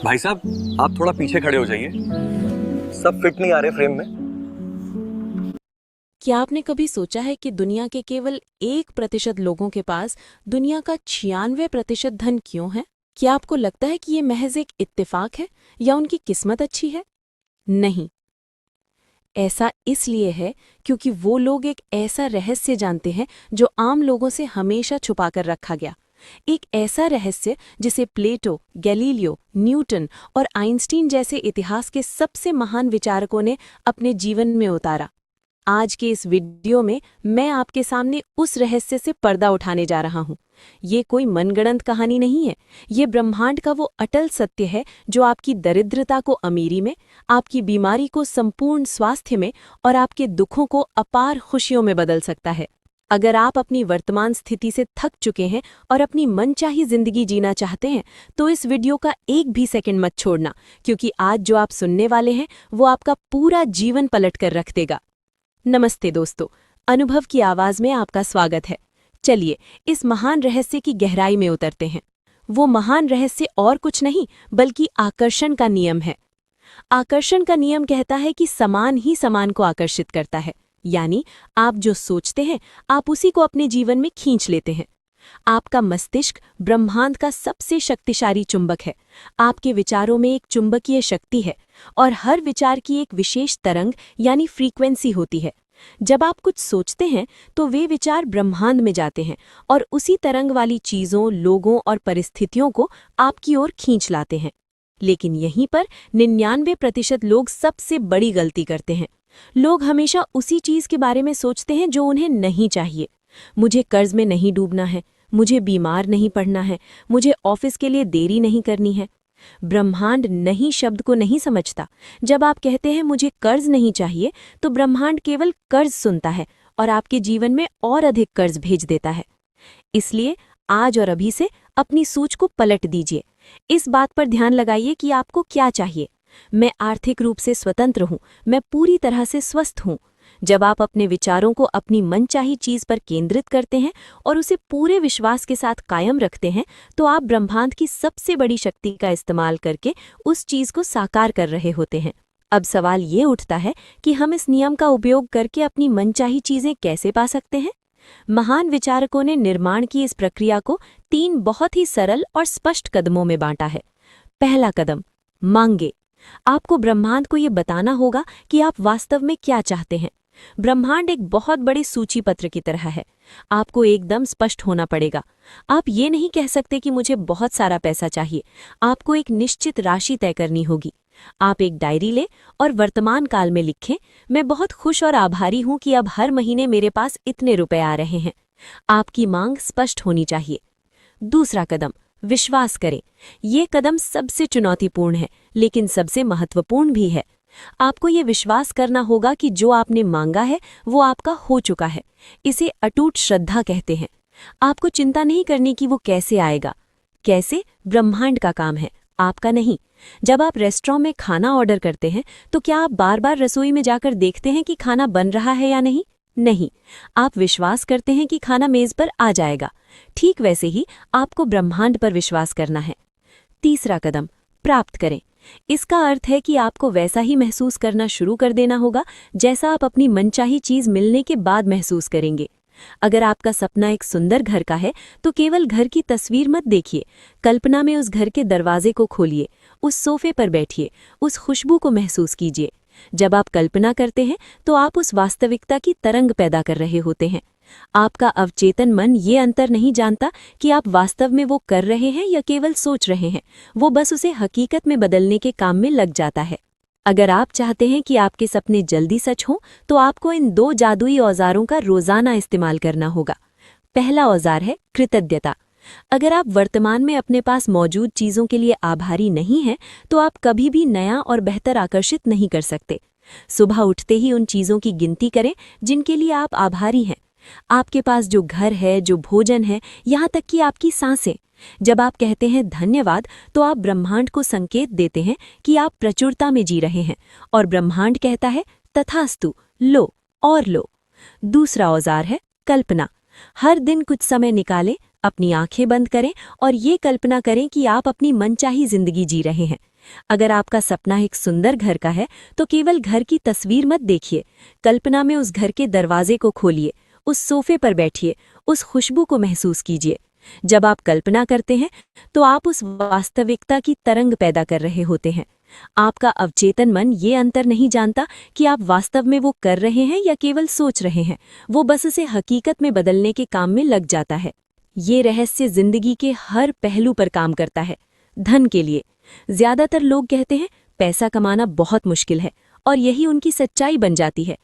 भाई साहब, आप थोड़ा पीछे खड़े हो जाइए। सब फिट नहीं आ रहे फ्रेम में। क्या आपने कभी सोचा है कि दुनिया के केवल 1% लोगों के पास दुनिया का 96% धन क्यों है? क्या आपको लगता है कि ये महज एक इत्तेफाक है या उनकी किस्मत अच्छी है? नहीं, ऐसा इसलिए है क्योंकि वो लोग एक ऐसा रहस्य जानते हैं जो आम लोगों से हमेशा छुपाकर रखा गया। एक ऐसा रहस्य जिसे प्लेटो, गैलीलियो, न्यूटन और आइंस्टीन जैसे इतिहास के सबसे महान विचारकों ने अपने जीवन में उतारा। आज के इस वीडियो में मैं आपके सामने उस रहस्य से पर्दा उठाने जा रहा हूं। ये कोई मनगढ़ंत कहानी नहीं है। ये ब्रह्मांड का वो अटल सत्य है जो आपकी दरिद्रता को अमीरी में, आपकी बीमारी को संपूर्ण स्वास्थ्य में और आपके दुखों को अपार खुशियों में बदल सकता है। अगर आप अपनी वर्तमान स्थिति से थक चुके हैं और अपनी मनचाही जिंदगी जीना चाहते हैं तो इस वीडियो का एक भी सेकंड मत छोड़ना, क्योंकि आज जो आप सुनने वाले हैं वो आपका पूरा जीवन पलट कर रख देगा। नमस्ते दोस्तों, अनुभव की आवाज में आपका स्वागत है। चलिए इस महान रहस्य की गहराई में उतरते हैं। वो महान रहस्य और कुछ नहीं बल्कि आकर्षण का नियम है। आकर्षण का नियम कहता है कि समान ही समान को आकर्षित करता है, यानी आप जो सोचते हैं आप उसी को अपने जीवन में खींच लेते हैं। आपका मस्तिष्क ब्रह्मांड का सबसे शक्तिशाली चुंबक है। आपके विचारों में एक चुंबकीय शक्ति है और हर विचार की एक विशेष तरंग यानी फ्रीक्वेंसी होती है। जब आप कुछ सोचते हैं तो वे विचार ब्रह्मांड में जाते हैं और उसी तरंग वाली चीज़ों, लोगों और परिस्थितियों को आपकी ओर खींच लाते हैं। लेकिन यहीं पर 99% लोग सबसे बड़ी गलती करते हैं। लोग हमेशा उसी चीज़ के बारे में सोचते हैं जो उन्हें नहीं चाहिए। मुझे कर्ज में नहीं डूबना है, मुझे बीमार नहीं पड़ना है, मुझे ऑफिस के लिए देरी नहीं करनी है। ब्रह्मांड नहीं शब्द को नहीं समझता। जब आप कहते हैं मुझे कर्ज नहीं चाहिए तो ब्रह्मांड केवल कर्ज सुनता है और आपके जीवन में और अधिक कर्ज भेज देता है। इसलिए आज और अभी से अपनी सोच को पलट दीजिए। इस बात पर ध्यान लगाइए कि आपको क्या चाहिए। मैं आर्थिक रूप से स्वतंत्र हूँ, मैं पूरी तरह से स्वस्थ हूँ। जब आप अपने विचारों को अपनी मनचाही चीज पर केंद्रित करते हैं और उसे पूरे विश्वास के साथ कायम रखते हैं तो आप ब्रह्मांड की सबसे बड़ी शक्ति का इस्तेमाल करके उस चीज को साकार कर रहे होते हैं। अब सवाल ये उठता है कि हम इस नियम का उपयोग करके अपनी मनचाही चीजें कैसे पा सकते हैं? महान विचारकों ने निर्माण की इस प्रक्रिया को 3 बहुत ही सरल और स्पष्ट कदमों में बांटा है। पहला कदम, मांगे। आपको ब्रह्मांड को ये बताना होगा कि आप वास्तव में क्या चाहते हैं। ब्रह्मांड एक बहुत बड़ी सूची पत्र की तरह है। आपको एकदम स्पष्ट होना पड़ेगा। आप ये नहीं कह सकते कि मुझे बहुत सारा पैसा चाहिए। आपको एक निश्चित राशि तय करनी होगी। आप एक डायरी लें और वर्तमान काल में लिखें, मैं बहुत खुश और आभारी हूं कि अब हर महीने मेरे पास इतने रुपए आ रहे हैं। आपकी मांग स्पष्ट होनी चाहिए। दूसरा कदम, विश्वास करें। ये कदम सबसे चुनौतीपूर्ण है लेकिन सबसे महत्वपूर्ण भी है। आपको ये विश्वास करना होगा कि जो आपने मांगा है वो आपका हो चुका है। इसे अटूट श्रद्धा कहते हैं। आपको चिंता नहीं करनी कि वो कैसे आएगा। कैसे, ब्रह्मांड का काम है, आपका नहीं। जब आप रेस्टोरेंट में खाना ऑर्डर करते हैं तो क्या आप बार बार रसोई में जाकर देखते हैं कि खाना बन रहा है या नहीं? नहीं, आप विश्वास करते हैं कि खाना मेज पर आ जाएगा। ठीक वैसे ही आपको ब्रह्मांड पर विश्वास करना है। तीसरा कदम, प्राप्त करें। इसका अर्थ है कि आपको वैसा ही महसूस करना शुरू कर देना होगा जैसा आप अपनी मनचाही चीज मिलने के बाद महसूस करेंगे। अगर आपका सपना एक सुंदर घर का है तो केवल घर की तस्वीर मत देखिए, कल्पना में उस घर के दरवाजे को खोलिए, उस सोफे पर बैठिए, उस खुशबू को महसूस कीजिए। जब आप कल्पना करते हैं तो आप उस वास्तविकता की तरंग पैदा कर रहे होते हैं। आपका अवचेतन मन ये अंतर नहीं जानता कि आप वास्तव में वो कर रहे हैं या केवल सोच रहे हैं। वो बस उसे हकीकत में बदलने के काम में लग जाता है। अगर आप चाहते हैं कि आपके सपने जल्दी सच हों तो आपको इन 2 जादुई औजारों का रोजाना इस्तेमाल करना होगा। पहला औजार है कृतज्ञता। अगर आप वर्तमान में अपने पास मौजूद चीजों के लिए आभारी नहीं हैं तो आप कभी भी नया और बेहतर आकर्षित नहीं कर सकते। सुबह उठते ही उन चीजों की गिनती करें जिनके लिए आप आभारी हैं। आपके पास जो घर है, जो भोजन है, यहाँ तक कि आपकी सांसें। जब आप कहते हैं धन्यवाद तो आप ब्रह्मांड को संकेत देते हैं कि आप प्रचुरता में जी रहे हैं और ब्रह्मांड कहता है तथास्तु, लो और लो। दूसरा औजार है कल्पना। हर दिन कुछ समय निकालें, अपनी आंखें बंद करें और ये कल्पना करें कि आप अपनी मनचाही जिंदगी जी रहे हैं। अगर आपका सपना एक सुंदर घर का है तो केवल घर की तस्वीर मत देखिए, कल्पना में उस घर के दरवाजे को खोलिए, उस सोफे पर बैठिए, उस खुशबू को महसूस कीजिए। जब आप कल्पना करते हैं तो आप उस वास्तविकता की तरंग पैदा कर रहे होते हैं। आपका अवचेतन मन ये अंतर नहीं जानता कि आप वास्तव में वो कर रहे हैं या केवल सोच रहे हैं, वो बस उसे हकीकत में बदलने के काम में लग जाता है। ये रहस्य जिंदगी के हर पहलू पर काम करता है। धन के लिए ज्यादातर लोग कहते हैं पैसा कमाना बहुत मुश्किल है, और यही उनकी सच्चाई बन जाती है।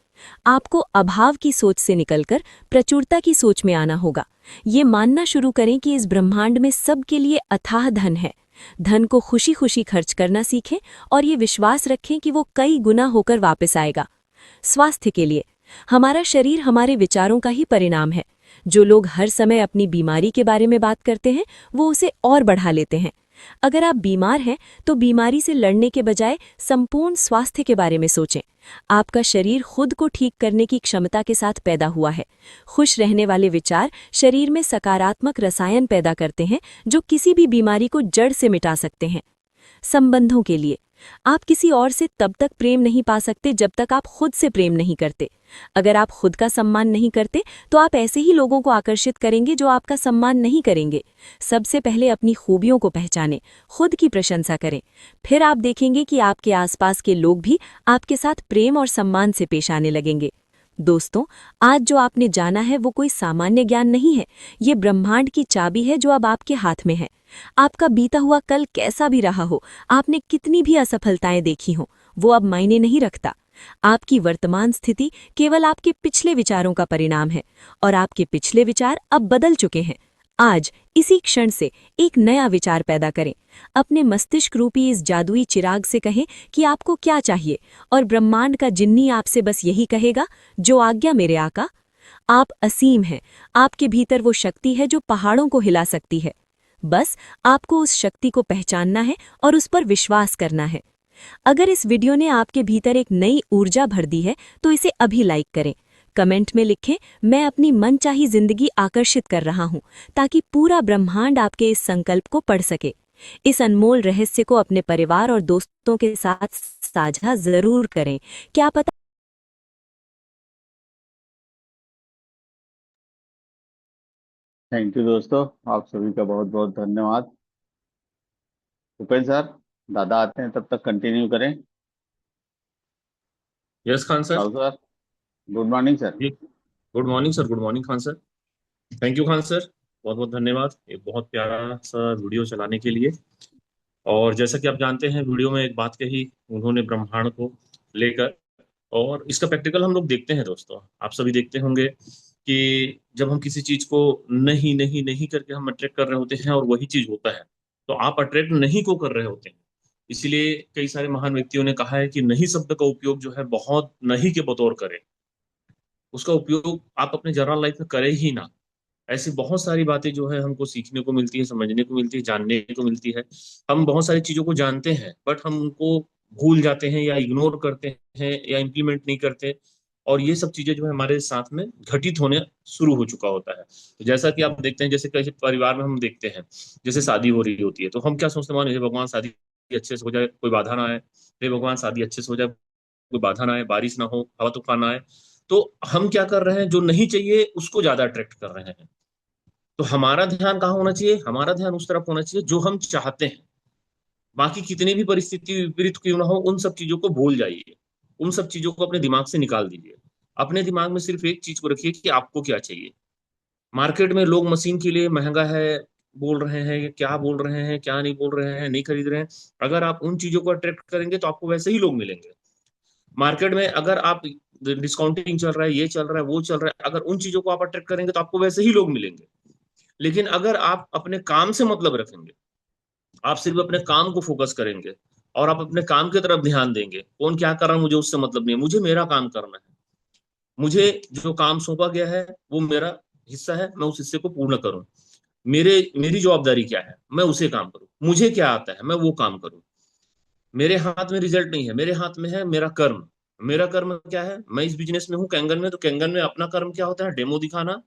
आपको अभाव की सोच से निकलकर प्रचुरता की सोच में आना होगा। ये मानना शुरू करें कि इस ब्रह्मांड में सबके लिए अथाह धन है। धन को खुशी खुशी खर्च करना सीखें और ये विश्वास रखें कि वो कई गुना होकर वापस आएगा। स्वास्थ्य के लिए हमारा शरीर हमारे विचारों का ही परिणाम है। जो लोग हर समय अपनी बीमारी के बारे में बात करते हैं वो उसे और बढ़ा लेते हैं। अगर आप बीमार हैं तो बीमारी से लड़ने के बजाय संपूर्ण स्वास्थ्य के बारे में सोचें। आपका शरीर खुद को ठीक करने की क्षमता के साथ पैदा हुआ है। खुश रहने वाले विचार शरीर में सकारात्मक रसायन पैदा करते हैं जो किसी भी बीमारी को जड़ से मिटा सकते हैं। संबंधों के लिए आप किसी और से तब तक प्रेम नहीं पा सकते जब तक आप खुद से प्रेम नहीं करते। अगर आप खुद का सम्मान नहीं करते तो आप ऐसे ही लोगों को आकर्षित करेंगे जो आपका सम्मान नहीं करेंगे। सबसे पहले अपनी खूबियों को पहचानें, खुद की प्रशंसा करें, फिर आप देखेंगे कि आपके आसपास के लोग भी आपके साथ प्रेम और सम्मान से पेश आने लगेंगे। दोस्तों, आज जो आपने जाना है वो कोई सामान्य ज्ञान नहीं है, ये ब्रह्मांड की चाबी है जो अब आपके हाथ में है। आपका बीता हुआ कल कैसा भी रहा हो, आपने कितनी भी असफलताएं देखी हों, वो अब मायने नहीं रखता। आपकी वर्तमान स्थिति केवल आपके पिछले विचारों का परिणाम है, और आपके पिछले विचार अब बदल चुके हैं। आज इसी क्षण से एक नया विचार पैदा करें। अपने मस्तिष्क रूपी इस जादुई चिराग से कहें कि आपको क्या चाहिए, और ब्रह्मांड का जिन्नी आपसे बस यही कहेगा, जो आज्ञा मेरे आका। आप असीम हैं। आपके भीतर वो शक्ति है जो पहाड़ों को हिला सकती है। बस आपको उस शक्ति को पहचानना है और उस पर विश्वास करना है। अगर इस वीडियो ने आपके भीतर एक नई ऊर्जा भर दी है तो इसे अभी लाइक करें। कमेंट में लिखें, मैं अपनी मनचाही जिंदगी आकर्षित कर रहा हूं, ताकि पूरा ब्रह्मांड आपके इस संकल्प को पढ़ सके। इस अनमोल रहस्य को अपने परिवार और दोस्तों के साथ साझा जरूर करें। क्या पता थैंक यू दोस्तों, आप सभी का बहुत बहुत धन्यवाद। भूपेन सर, दादा आते हैं तब तक कंटिन्यू करें। Yes Khan sir. Rahul sir, good morning sir. जी, good morning sir. Good morning Khan sir. Thank you Khan sir, बहुत बहुत धन्यवाद एक बहुत प्यारा सा वीडियो चलाने के लिए। और जैसा कि आप जानते हैं, वीडियो में एक बात कही उन्होंने ब्रह्मांड को लेकर, और इसका प्रैक्टिकल हम लोग देखते हैं दोस्तों। आप सभी देखते होंगे कि जब हम किसी चीज को नहीं नहीं नहीं करके हम अट्रैक्ट कर रहे होते हैं और वही चीज होता है, तो आप अट्रैक्ट नहीं को कर रहे होते हैं। इसीलिए कई सारे महान व्यक्तियों ने कहा है कि नहीं शब्द का उपयोग जो है बहुत नहीं के बतौर करें, उसका उपयोग आप अपने जनरल लाइफ में करें ही ना। ऐसी बहुत सारी बातें जो है हमको सीखने को मिलती है, समझने को मिलती है, जानने को मिलती है। हम बहुत सारी चीजों को जानते हैं बट हम उनको भूल जाते हैं या इग्नोर करते हैं या इम्प्लीमेंट नहीं करते, और ये सब चीजें जो है हमारे साथ में घटित होने शुरू हो चुका होता है। तो जैसा कि आप देखते हैं, जैसे कई परिवार में हम देखते हैं, जैसे शादी हो रही होती है तो हम क्या सोचते हैं, हे भगवान शादी अच्छे से हो जाए, कोई बाधा ना आए। हे भगवान शादी अच्छे से हो जाए, कोई बाधा ना आए, बारिश ना हो, हवा तूफान ना आए। तो हम क्या कर रहे हैं, जो नहीं चाहिए उसको ज्यादा अट्रैक्ट कर रहे हैं। तो हमारा ध्यान कहाँ होना चाहिए, हमारा ध्यान उस तरफ होना चाहिए जो हम चाहते हैं। बाकी कितनी भी परिस्थिति विपरीत क्यों ना हो, उन सब चीजों को भूल जाइए, उन सब चीजों को अपने दिमाग से निकाल दीजिए। अपने दिमाग में सिर्फ एक चीज को रखिए कि आपको क्या चाहिए। मार्केट में लोग मशीन के लिए महंगा है बोल रहे हैं, क्या बोल रहे हैं, क्या नहीं बोल रहे हैं, नहीं खरीद रहे हैं। अगर आप उन चीजों को अट्रैक्ट करेंगे तो आपको वैसे ही लोग मिलेंगे। मार्केट में अगर आप डिस्काउंटिंग चल रहा है, ये चल रहा है, वो चल रहा है, अगर उन चीजों को आप अट्रैक्ट करेंगे तो आपको वैसे ही लोग मिलेंगे। लेकिन अगर आप अपने काम से मतलब रखेंगे, आप सिर्फ अपने काम को फोकस करेंगे और आप अपने काम की तरफ ध्यान देंगे, कौन क्या कर रहा है मुझे उससे मतलब नहीं है, मुझे मेरा काम करना है, मुझे जो काम सौंपा गया है वो मेरा हिस्सा है, मैं उस हिस्से को पूर्ण करूं। मेरी जवाबदारी क्या है, मैं उसे काम करूं। मुझे क्या आता है, मैं वो काम करूं। मेरे हाथ में रिजल्ट नहीं है, मेरे हाथ में है मेरा कर्म। मेरा कर्म क्या है, मैं इस बिजनेस में हूँ कैंगन में, तो कैंगन में अपना कर्म क्या होता है, डेमो दिखाना,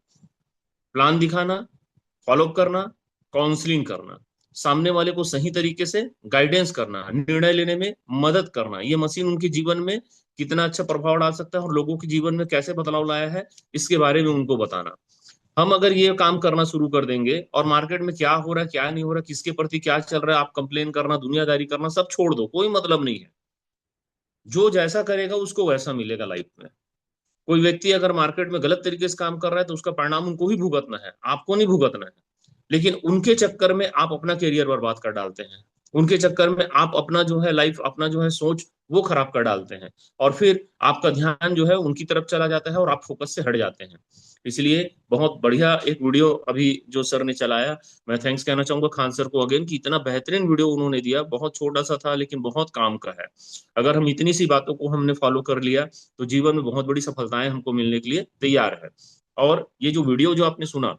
प्लान दिखाना, फॉलोअप करना, काउंसलिंग करना। सामने वाले को सही तरीके से गाइडेंस करना, निर्णय लेने में मदद करना, ये मशीन उनके जीवन में कितना अच्छा प्रभाव डाल सकता है और लोगों के जीवन में कैसे बदलाव लाया है, इसके बारे में उनको बताना। हम अगर ये काम करना शुरू कर देंगे और मार्केट में क्या हो रहा है क्या नहीं हो रहा, किसके प्रति क्या चल रहा है, आप कंप्लेन करना, दुनियादारी करना सब छोड़ दो, कोई मतलब नहीं है। जो जैसा करेगा उसको वैसा मिलेगा लाइफ में। कोई व्यक्ति अगर मार्केट में गलत तरीके से काम कर रहा है तो उसका परिणाम उनको ही भुगतना है, आपको नहीं भुगतना है। लेकिन उनके चक्कर में आप अपना करियर बर्बाद कर डालते हैं, उनके चक्कर में आप अपना जो है लाइफ, अपना जो है सोच वो खराब कर डालते हैं, और फिर आपका ध्यान जो है उनकी तरफ चला जाता है और आप फोकस से हट जाते हैं। इसलिए बहुत बढ़िया एक वीडियो अभी जो सर ने चलाया, मैं थैंक्स कहना चाहूंगा खान सर को अगेन कि इतना बेहतरीन वीडियो उन्होंने दिया, बहुत छोटा सा था लेकिन बहुत काम का है। अगर हम इतनी सी बातों को हमने फॉलो कर लिया तो जीवन में बहुत बड़ी सफलताएं हमको मिलने के लिए तैयार है। और ये जो वीडियो जो आपने सुना,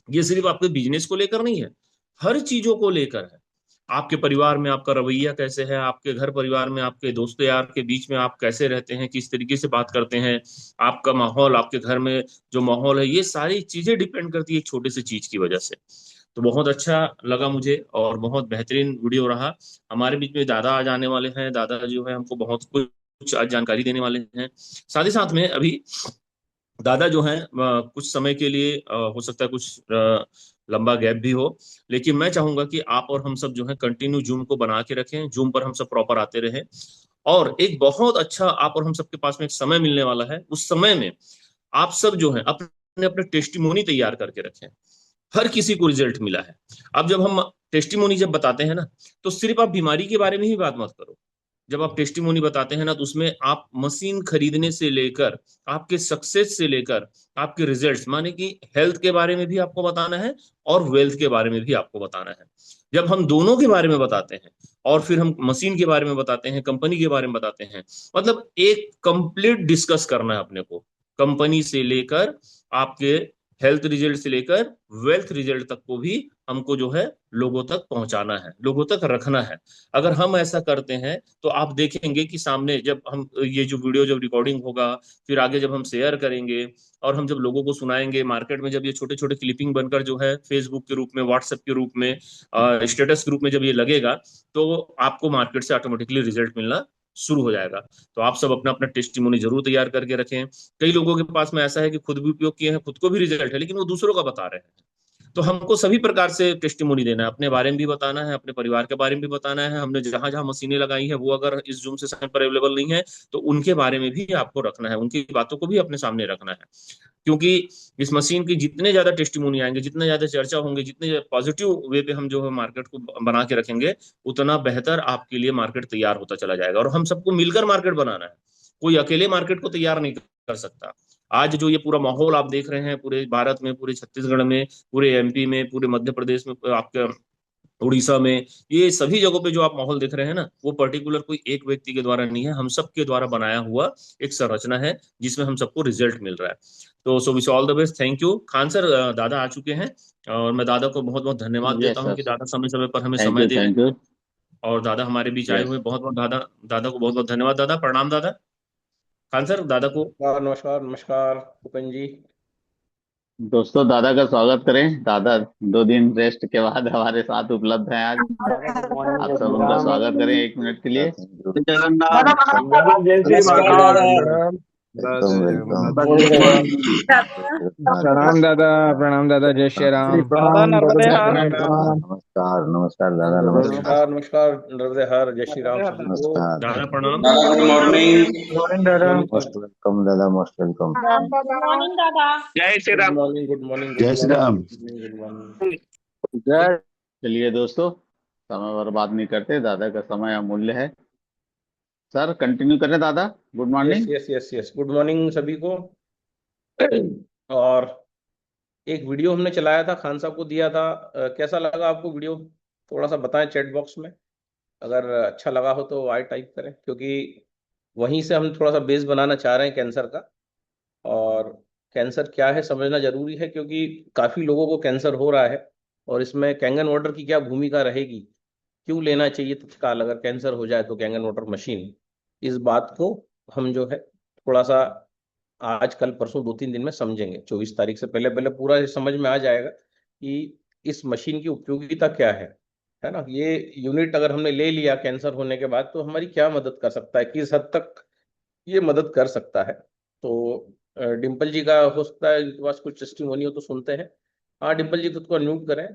ये सिर्फ आपके बिजनेस को लेकर नहीं है, हर चीजों को लेकर है। आपके परिवार में आपका रवैया कैसे है, आपके घर परिवार में आपके दोस्त यार के बीच में आप कैसे रहते हैं, किस तरीके से बात करते हैं, आपका माहौल, आपके घर में जो माहौल है, ये सारी चीजें डिपेंड करती है एक छोटे से चीज की वजह से। तो बहुत अच्छा लगा मुझे और बहुत बेहतरीन वीडियो रहा। हमारे बीच में दादा आज आने वाले हैं, दादा जो है हमको बहुत कुछ आज जानकारी देने वाले हैं। साथ ही साथ में अभी दादा जो हैं कुछ समय के लिए हो सकता है कुछ लंबा गैप भी हो, लेकिन मैं चाहूंगा कि आप और हम सब जो है कंटिन्यू जूम को बना के रखें, जूम पर हम सब प्रॉपर आते रहें। और एक बहुत अच्छा आप और हम सबके पास में एक समय मिलने वाला है, उस समय में आप सब जो है अपने अपने टेस्टिमोनी तैयार करके रखें। हर किसी को रिजल्ट मिला है। अब जब हम टेस्टिमोनी जब बताते हैं ना, तो सिर्फ आप बीमारी के बारे में ही बात मत करो। जब आप टेस्टिमोनी बताते हैं ना, तो उसमें आप मशीन खरीदने से लेकर आपके सक्सेस से लेकर आपके रिजल्ट्स, माने कि हेल्थ के बारे में भी आपको बताना है और वेल्थ के बारे में भी आपको बताना है। जब हम दोनों के बारे में बताते हैं और फिर हम मशीन के बारे में बताते हैं, कंपनी के बारे में बताते हैं, मतलब एक कंप्लीट डिस्कस करना है अपने को, कंपनी से लेकर आपके हेल्थ रिजल्ट से लेकर वेल्थ रिजल्ट तक को भी हमको जो है लोगों तक पहुंचाना है, लोगों तक रखना है। अगर हम ऐसा करते हैं तो आप देखेंगे कि सामने जब हम ये जो वीडियो जब रिकॉर्डिंग होगा, फिर आगे जब हम शेयर करेंगे और हम जब लोगों को सुनाएंगे, मार्केट में जब ये छोटे छोटे क्लिपिंग बनकर जो है फेसबुक के रूप में, व्हाट्सएप के रूप में, स्टेटस के रूप में जब ये लगेगा, तो आपको मार्केट से ऑटोमेटिकली रिजल्ट मिलना शुरू हो जाएगा। तो आप सब अपना अपना टेस्टिमोनी जरूर तैयार करके रखें। कई लोगों के पास में ऐसा है कि खुद भी उपयोग किए हैं, खुद को भी रिजल्ट है, लेकिन वो दूसरों का बता रहे हैं। तो हमको सभी प्रकार से टेस्टिमोनी देना है, अपने बारे में भी बताना है, अपने परिवार के बारे में भी बताना है। हमने जहां जहां मशीनें लगाई हैं वो अगर इस जूम सेशन पर अवेलेबल नहीं है तो उनके बारे में भी आपको रखना है, उनकी बातों को भी अपने सामने रखना है। क्योंकि इस मशीन की जितने ज्यादा टेस्टिमोनी आएंगे, जितने ज्यादा चर्चा होंगे, जितने पॉजिटिव वे पे हम जो है मार्केट को बना के रखेंगे, उतना बेहतर आपके लिए मार्केट तैयार होता चला जाएगा। और हम सबको मिलकर मार्केट बनाना है, कोई अकेले मार्केट को तैयार नहीं कर सकता। आज जो ये पूरा माहौल आप देख रहे हैं पूरे भारत में, पूरे छत्तीसगढ़ में, पूरे एमपी में, पूरे मध्य प्रदेश में, आपके उड़ीसा में, ये सभी जगहों पे जो आप माहौल देख रहे हैं ना, वो पर्टिकुलर कोई एक व्यक्ति के द्वारा नहीं है, हम सबके द्वारा बनाया हुआ एक संरचना है जिसमें हम सबको रिजल्ट मिल रहा है। तो so wish all the best. Thank you Khan sir. दादा आ चुके हैं और मैं दादा को बहुत बहुत धन्यवाद देता यस हूँ सर। कि दादा समय समय पर हमें थैंक समय यू, दे रहे थैंक हैं। यू। और दादा हमारे बीच आए यस। हुए बहुत बहुत दादा, दादा को बहुत बहुत धन्यवाद। दादा प्रणाम। दादा खान सर, दादा को नमस्कार नमस्कार नमस्कार भूपेन जी। दोस्तों, दादा का स्वागत करें। दादा 2 दिन रेस्ट के बाद हमारे साथ उपलब्ध हैं आज। दादा गुड मॉर्निंग, आप जय सब श्री उनका राम। स्वागत करें 1 मिनट के लिए। जगन्नाथ। जय श्री नमस्कार। महाकाल। Welcome welcome. प्रणाम दादा, प्रणाम दादा, जय श्री राम। प्रणाम नर्मदे हर। नमस्कार नमस्कार दादा, नमस्कार। नमस्कार नमस्कार, नर्मदे हर, जय श्री राम सभी को। नमस्कार दादा प्रणाम। Good morning. मॉर्निंग दादा। मोस्ट वेलकम दादा, मोस्ट वेलकम। मॉर्निंग दादा। जय Shri good Ram. Morning, good morning, जय श्री राम। Good morning. जय। चलिए दोस्तों, समय बर्बाद नहीं करते, दादा का समय अमूल्य है। सर कंटिन्यू करें दादा। Good yes morning. Yes yes yes, good morning सभी को। और एक वीडियो हमने चलाया था, खान साहब को दिया था, कैसा लगा आपको वीडियो? थोड़ा सा बताएं चैट बॉक्स में। अगर अच्छा लगा हो तो आई टाइप करें, क्योंकि वहीं से हम थोड़ा सा बेस बनाना चाह रहे हैं कैंसर का। और कैंसर क्या है समझना जरूरी है, क्योंकि काफी लोगों को कैंसर हो रहा है। और इसमें कैंगन वाटर की क्या भूमिका रहेगी, क्यों लेना चाहिए तत्काल अगर कैंसर हो जाए तो कैंगन वाटर मशीन, इस बात को हम जो है थोड़ा सा आज कल परसों 2-3 दिन में समझेंगे। 24 तारीख से पहले पहले पूरा समझ में आ जाएगा कि इस मशीन की उपयोगिता क्या है। है ना। ये यूनिट अगर हमने ले लिया कैंसर होने के बाद तो हमारी क्या मदद कर सकता है, किस हद तक ये मदद कर सकता है। तो डिम्पल जी का हो सकता है इनके पास कुछ टेस्टिमोनी हो तो सुनते हैं। हाँ डिम्पल जी खुद को अनम्यूट करें।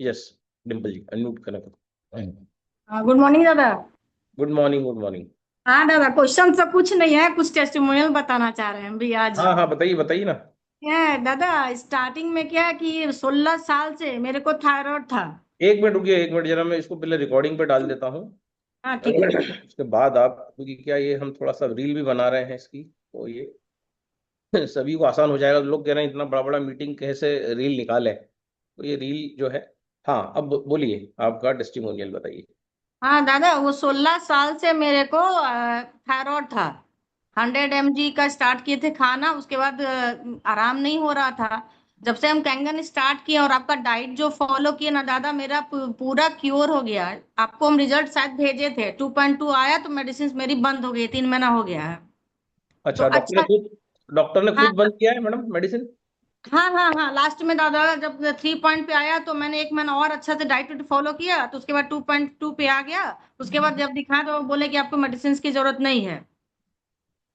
यस डिम्पल जी अनम्यूट करें खुद। गुड मॉर्निंग दादा। Good morning, good morning. हाँ दादा, क्वेश्चन तो कुछ नहीं है, कुछ टेस्टिमोनियल बताना चाह रहे हैं हम भी आज। हाँ हाँ बताइए बताइए ना। है दादा, स्टार्टिंग में क्या है कि 16 साल से मेरे को थायराइड था। एक मिनट रुकिए, एक मिनट जरा मैं इसको पहले रिकॉर्डिंग पे डाल देता हूँ। हाँ ठीक है। उसके बाद आप, क्योंकि क्या ये हम थोड़ा सा रील भी बना रहे हैं इसकी, तो ये सभी को आसान हो जाएगा। लोग कह रहे हैं इतना बड़ा बड़ा मीटिंग कैसे रील निकाले, तो ये रील जो है। हाँ अब बोलिए, आपका टेस्टिमोनियल बताइए। हाँ दादा, वो 16 साल से मेरे को थायराइड था। 100 mg का स्टार्ट किए थे खाना, उसके बाद आराम नहीं हो रहा था। जब से हम कैंगन स्टार्ट किए और आपका डाइट जो फॉलो किए ना दादा, मेरा पूरा क्योर हो गया है। आपको हम रिजल्ट शायद भेजे थे, 2.2 आया तो मेडिसिन मेरी बंद हो गई, 3 महीना हो गया है। तो अच्छा, अच्छा। डॉक्टर ने हाँ खुद बंद किया है मैडम मेडिसिन? हाँ हाँ हाँ, लास्ट में दादा जब 3 पॉइंट पे आया तो मैंने 1 महीना और अच्छा से डाइट फॉलो किया, तो उसके बाद 2.2 पे आ गया। उसके बाद जब दिखा तो बोले कि आपको मेडिसिन की जरूरत नहीं है।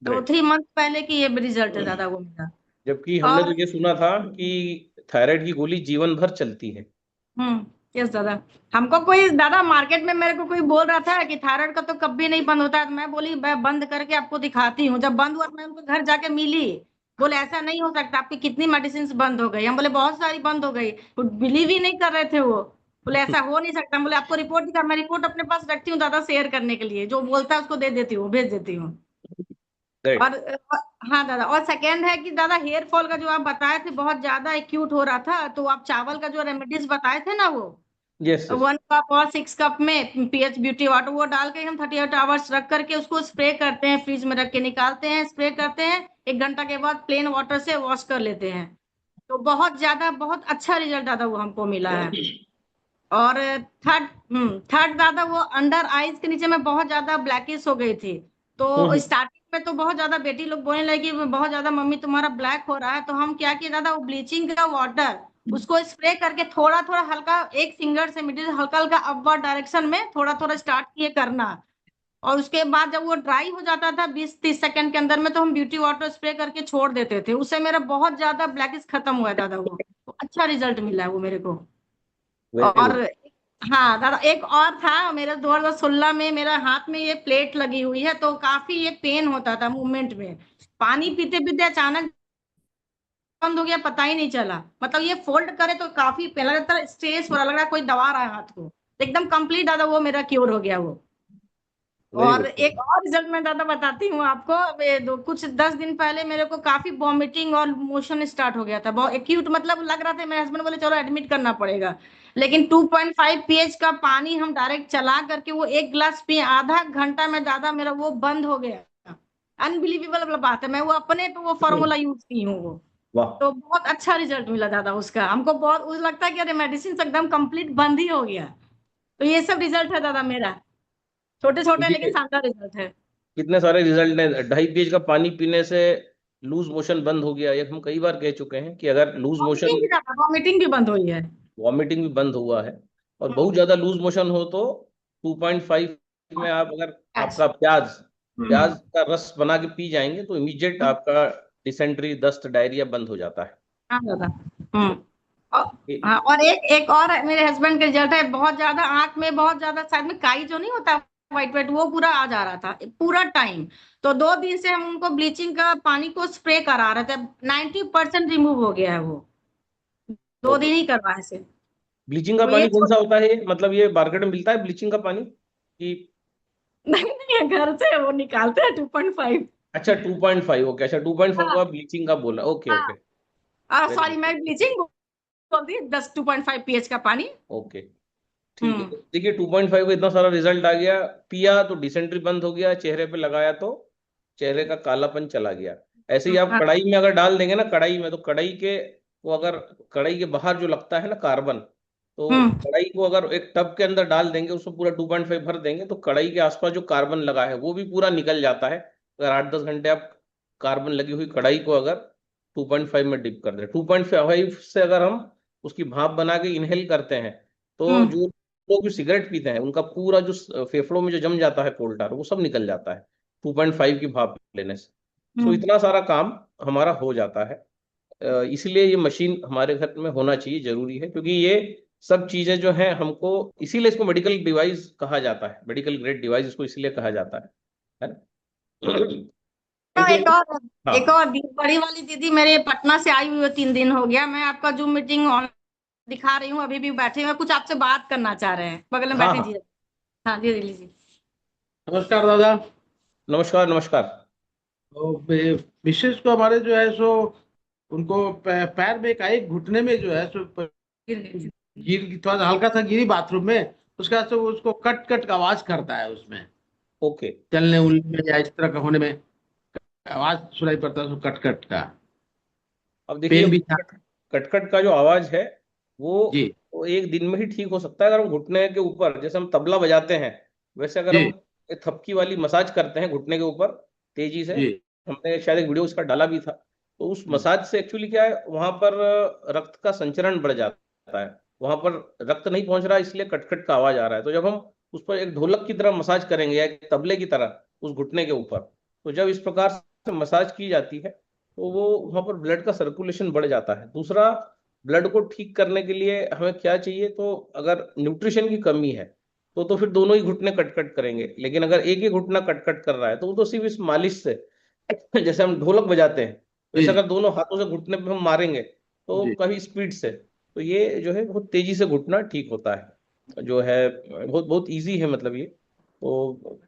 तो ग्रेट। 3 मंथ पहले की ये रिजल्ट है दादा वो मेरा। जबकि हमने तो और ये सुना था कि थायराइड की गोली जीवन भर चलती है। यस दादा। हमको कोई दादा मार्केट में मेरे को कोई बोल रहा था कि थायराइड का तो कभी नहीं बंद होता है, तो मैं बोली मैं बंद करके आपको दिखाती हूँ। जब बंद हुआ तो मैं उनको घर जाके मिली। बोले ऐसा नहीं हो सकता, आपकी कितनी मेडिसिन बंद हो गई। हम बोले बहुत सारी बंद हो गई, वो बिलीव ही नहीं कर रहे थे वो। बोले ऐसा हो नहीं सकता। हम बोले आपको रिपोर्ट दिखा, मैं रिपोर्ट अपने पास रखती हूँ दादा शेयर करने के लिए, जो बोलता है उसको दे देती हूँ, भेज देती हूँ। ग्रेट। और हाँ दादा, और सेकेंड है कि दादा हेयर फॉल का जो आप बताए थे बहुत ज्यादा एक्यूट हो रहा था, तो आप चावल का जो रेमेडीज बताए थे ना, वो यस यस। 1 कप और 6 कप में पीएच ब्यूटी वाटर वो डाल के हम 38 आवर्स रख करके उसको स्प्रे करते हैं, फ्रिज में रख के निकालते हैं, स्प्रे करते हैं, 1 घंटा के बाद प्लेन वाटर से वॉश कर लेते हैं। तो बहुत ज्यादा बहुत अच्छा रिजल्ट दादा वो हमको मिला है। और थर्ड थर्ड दादा, वो अंडर आईज के नीचे में बहुत ज्यादा ब्लैकिश हो गई थी। तो हम्म। स्टार्टिंग में तो बहुत ज्यादा बेटी लोग बोलने लगी बहुत ज्यादा मम्मी तुम्हारा ब्लैक हो रहा है। तो हम क्या किए दादा, वो ब्लीचिंग का वाटर उसको स्प्रे करके थोड़ा थोड़ा हल्का, एक फिंगर से मिडिल हल्का हल्का अपवर्ड डायरेक्शन में थोड़ा थोड़ा स्टार्ट किए करना। और उसके बाद जब वो ड्राई हो जाता था 20-30 सेकंड के अंदर में, तो हम ब्यूटी वाटर स्प्रे करके छोड़ देते थे। उससे मेरा बहुत ज्यादा ब्लैकिश खत्म हुआ है दादा वो। तो अच्छा रिजल्ट मिला है वो मेरे को। वेरी और गुड। हाँ दादा, एक और था मेरा 2016 में, मेरा हाथ में ये प्लेट लगी हुई है, तो काफी ये पेन होता था मूवमेंट में। पानी पीते पीते अचानक बंद हो गया, पता ही नहीं चला। मतलब ये फोल्ड करे तो काफी पेन लग रहा था, स्ट्रेस हो रहा, लग रहा कोई दबा रहा है हाथ को। एकदम कंप्लीट दादा वो मेरा क्योर हो गया वो। वेरी और गुड। एक और रिजल्ट मैं दादा बताती हूँ आपको। कुछ 10 दिन पहले मेरे को काफी वॉमिटिंग और मोशन स्टार्ट हो गया था, बहुत एक्यूट, मतलब लग रहा था। मेरे हस्बैंड बोले चलो एडमिट करना पड़ेगा। लेकिन 2.5 pH का पानी हम डायरेक्ट चला करके वो 1 गिलास पिए, आधा घंटा में दादा मेरा वो बंद हो गया। अनबिलीवेबल बात है, मैं वो अपने पे वो फॉर्मूला यूज की हूँ वो। वाह। तो बहुत अच्छा रिजल्ट मिला दादा उसका हमको। बहुत उस लगता है कि अरे मेडिसिन एकदम कंप्लीट बंद ही हो गया। तो ये सब रिजल्ट है दादा मेरा, छोटे छोटे लेकिन ये शानदार रिजल्ट है। कितने सारे रिजल्ट हैं। 2.5 pH का पानी पीने से लूज मोशन बंद हो गया, ये हम कई बार कह चुके हैं कि अगर लूज मोशन, वॉमिटिंग भी बंद हुई है। वॉमिटिंग भी बंद हुआ है, और बहुत हम्म, ज्यादा लूज मोशन हो तो 2.5 में आप अगर आज आपका प्याज प्याज का रस बना के पी जाएंगे तो इमीडिएट आपका डिसेंट्री, दस्त, डायरिया बंद हो जाता है। हाँ दादा। हम्म। और ये- हाँ, और एक और मेरे हस्बैंड का रिजल्ट है। बहुत ज्यादा आंख में बहुत ज्यादा साइड में काई जो नहीं होता व्हाइट व्हाइट, वो पूरा आ जा रहा था पूरा टाइम। तो 2 दिन से हम उनको ब्लीचिंग का पानी को स्प्रे करा रहे थे, 90% रिमूव हो गया है वो। 2 दिन ही करवाए से। ब्लीचिंग का तो ये पानी कौन सा होता है? मतलब ये मार्केट में मिलता है ब्लीचिंग का पानी कि? नहीं नहीं, घर से वो निकालते हैं 2.5। अच्छा 2.5, ओके। अच्छा 2.5 को हाँ आप ब्लीचिंग का बोला, ओके ओके। हाँ, वेरी सॉरी गुड। मैं ब्लीचिंग बोल दी, 2.5 pH का पानी। ओके ठीक है। हम्म। तो देखिए 2.5 को इतना सारा रिजल्ट आ गया, पिया तो डिसेंट्री बंद हो गया, चेहरे पे लगाया तो चेहरे का कालापन चला गया। ऐसे ही आप हाँ। कढ़ाई में अगर डाल देंगे ना, कढ़ाई में, तो कढ़ाई के को अगर कढ़ाई के बाहर जो लगता है ना कार्बन, तो हम्म। कढ़ाई को अगर एक टब के अंदर डाल देंगे, उसमें पूरा 2.5 भर देंगे, तो कढ़ाई के आसपास जो कार्बन लगा है वो भी पूरा निकल जाता है। अगर 8-10 घंटे आप कार्बन लगी हुई कढ़ाई को अगर 2.5 में डिप कर दे। 2.5 से अगर हम उसकी भाप बना के इनहेल करते हैं तो जो लोग भी सिगरेट पीते हैं उनका पूरा जो फेफड़ों में जो जम जाता है कोल टार वो सब निकल जाता है 2.5 की भाप लेने से। तो इतना सारा काम हमारा हो जाता है। इसलिए ये मशीन हमारे घर में होना चाहिए, जरूरी है, क्योंकि ये सब चीजें जो हैं हमको, इसीलिए इसको मेडिकल डिवाइस कहा जाता है, मेडिकल ग्रेड डिवाइस इसको इसलिए कहा जाता है ना? एक और एक हाँ और बड़ी वाली दीदी मेरे पटना से आई हुई है, 3 दिन हो गया। मैं आपका जूम मीटिंग ऑन दिखा रही हूँ, अभी भी बैठे हुए कुछ आपसे बात करना चाह रहे हैं, बगल में हाँ बैठे हाँ। जी। हाँ जी लीजिए। नमस्कार दादा। नमस्कार नमस्कार। तो विशेष को हमारे जो है सो उनको पैर में एक घुटने में जो है सो गिर थोड़ा हल्का सा गिरी बाथरूम में, उसके बाद से वो उसको कट कट का आवाज करता है, उसमें ओके। चलने उलने में या इस तरह का होने में आवाज सुनाई पड़ता है उसको कट कट का। अब देखिए, पेन भी था। कटकट का जो आवाज है जी वो एक दिन में ही ठीक हो सकता है अगर हम घुटने के ऊपर, जैसे हम तबला बजाते हैं वैसे अगर हम जी एक थपकी वाली मसाज करते हैं घुटने के ऊपर तेजी से। जी हमने शायद एक वीडियो उसका डाला भी था। तो उस मसाज से एक्चुअली क्या है, वहां पर रक्त का संचरण बढ़ जाता है, वहां पर रक्त नहीं पहुंच रहा, इसलिए कटकट का आवाज आ रहा है। तो जब हम उस पर एक ढोलक की तरह मसाज करेंगे या एक तबले की तरह उस घुटने के ऊपर, तो जब इस प्रकार से मसाज की जाती है तो वो वहां पर ब्लड का सर्कुलेशन बढ़ जाता है। दूसरा, ब्लड को ठीक करने के लिए हमें क्या चाहिए, तो अगर न्यूट्रिशन की कमी है तो फिर दोनों ही घुटने कटकट करेंगे। लेकिन अगर एक ही घुटना कटकट कर रहा है तो वो तो सिर्फ इस मालिश से जैसे हम ढोलक बजाते हैं वैसे जी अगर दोनों हाथों से घुटने पे हम मारेंगे तो जी कभी स्पीड से, तो ये जो है बहुत तेजी से घुटना ठीक होता है, जो है बहुत बहुत इजी है, मतलब ये तो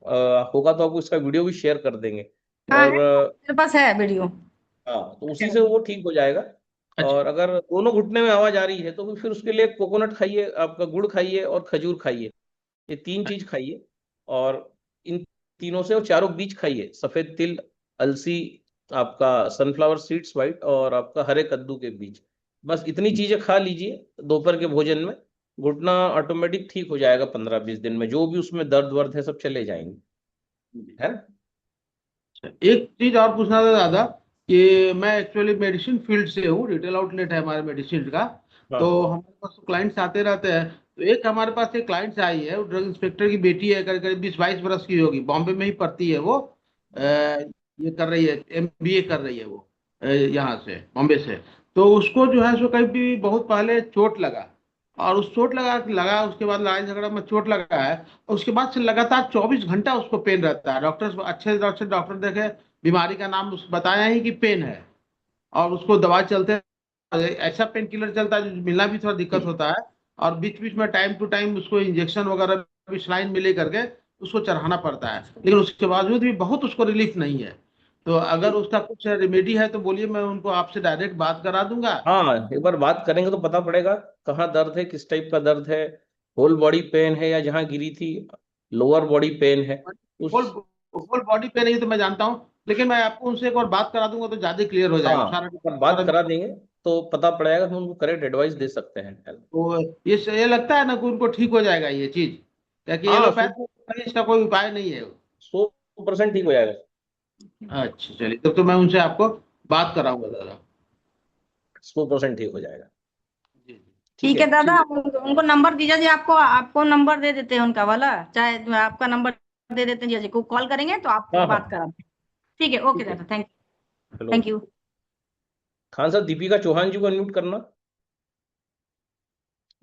होगा तो आपको इसका वीडियो भी शेयर कर देंगे। हाँ है, और मेरे पास है वीडियो। हाँ, तो उसी से वो ठीक हो जाएगा। अच्छा और अगर दोनों घुटने में आवाज आ रही है तो फिर उसके लिए कोकोनट खाइए, आपका गुड़ खाइए और खजूर खाइए, ये 3 चीज खाइए। और इन तीनों से, और चारों बीज खाइए, सफेद तिल, अलसी, आपका सनफ्लावर सीड्स वाइट, और आपका हरे कद्दू के बीज। बस इतनी चीजें खा लीजिए दोपहर के भोजन में, घुटना ऑटोमेटिक ठीक हो जाएगा 15-20 दिन में, जो भी उसमें दर्द वर्द है सब चले जाएंगे, है ना? एक चीज और पूछना था दादा कि मैं एक्चुअली मेडिसिन फील्ड से हूँ, रिटेल आउटलेट है हमारे मेडिसिन का। तो हाँ हमारे पास क्लाइंट्स आते रहते हैं। तो एक हमारे पास एक क्लाइंट्स आई है, वो ड्रग इंस्पेक्टर की बेटी है, करीब करीब 20-22 वर्ष की होगी, बॉम्बे में ही पढ़ती है वो। ये कर रही है, MBA कर रही है वो, यहाँ से, बॉम्बे से। तो उसको जो है सो कहीं भी बहुत पहले चोट लगा, और उस चोट लगा उसके बाद लड़ाई झगड़ा में चोट लगा है, और उसके बाद से लगातार 24 घंटा उसको पेन रहता है। डॉक्टर अच्छे अच्छे डॉक्टर देखे, बीमारी का नाम बताया ही कि पेन है, और उसको दवा चलते ऐसा पेन किलर चलता है जो मिलना भी थोड़ा दिक्कत होता है। और बीच बीच में टाइम टू टाइम उसको इंजेक्शन वगैरह भी सलाइन मिले करके उसको चढ़ाना पड़ता है, लेकिन उसके बावजूद भी बहुत उसको रिलीफ नहीं है। तो अगर उसका कुछ रेमेडी है तो बोलिए, मैं उनको आपसे डायरेक्ट बात करा दूंगा। हाँ, एक बार बात करेंगे तो पता पड़ेगा कहाँ दर्द है, किस टाइप का दर्द है, होल बॉडी पेन है या जहाँ गिरी थी लोअर बॉडी पेन है होल उस। होल बॉडी पेन है ये तो मैं जानता हूँ, लेकिन मैं आपको उनसे एक और बात करा दूंगा तो ज्यादा क्लियर हो जाएगा हाँ, सारा अगर बात सारा। करा देंगे तो पता पड़ेगा, हम उनको करेक्ट एडवाइस दे सकते हैं। तो ये लगता है ना कि उनको ठीक हो जाएगा ये चीज, क्योंकि हाँ, एलोपैथ में इसका कोई उपाय नहीं है। 100% ठीक हो जाएगा। अच्छा चलिए, तो मैं उनसे आपको बात कराऊंगा दादा। 100% ठीक हो जाएगा। जी जी ठीक ठीक है। है दादा, उनको नंबर दीजिए जी, आपको आपको नंबर दे देते हैं उनका वाला, चाहे आपका नंबर दे देते हैं जी को कॉल करेंगे तो आप हाँ बात हाँ। करा दें। ठीक है, ओके ठीक है। दादा, thank hello thank you. Khan साहब, दीपिका चौहान जी को अनम्यूट करना,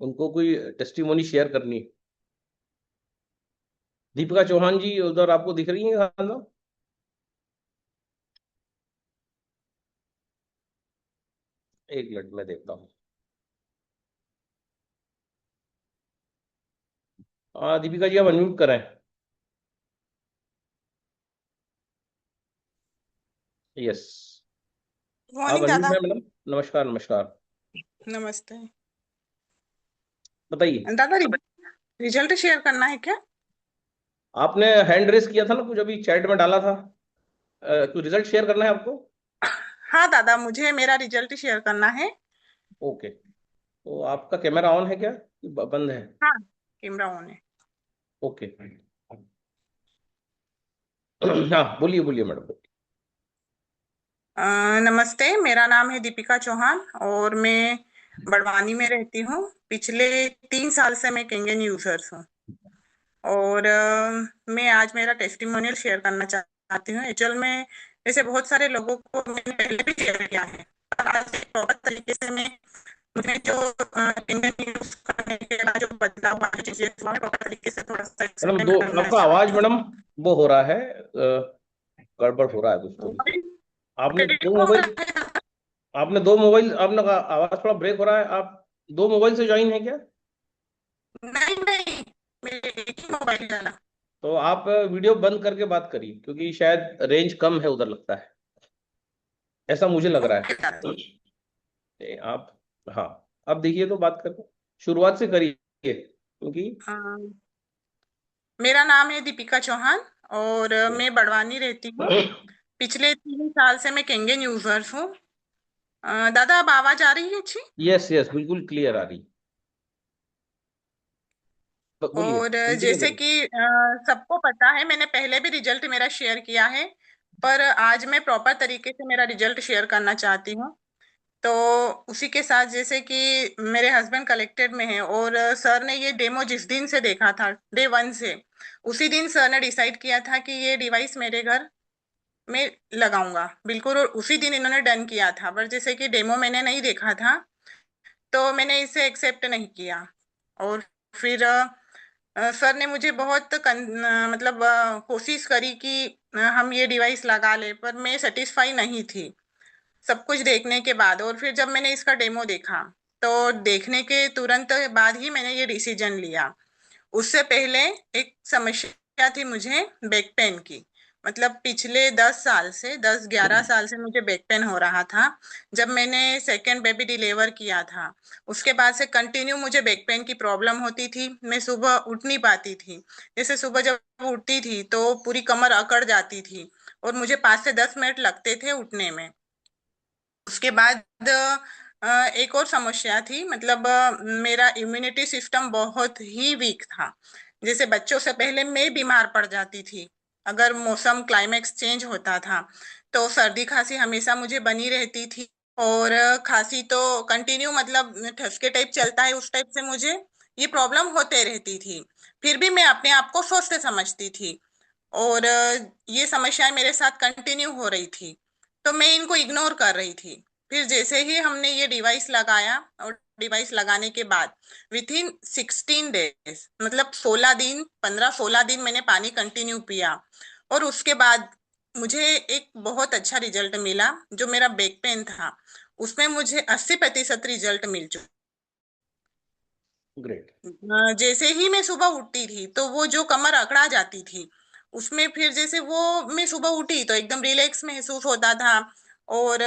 उनको कोई टेस्टिमोनी शेयर करनी है। दीपिका चौहान जी उधर आपको दिख रही है खान साहब? एक मिनट में देखता हूँ। हाँ दीपिका जी, आप अनम्यूट करें। यस, आप मॉर्निंग अनम्यूट दादा। हैं मैडम। नमस्कार नमस्कार। नमस्ते बताइए। दादा। रिजल्ट शेयर करना है क्या? आपने हैंड रेस किया था ना, कुछ अभी चैट में डाला था, कुछ रिजल्ट शेयर करना है आपको? हाँ दादा, मुझे मेरा रिजल्ट शेयर करना है। ओके, तो आपका कैमरा ऑन है क्या कि बंद है? हाँ, कैमरा ऑन है। ओके। हाँ बोलिए बोलिए मैडम। नमस्ते, मेरा नाम है दीपिका चौहान और मैं बड़वानी में रहती हूँ। पिछले 3 साल से मैं केंगन यूजर्स हूँ और मैं आज मेरा टेस्टिमोनियल शेयर करना चाहती हूँ। एक्चुअल में ऐसे बहुत सारे लोगों को मैंने पहले भी शेयर किया है, पर आज एक प्रॉपर तरीके से मैं मुझे जो केंगन यूज करने के बाद जो बदलाव आए, चीजें हुआ, मैं प्रॉपर तरीके से थोड़ा सा मैडम एक्सप्लेन दो, करना आपका आवाज चाहती मैडम वो हो रहा है, गड़बड़ हो रहा है कुछ हूँ। थोड़ी। आपने दो मोबाइल आपने दो मोबाइल आपने कहा आवाज थोड़ा ब्रेक हो रहा है, आप दो मोबाइल से ज्वाइन है क्या? नहीं नहीं, मेरे एक ही मोबाइल डाला। तो आप वीडियो बंद करके बात करिए, क्योंकि शायद रेंज कम है उधर, लगता है ऐसा मुझे लग रहा है। आप, हाँ, अब देखिए तो बात करके शुरुआत से करिए, क्योंकि हाँ, मेरा नाम है दीपिका चौहान और मैं बड़वानी रहती हूँ। पिछले 3 साल से मैं केंगन यूजर्स हूँ। दादा, अब आवाज आ रही है अच्छी? यस यस, बिल्कुल क्लियर आ रही। बोलिए, और कंटिन्यू जैसे करिए। कि सबको पता है, मैंने पहले भी रिजल्ट मेरा शेयर किया है, पर आज मैं प्रॉपर तरीके से मेरा रिजल्ट शेयर करना चाहती हूँ। तो उसी के साथ, जैसे कि मेरे हस्बैंड कलेक्टेड में है और सर ने ये डेमो जिस दिन से देखा था, डे 1 से, उसी दिन सर ने डिसाइड किया था कि ये डिवाइस मेरे घर में लगाऊंगा बिल्कुल, और उसी दिन इन्होंने डन किया था। पर जैसे कि डेमो मैंने नहीं देखा था, तो मैंने इसे एक्सेप्ट नहीं किया। और फिर सर ने मुझे बहुत मतलब कोशिश करी कि हम ये डिवाइस लगा ले, पर मैं सेटिस्फाई नहीं थी सब कुछ देखने के बाद। और फिर जब मैंने इसका डेमो देखा, तो देखने के तुरंत बाद ही मैंने ये डिसीजन लिया। उससे पहले एक समस्या थी मुझे बैक पेन की। मतलब पिछले 10 साल से, 10-11 साल से मुझे बैक पेन हो रहा था। जब मैंने सेकेंड बेबी डिलीवर किया था, उसके बाद से कंटिन्यू मुझे बैक पेन की प्रॉब्लम होती थी। मैं सुबह उठ नहीं पाती थी। जैसे सुबह जब उठती थी तो पूरी कमर अकड़ जाती थी और मुझे 5 से 10 मिनट लगते थे उठने में। उसके बाद एक और समस्या थी, मतलब मेरा इम्यूनिटी सिस्टम बहुत ही वीक था। जैसे बच्चों से पहले मैं बीमार पड़ जाती थी। अगर मौसम क्लाइमेक्स चेंज होता था तो सर्दी खांसी हमेशा मुझे बनी रहती थी। और खांसी तो कंटिन्यू, मतलब ठसके टाइप चलता है उस टाइप से मुझे ये प्रॉब्लम होते रहती थी। फिर भी मैं अपने आप को स्वस्थ समझती थी और ये समस्याएं मेरे साथ कंटिन्यू हो रही थी, तो मैं इनको इग्नोर कर रही थी। फिर जैसे ही हमने ये डिवाइस लगाया, और डिवाइस लगाने के बाद विथ इन 16 डेज, मतलब 16 दिन, 15-16 दिन मैंने पानी कंटिन्यू पिया। और उसके बाद मुझे एक बहुत अच्छा रिजल्ट मिला। जो मेरा बैक पेन था उसमें मुझे 80% रिजल्ट मिल चुका। ग्रेट। जैसे ही मैं सुबह उठती थी तो वो जो कमर अकड़ा जाती थी, उसमें फिर जैसे वो, मैं सुबह उठी तो एकदम रिलैक्स महसूस होता था और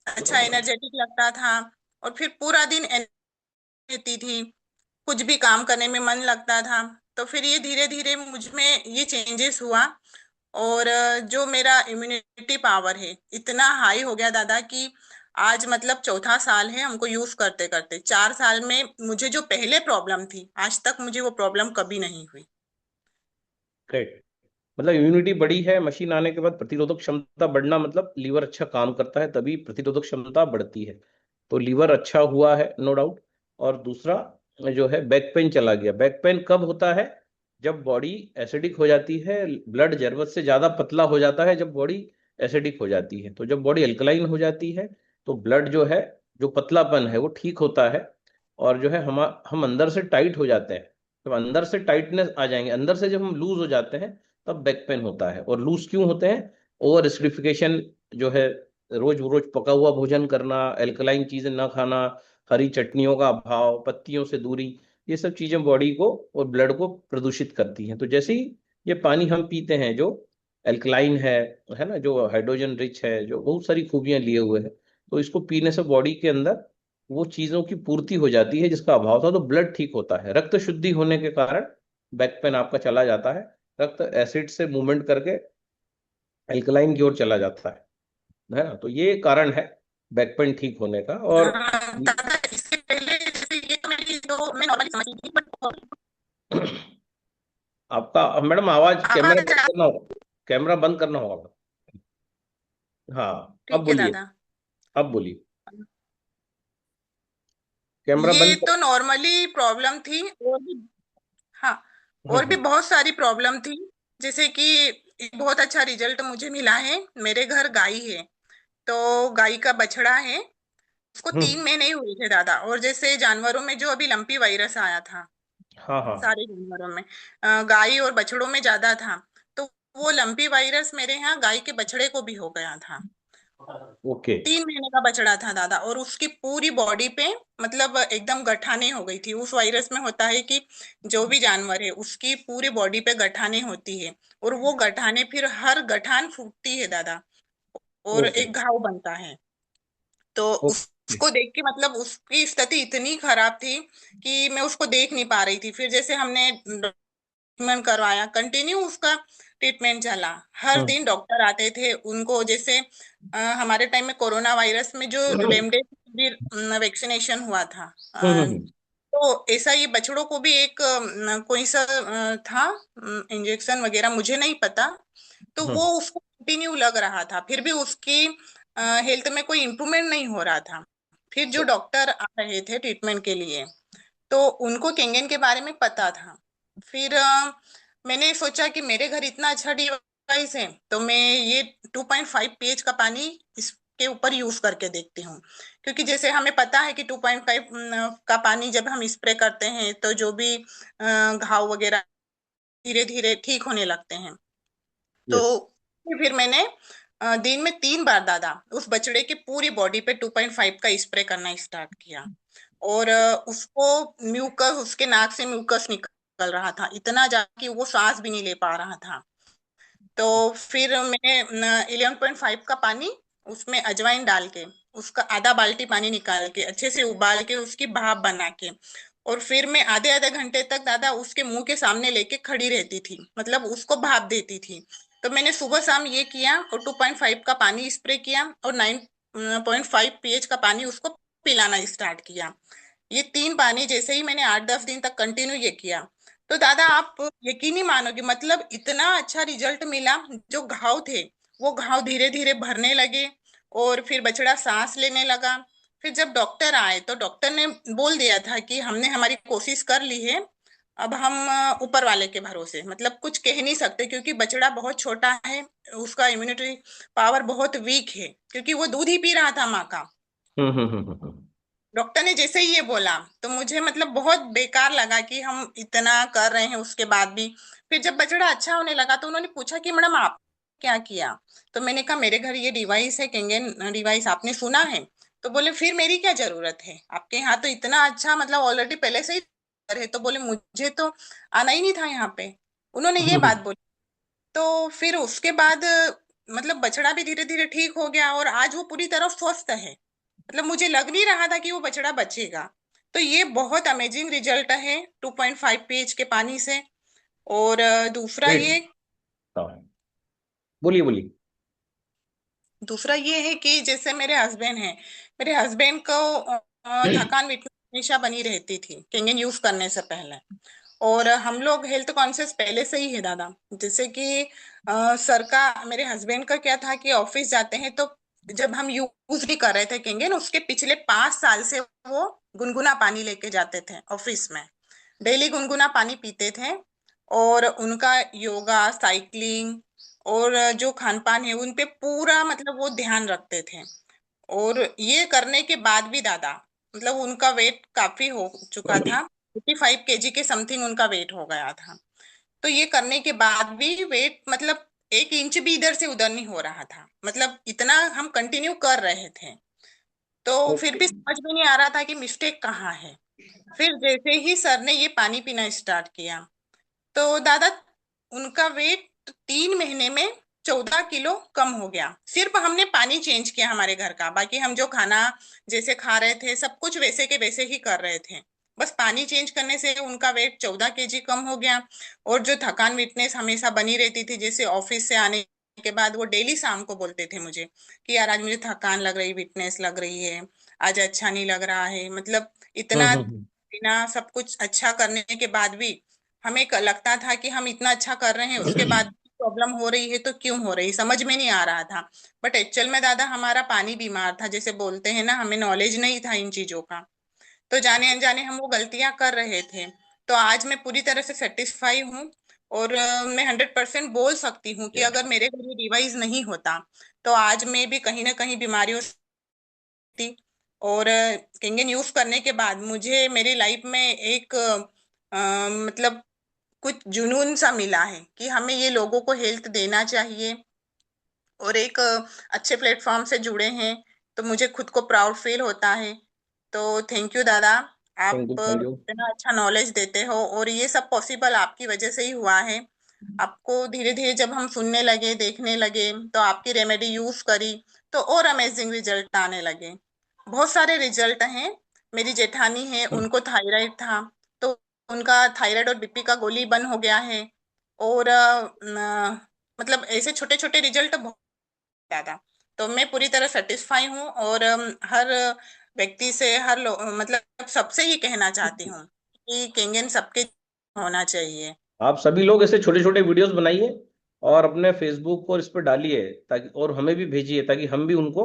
अच्छा एनर्जेटिक लगता था। और फिर पूरा दिन रहती थी, कुछ भी काम करने में मन लगता था। तो फिर ये धीरे धीरे मुझ में ये चेंजेस हुआ और जो मेरा इम्यूनिटी पावर है इतना हाई हो गया दादा कि आज मतलब चौथा साल है हमको यूज करते करते। 4 साल में मुझे जो पहले प्रॉब्लम थी, आज तक मुझे वो प्रॉब्लम कभी नहीं हुई। ग्रेट। मतलब इम्यूनिटी बढ़ी है, मशीन आने के बाद प्रतिरोधक क्षमता बढ़ना, मतलब लीवर अच्छा काम करता है तभी प्रतिरोधक क्षमता बढ़ती है। तो लीवर अच्छा हुआ है, नो डाउट। और दूसरा जो है, बैक पेन चला गया। बैक पेन कब होता है? जब बॉडी एसिडिक हो जाती है, ब्लड जरूरत से ज्यादा पतला हो जाता है जब बॉडी एसिडिक हो जाती है। तो जब बॉडी अल्कलाइन हो जाती है तो ब्लड जो है, जो पतलापन है वो ठीक होता है। और जो है हम अंदर से टाइट हो जाते हैं। जब अंदर से टाइटनेस आ जाएंगे, अंदर से जब हम लूज हो जाते हैं, तब बैक पेन होता है। और लूज क्यों होते हैं? ओवर एसिडिफिकेशन जो है, रोज रोज पका हुआ भोजन करना, एल्कलाइन चीजें ना खाना, हरी चटनियों का अभाव, पत्तियों से दूरी, ये सब चीजें बॉडी को और ब्लड को प्रदूषित करती हैं। तो जैसे ही ये पानी हम पीते हैं जो एल्कलाइन है ना, जो हाइड्रोजन रिच है, जो बहुत सारी खूबियां लिए हुए है, तो इसको पीने से बॉडी के अंदर वो चीजों की पूर्ति हो जाती है जिसका अभाव था, तो ब्लड ठीक होता है। रक्त शुद्धि होने के कारण बैक पेन आपका चला जाता है। रक्त एसिड से मूवमेंट करके एल्कलाइन की ओर चला जाता है ना। तो ये कारण है बैक पेन ठीक होने का। और दादा, इससे पहले जैसे ये तो मेरी, जो मैं नॉर्मली समझती थी, बट आपका मैडम आवाज, कैमरा आवाज बंद करना होगा, कैमरा बंद करना होगा। हाँ, अब ठीक है बोलिए। दादा। अब बोलिए। कैमरा ये बंद तो नॉर्मली प्रॉब्लम थी, और भी, हाँ, और भी हम्म। बहुत सारी प्रॉब्लम थी। जैसे कि एक बहुत अच्छा रिजल्ट मुझे मिला है। मेरे घर गाय है, तो गाय का बछड़ा है, उसको हम्म। 3 महीने ही हुए थे दादा। और जैसे जानवरों में जो अभी लंपी वायरस आया था, हाँ हाँ। सारे जानवरों में, गाय और बछड़ों में ज्यादा था। तो वो लंपी वायरस मेरे यहाँ गाय के बछड़े को भी हो गया था। ओके। 3 महीने का बछड़ा था दादा, और उसकी पूरी बॉडी पे मतलब एकदम गठाने हो गई थी। उस वायरस में होता है कि जो भी जानवर है उसकी पूरी बॉडी पे गठाने होती है, और वो गठाने फिर हर गठान फूटती है दादा, और ओके। एक घाव बनता है। तो ओके। उसको देख के मतलब उसकी स्थिति इतनी खराब थी कि मैं उसको देख नहीं पा रही थी। फिर जैसे हमने ट्रीटमेंट करवाया, कंटिन्यू उसका ट्रीटमेंट चला। हर हम्म। दिन डॉक्टर आते थे उनको। जैसे हमारे टाइम में कोरोना वायरस में जो रेमडेसिविर वैक्सीनेशन हुआ था, हम्म। तो ऐसा ये बछड़ों को भी एक कोई सा था इंजेक्शन वगैरह, मुझे नहीं पता। तो वो हम्म। उसको कंटिन्यू लग रहा था, फिर भी उसकी हेल्थ में कोई इम्प्रूवमेंट नहीं हो रहा था। फिर जो डॉक्टर आ रहे थे ट्रीटमेंट के लिए, तो उनको केंगन के बारे में पता था। फिर मैंने सोचा कि मेरे घर इतना अच्छा डिवाइस है, तो मैं ये 2.5 pH का पानी इसके ऊपर यूज करके देखती हूँ। क्योंकि जैसे हमें पता है कि 2.5 का पानी जब हम स्प्रे करते हैं तो जो भी घाव वगैरह धीरे धीरे ठीक होने लगते हैं। तो यस। फिर मैंने दिन में 3 बार दादा उस बछड़े की पूरी बॉडी पे 2.5 का स्प्रे करना स्टार्ट किया। और उसको म्यूकस, उसके नाक से म्यूकस निकल रहा था इतना ज्यादा कि वो सांस भी नहीं ले पा रहा था। तो फिर मैंने 11.5 का पानी, उसमें अजवाइन डाल के, उसका आधा बाल्टी पानी निकाल के अच्छे से उबाल के उसकी भाप बना के, और फिर मैं आधे आधे घंटे तक दादा उसके मुंह के सामने लेके खड़ी रहती थी, मतलब उसको भाप देती थी। तो मैंने सुबह शाम ये किया, और 2.5 का पानी स्प्रे किया, और 9.5 pH का पानी उसको पिलाना स्टार्ट किया। ये 3 पानी जैसे ही मैंने 8-10 दिन तक कंटिन्यू ये किया, तो दादा आप यकीन नहीं मानोगे, मतलब इतना अच्छा रिजल्ट मिला। जो घाव थे वो घाव धीरे धीरे भरने लगे, और फिर बछड़ा सांस लेने लगा। फिर जब डॉक्टर आए तो डॉक्टर ने बोल दिया था कि हमने हमारी कोशिश कर ली है, अब हम ऊपर वाले के भरोसे, मतलब कुछ कह नहीं सकते, क्योंकि बछड़ा बहुत छोटा है, उसका इम्यूनिटी पावर बहुत वीक है, क्योंकि वो दूध ही पी रहा था माँ का। हम्म। डॉक्टर ने जैसे ही ये बोला तो मुझे मतलब बहुत बेकार लगा कि हम इतना कर रहे हैं उसके बाद भी। फिर जब बछड़ा अच्छा होने लगा तो उन्होंने पूछा कि मैडम आप क्या किया। तो मैंने कहा मेरे घर ये डिवाइस है, केंगन डिवाइस, आपने सुना है। तो बोले फिर मेरी क्या जरूरत है, आपके यहाँ तो इतना अच्छा मतलब ऑलरेडी पहले से ही है। तो बोले मुझे तो आना ही नहीं था यहाँ पे। उन्होंने ये बात बोली। तो फिर उसके बाद मतलब बछड़ा भी धीरे धीरे ठीक हो गया, और आज वो पूरी तरह स्वस्थ है। मतलब मुझे लग नहीं रहा था कि वो बछड़ा बचेगा। तो ये बहुत अमेजिंग रिजल्ट है 2.5 pH के पानी से। और दूसरा ग्रेट। ये, बोलिए बोलिए। दूसरा ये है कि जैसे मेरे हस्बैंड हैं, मेरे हस्बैंड को थकान वीकनेस हमेशा बनी रहती थी केंगन यूज करने से पहले। और हम लोग हेल्थ कॉन्शियस पहले से ही है दादा। जैसे कि सर का, मेरे हस्बैंड का क्या था कि ऑफिस जाते हैं तो जब हम यूज भी कर रहे थे केंगन, उसके पिछले 5 साल से वो गुनगुना पानी लेके जाते थे ऑफिस में, डेली गुनगुना पानी पीते थे। और उनका योगा, साइकिलिंग और जो खान पान है उन पे पूरा मतलब वो ध्यान रखते थे। और ये करने के बाद भी दादा मतलब उनका वेट काफी हो चुका था, 55 kg के समथिंग उनका वेट हो गया था। तो ये करने के बाद भी वेट मतलब 1 इंच भी इधर से उधर नहीं हो रहा था, मतलब इतना हम कंटिन्यू कर रहे थे। तो फिर ओके। भी समझ में नहीं आ रहा था कि मिस्टेक कहाँ है। फिर जैसे ही सर ने ये पानी पीना स्टार्ट किया, तो दादा उनका वेट 3 महीने में 14 किलो कम हो गया। सिर्फ हमने पानी चेंज किया हमारे घर का, बाकी हम जो खाना जैसे खा रहे थे सब कुछ वैसे के वैसे ही कर रहे थे। बस पानी चेंज करने से उनका वेट 14 kg कम हो गया। और जो थकान वीकनेस हमेशा बनी रहती थी, जैसे ऑफिस से आने के बाद वो डेली शाम को बोलते थे मुझे कि यार आज मुझे थकान लग रही, वीकनेस लग रही है, आज अच्छा नहीं लग रहा है। मतलब इतना हम्म। बिना सब कुछ अच्छा करने के बाद भी हमें लगता था कि हम इतना अच्छा कर रहे हैं, उसके बाद भी प्रॉब्लम हो रही है तो क्यों हो रही, समझ में नहीं आ रहा था। बट एक्चुअल में दादा हमारा पानी बीमार था, जैसे बोलते हैं ना, हमें नॉलेज नहीं था इन चीजों का, तो जाने अनजाने हम वो गलतियां कर रहे थे। तो आज मैं पूरी तरह से सेटिस्फाई हूँ, और मैं 100% बोल सकती हूँ कि अगर मेरे घर ये डिवाइस नहीं होता तो आज मैं भी कहीं ना कहीं बीमारियों से थी। और किंगन यूज करने के बाद मुझे मेरी लाइफ में एक मतलब कुछ जुनून सा मिला है कि हमें ये लोगों को हेल्थ देना चाहिए, और एक अच्छे प्लेटफॉर्म से जुड़े हैं, तो मुझे खुद को प्राउड फील होता है। तो थैंक यू दादा, आप थैंक यू। इतना अच्छा नॉलेज देते हो, और ये सब पॉसिबल आपकी वजह से ही हुआ है। आपको धीरे धीरे जब हम सुनने लगे, देखने लगे, तो आपकी रेमेडी यूज करी, तो और अमेजिंग रिजल्ट आने लगे। बहुत सारे रिजल्ट हैं। मेरी जेठानी है, उनको थायराइड था, तो उनका थायराइड और बीपी का गोली बंद हो गया है। और मतलब ऐसे छोटे छोटे रिजल्ट बहुत ज्यादा। तो मैं पूरी तरह सेटिस्फाई हूँ, और हर व्यक्ति से, मतलब सबसे ही कहना चाहती हूँ कि केंगन सबके होना चाहिए। आप सभी लोग ऐसे छोटे छोटे वीडियोस बनाइए और अपने फेसबुक पर इस पर डालिए, ताकि और हमें भी भेजिए, ताकि हम भी उनको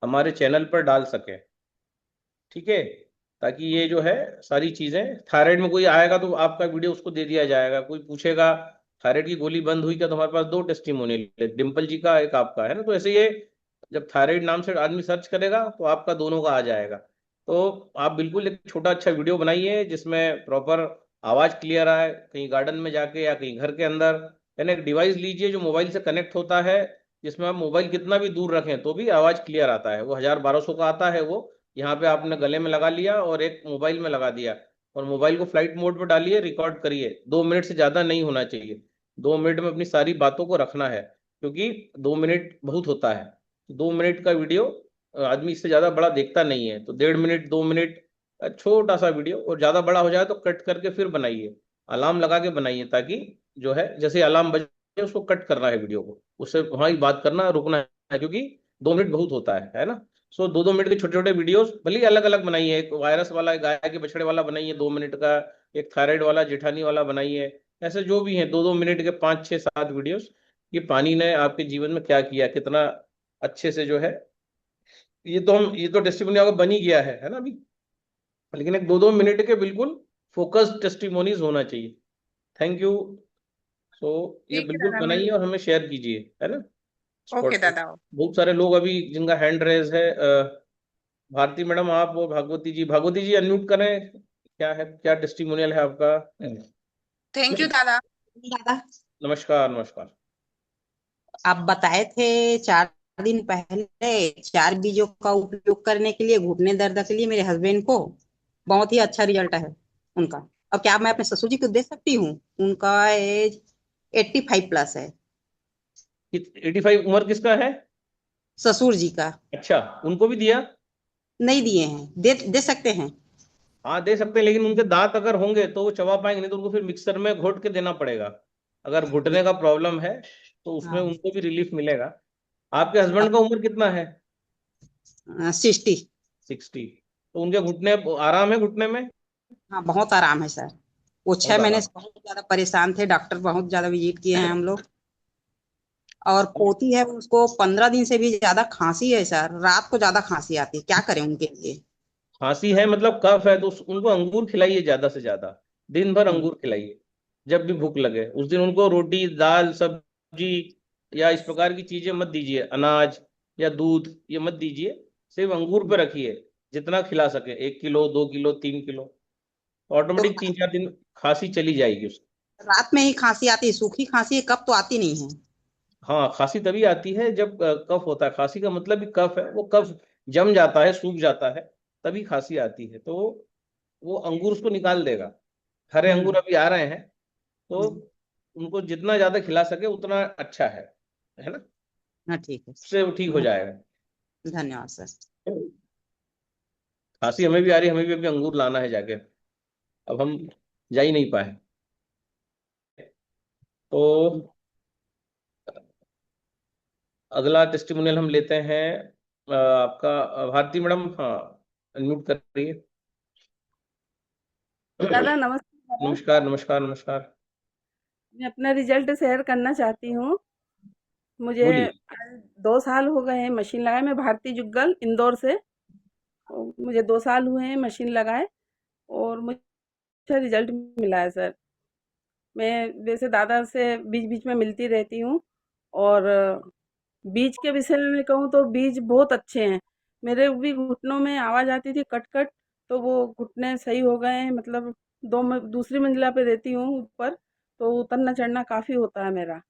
हमारे चैनल पर डाल सकें। ठीक है, ताकि ये जो है सारी चीजें, थायराइड में कोई आएगा तो आपका वीडियो उसको दे दिया जाएगा। कोई पूछेगा थायराइड की गोली बंद हुई क्या, तो हमारे पास दो टेस्टिमोनियल, डिम्पल जी का, एक आपका है ना। तो ऐसे ये जब थायराइड नाम से आदमी सर्च करेगा तो आपका दोनों का आ जाएगा। तो आप बिल्कुल एक छोटा अच्छा वीडियो बनाइए जिसमें प्रॉपर आवाज क्लियर आए, कहीं गार्डन में जाके या कहीं घर के अंदर। यानी एक डिवाइस लीजिए जो मोबाइल से कनेक्ट होता है, जिसमें आप मोबाइल कितना भी दूर रखें तो भी आवाज क्लियर आता है। वो 1000-1200 का आता है, वो यहाँ पे आपने गले में लगा लिया और एक मोबाइल में लगा दिया, और मोबाइल को फ्लाइट मोड पे डालिए, रिकॉर्ड करिए। 2 मिनट से ज्यादा नहीं होना चाहिए। 2 मिनट में अपनी सारी बातों को रखना है, क्योंकि 2 मिनट बहुत होता है। 2 मिनट का वीडियो आदमी इससे ज्यादा बड़ा देखता नहीं है। तो 1.5 मिनट, 2 मिनट का छोटा सा वीडियो, और ज्यादा बड़ा हो जाए तो कट करके फिर बनाइए। अलार्म लगा के बनाइए, ताकि जो है जैसे अलार्म बजे उसको कट करना है वीडियो को, उससे वहां ही बात करना, रुकना है, क्योंकि 2 मिनट बहुत होता है ना। सो 2-2 मिनट के छोटे छोटे वीडियोस भले अलग अलग बनाइए। एक वायरस वाला, एक गाय के बछड़े वाला बनाइए 2 मिनट का, एक थायराइड वाला, जेठानी वाला बनाइए। ऐसे जो भी है 2-2 मिनट के 5-6-7 वीडियोस, कि पानी ने आपके जीवन में क्या किया, कितना अच्छे से जो है। ये तो टेस्टिमोनी आपका बन ही गया है ना अभी। लेकिन एक 2-2 मिनट के बिल्कुल फोकस्ड टेस्टिमोनीज होना चाहिए। Thank you. सो ये ठीक है बिल्कुल दादा, मैं बनाइए और हमें शेयर कीजिए, है ना, ओके स्पॉट पे। दादा। बहुत सारे लोग अभी जिनका हैंड रेज है, भारती मैडम आप और भागवती जी अनम्यूट करें। क्या है, क्या टेस्टिमोनियल है आपका? थैंक यू दादा। दादा, नमस्कार नमस्कार। आप बताए थे 4 दिन पहले 4 बीजों का उपयोग करने के लिए घुटने दर्द के लिए मेरे हस्बैंड को, बहुत ही अच्छा रिजल्ट है उनका। अब क्या मैं अपने ससुर जी को दे सकती हूँ? उनका एज 85+ है। 85 उम्र किसका है? ससुर जी का। अच्छा, उनको भी दिया? नहीं दिए हैं, दे दे सकते हैं। हाँ दे सकते हैं, लेकिन उनके दांत अगर होंगे तो वो चबा पाएंगे, नहीं तो उनको फिर मिक्सर में घोट के देना पड़ेगा। अगर घुटने का प्रॉब्लम है तो उसमें हाँ, उनको भी रिलीफ मिलेगा। आपके हस्बैंड का उम्र कितना है? 60। 60। तो उनके घुटने आराम है, घुटने में? हाँ, बहुत आराम है सर। वो बहुत 6 महीने आराम। से बहुत ज्यादा परेशान थे, डॉक्टर बहुत ज्यादा विजिट किए हैं हम लोग। और पोती है, उसको 15 दिन से भी ज्यादा खांसी है सर, रात को ज्यादा खांसी आती है, क्या करें उनके लिए? खांसी है मतलब कफ है, तो उनको अंगूर खिलाइए ज्यादा से ज्यादा। दिन भर हम्म, अंगूर खिलाइए। जब भी भूख लगे उस दिन उनको रोटी दाल सब्जी या इस प्रकार की चीजें मत दीजिए, अनाज या दूध ये मत दीजिए। सिर्फ अंगूर पे रखिए, जितना खिला सके, 1 किलो 2 किलो 3 किलो। तो ऑटोमेटिक 3-4 दिन खांसी चली जाएगी उसकी। रात में ही खांसी आती है, सूखी खांसी है, कब तो आती नहीं है। हाँ, खांसी तभी आती है जब कफ होता है। खांसी का मतलब भी कफ है, वो कफ जम जाता है, सूख जाता है, तभी खांसी आती है। तो वो अंगूर उसको निकाल देगा। हरे हम्म, अंगूर अभी आ रहे हैं, तो हम्म, उनको जितना ज्यादा खिला सके उतना अच्छा है ना। हाँ ठीक है उससे वो ठीक हो जाएगा। धन्यवाद सर। खांसी हमें भी आ रही है, हमें भी अभी अंगूर लाना है जाके। अब हम जा ही नहीं पाए। तो अगला टेस्टिमोनियल हम लेते हैं आपका भारती मैडम। हाँ, अनम्यूट करिए। दादा नमस्ते दादा। नमस्कार नमस्कार नमस्कार। मैं अपना रिजल्ट शेयर करना चाहती हूँ। मुझे बोलिए। 2 साल हो गए हैं मशीन लगाए। मैं भारती जुग्गल इंदौर से। और मुझे 2 साल हुए हैं मशीन लगाए और मुझे अच्छा रिजल्ट मिला है सर। मैं वैसे दादा से बीच बीच में मिलती रहती हूँ और बीज के विषय में कहूँ तो बीज बहुत अच्छे हैं। मेरे भी घुटनों में आवाज़ आती थी कट कट, तो वो घुटने सही हो गए हैं। मतलब दूसरी मंजिला पे रहती हूँ ऊपर, तो उतरना चढ़ना काफ़ी होता है मेरा।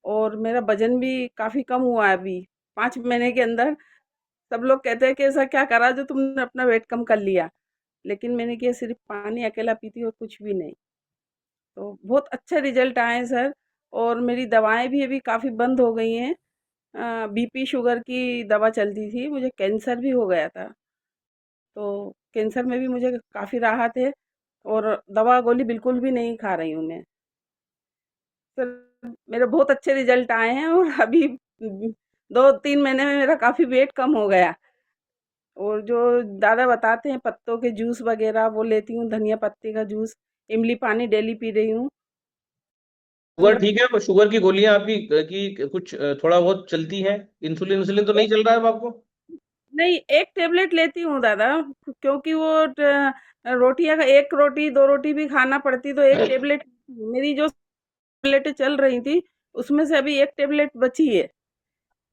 और मेरा वजन भी काफ़ी कम हुआ है अभी 5 महीने के अंदर। सब लोग कहते हैं कि ऐसा क्या करा जो तुमने अपना वेट कम कर लिया, लेकिन मैंने किया सिर्फ पानी अकेला पीती और कुछ भी नहीं। तो बहुत अच्छे रिजल्ट आए हैं सर। और मेरी दवाएं भी अभी काफ़ी बंद हो गई हैं। बीपी शुगर की दवा चलती थी, मुझे कैंसर भी हो गया था, तो कैंसर में भी मुझे काफ़ी राहत है और दवा गोली बिल्कुल भी नहीं खा रही हूँ मैं सर। मेरे बहुत अच्छे रिजल्ट आए हैं और अभी 2-3 महीने में मेरा काफ़ी वेट कम हो गया। और जो दादा बताते हैं पत्तों के जूस वगैरह वो लेती हूँ, धनिया पत्ती का जूस, इमली पानी डेली पी रही हूँ। शुगर ठीक है, पर शुगर की गोलियां आपकी की कुछ थोड़ा बहुत चलती हैं? इंसुलिन इंसुलिन तो नहीं चल रहा है अब आपको? नहीं, एक टेबलेट लेती हूँ दादा, क्योंकि वो रोटियां, एक रोटी 2 रोटी भी खाना पड़ती, तो एक टेबलेट। मेरी जो टेबलेटें चल रही थी उसमें से अभी एक टेबलेट बची है,